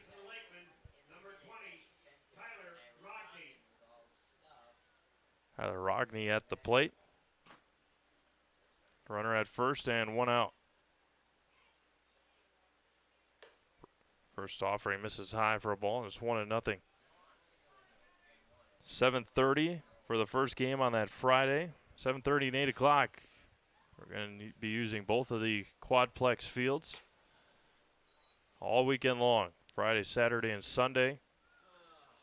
Tyler Rogney at the plate. Runner at first and 1 out. First offering misses high for a ball, and it's 1-0. 7:30 for the first game on that Friday. 7:30 and 8 o'clock. We're going to be using both of the quadplex fields all weekend long. Friday, Saturday, and Sunday.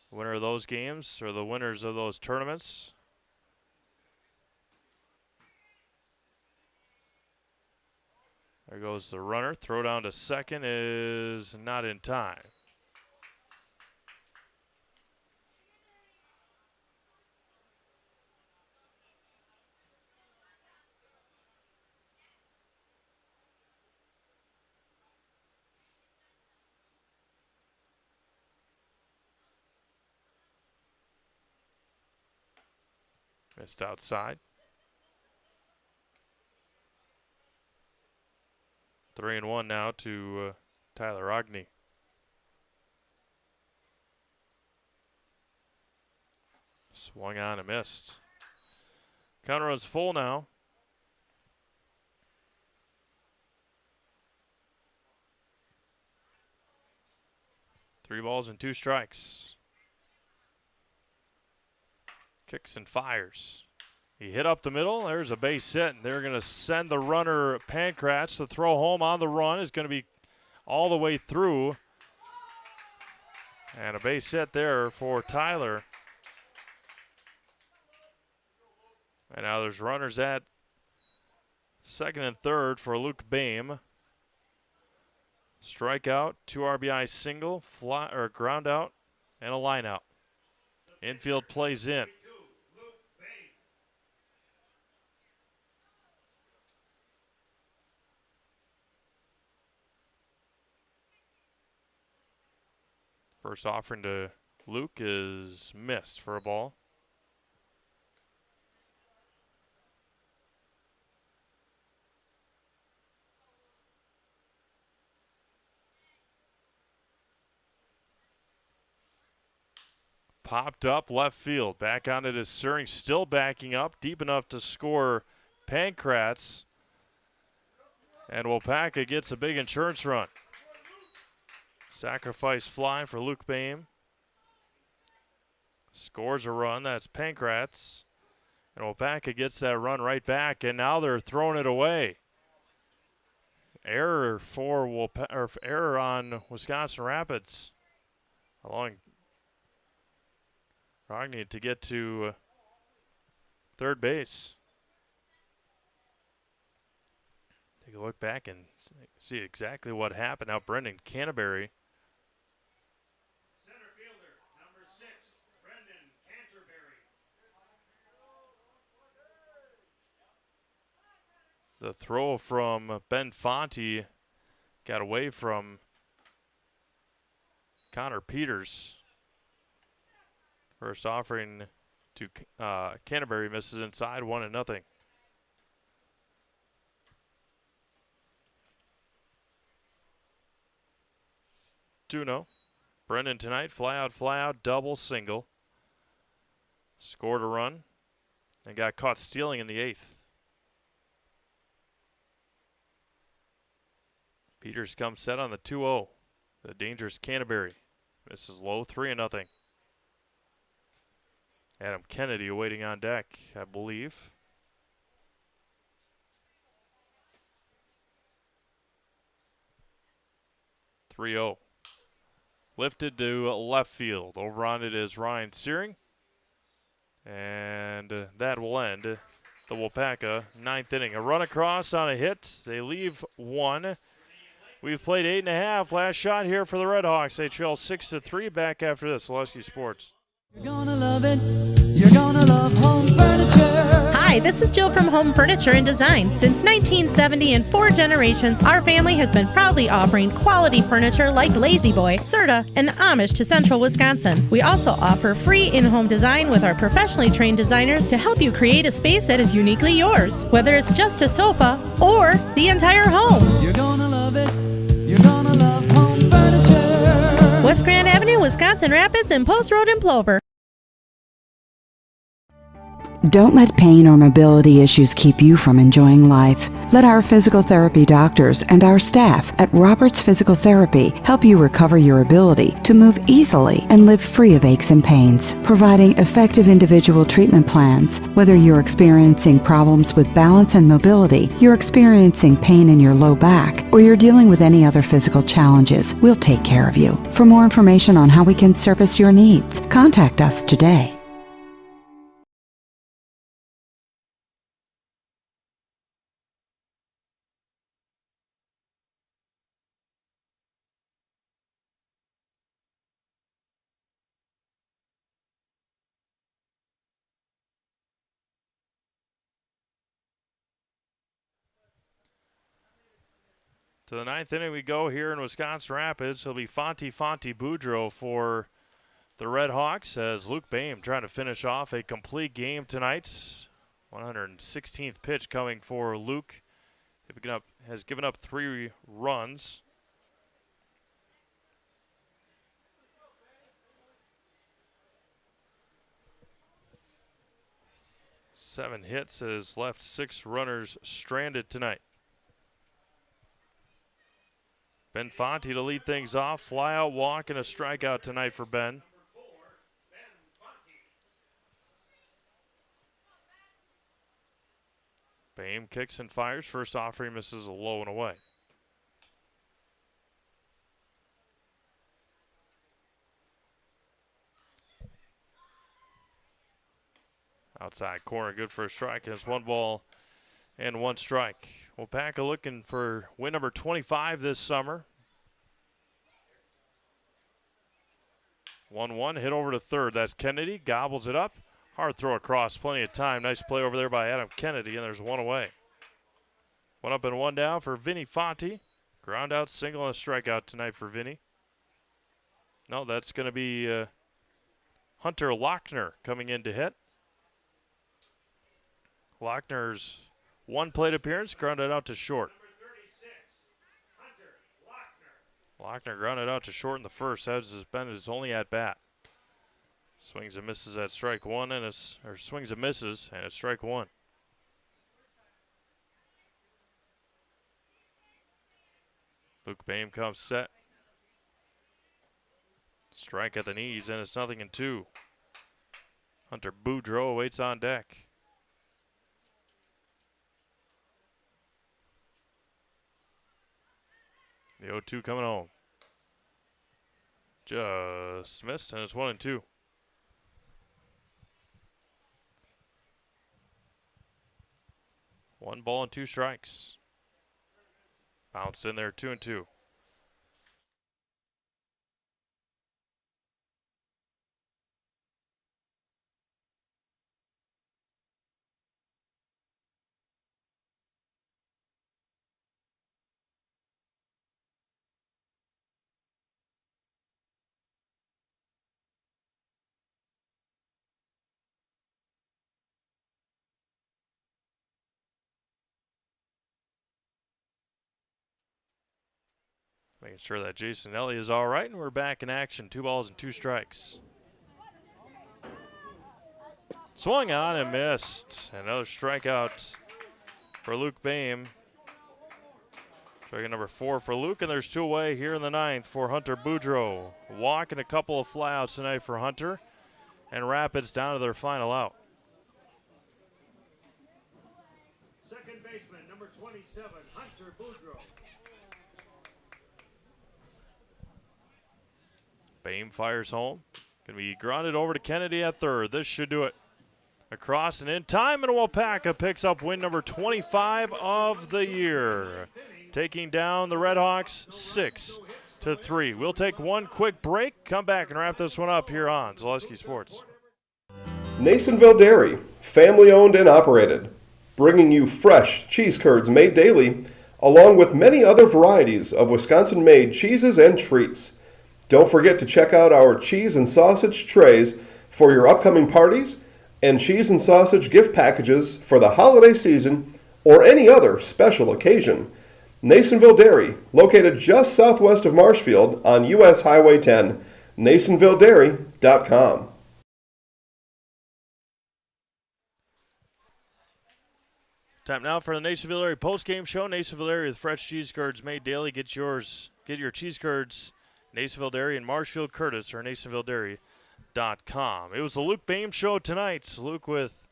Winner of those games, or the winners of those tournaments, There goes the runner. Throw down to second is not in time. Missed outside. 3-1 now to Tyler Ogney. Swung on and missed. Counter runs full now. 3 balls and 2 strikes. Kicks and fires. He hit up the middle. There's a base hit, and they're going to send the runner Pankratz to throw home on the run. Is going to be all the way through. And a base hit there for Tyler. And now there's runners at second and third for Luke Boehm. Strikeout, 2 RBI single, fly or ground out, and a line out. Infield plays in. First offering to Luke is missed for a ball. Popped up left field. Back on it is Suring, still backing up, deep enough to score Pankratz. And Waupaca gets a big insurance run. Sacrifice fly for Luke Boehm. Scores a run. That's Pankratz. And Waupaca gets that run right back, and now they're throwing it away. Error for error on Wisconsin Rapids. Allowing Rogny to get to third base. Take a look back and see exactly what happened. Now Brendan Canterbury. Center fielder, number 6, Brendan Canterbury. The throw from Ben Fonte got away from Connor Peters. First offering to Canterbury misses inside, 1-0. Brendan tonight, fly out, double, single. Scored a run and got caught stealing in the 8th. Peters comes set on the 2-0. The dangerous Canterbury misses low, 3-0. Adam Kennedy waiting on deck, I believe. (3-0). Lifted to left field. Over on it is Ryan Searing. And that will end the Waupaca 9th inning. A run across on a hit. They leave 1. We've played 8.5. Last shot here for the Redhawks. They trail 6-3. Back after this. Zaleski Sports. You're gonna love it. You're gonna love home furniture. Hi, this is Jill from Home Furniture and Design. Since 1970 and 4 generations, our family has been proudly offering quality furniture like Lazy Boy, Serta, and Amish to Central Wisconsin. We also offer free in-home design with our professionally trained designers to help you create a space that is uniquely yours, whether it's just a sofa or the entire home. You're gonna love it. You're gonna love home furniture. West Grand Avenue, Wisconsin Rapids, and Post Road in Plover. Don't let pain or mobility issues keep you from enjoying life. Let our physical therapy doctors and our staff at Roberts Physical Therapy help you recover your ability to move easily and live free of aches and pains, providing effective individual treatment plans. Whether you're experiencing problems with balance and mobility, you're experiencing pain in your low back, or you're dealing with any other physical challenges, we'll take care of you. For more information on how we can service your needs, contact us today. To the ninth inning we go here in Wisconsin Rapids. It'll be Fonte Boudreau for the Redhawks as Luke Boehm trying to finish off a complete game tonight. 116th pitch coming for Luke. Has given up 3 runs. Seven hits, has left 6 runners stranded tonight. Ben Fonte to lead things off. Fly out walk and a strikeout tonight for Ben. Boehm kicks and fires. First offering misses low and away. Outside corner, good for a strike, and it's 1 ball and 1 strike. Waupaca looking for win number 25 this summer. 1-1, hit over to third. That's Kennedy, gobbles it up. Hard throw across, plenty of time. Nice play over there by Adam Kennedy, and there's 1 away. 1 up and 1 down for Vinny Fonte. Ground out, single, and a strikeout tonight for Vinny. No, that's going to be Hunter Lochner coming in to hit. Lochner's 1 plate appearance, grounded out to short. Lochner grounded out to short in the first. That has been his only at bat. Swings and misses at strike 1 and swings and misses and it's strike 1. Luke Boehm comes set. Strike at the knees and it's 0-2. Hunter Boudreau waits on deck. The 0-2 coming home. Just missed, and it's 1-2. One ball and 2 strikes. Bounced in there, 2-2. Making sure that Jason Ellie is all right, and we're back in action. 2 balls and 2 strikes. Swung on and missed. Another strikeout for Luke Boehm. Strikeout number 4 for Luke, and there's 2 away here in the 9th for Hunter Boudreau. Walk and a couple of flyouts tonight for Hunter, and Rapids down to their final out. Second baseman, number 27, Hunter Boudreau. Boehm fires home. Going to be grounded over to Kennedy at third. This should do it. Across and in time, and Waupaca picks up win number 25 of the year, taking down the Redhawks 6-3. We'll take 1 quick break, come back and wrap this one up here on Zaleski Sports. Nasonville Dairy, family owned and operated, bringing you fresh cheese curds made daily, along with many other varieties of Wisconsin-made cheeses and treats. Don't forget to check out our cheese and sausage trays for your upcoming parties and cheese and sausage gift packages for the holiday season or any other special occasion. Nasonville Dairy, located just southwest of Marshfield on US Highway 10, NasonvilleDairy.com. Time now for the Nasonville Dairy post-game show. Nasonville Dairy with fresh cheese curds made daily. Get your cheese curds, Nasonville Dairy in Marshfield, Curtis, or NasonvilleDairy.com. It was the Luke Boehm show tonight. Luke with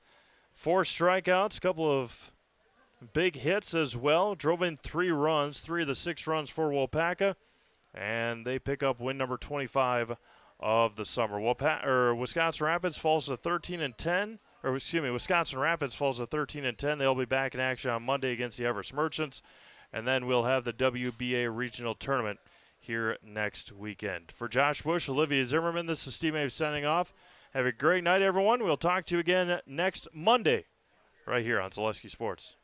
4 strikeouts, a couple of big hits as well. Drove in 3 runs, 3 of the 6 runs for Waupaca, and they pick up win number 25 of the summer. Wisconsin Rapids falls to 13-10. Wisconsin Rapids falls to 13-10. They'll be back in action on Monday against the Everest Merchants, and then we'll have the WBA Regional Tournament here next weekend. For Josh Bush, Olivia Zimmerman, this is Steve Abe signing off. Have a great night, everyone. We'll talk to you again next Monday right here on Zaleski Sports.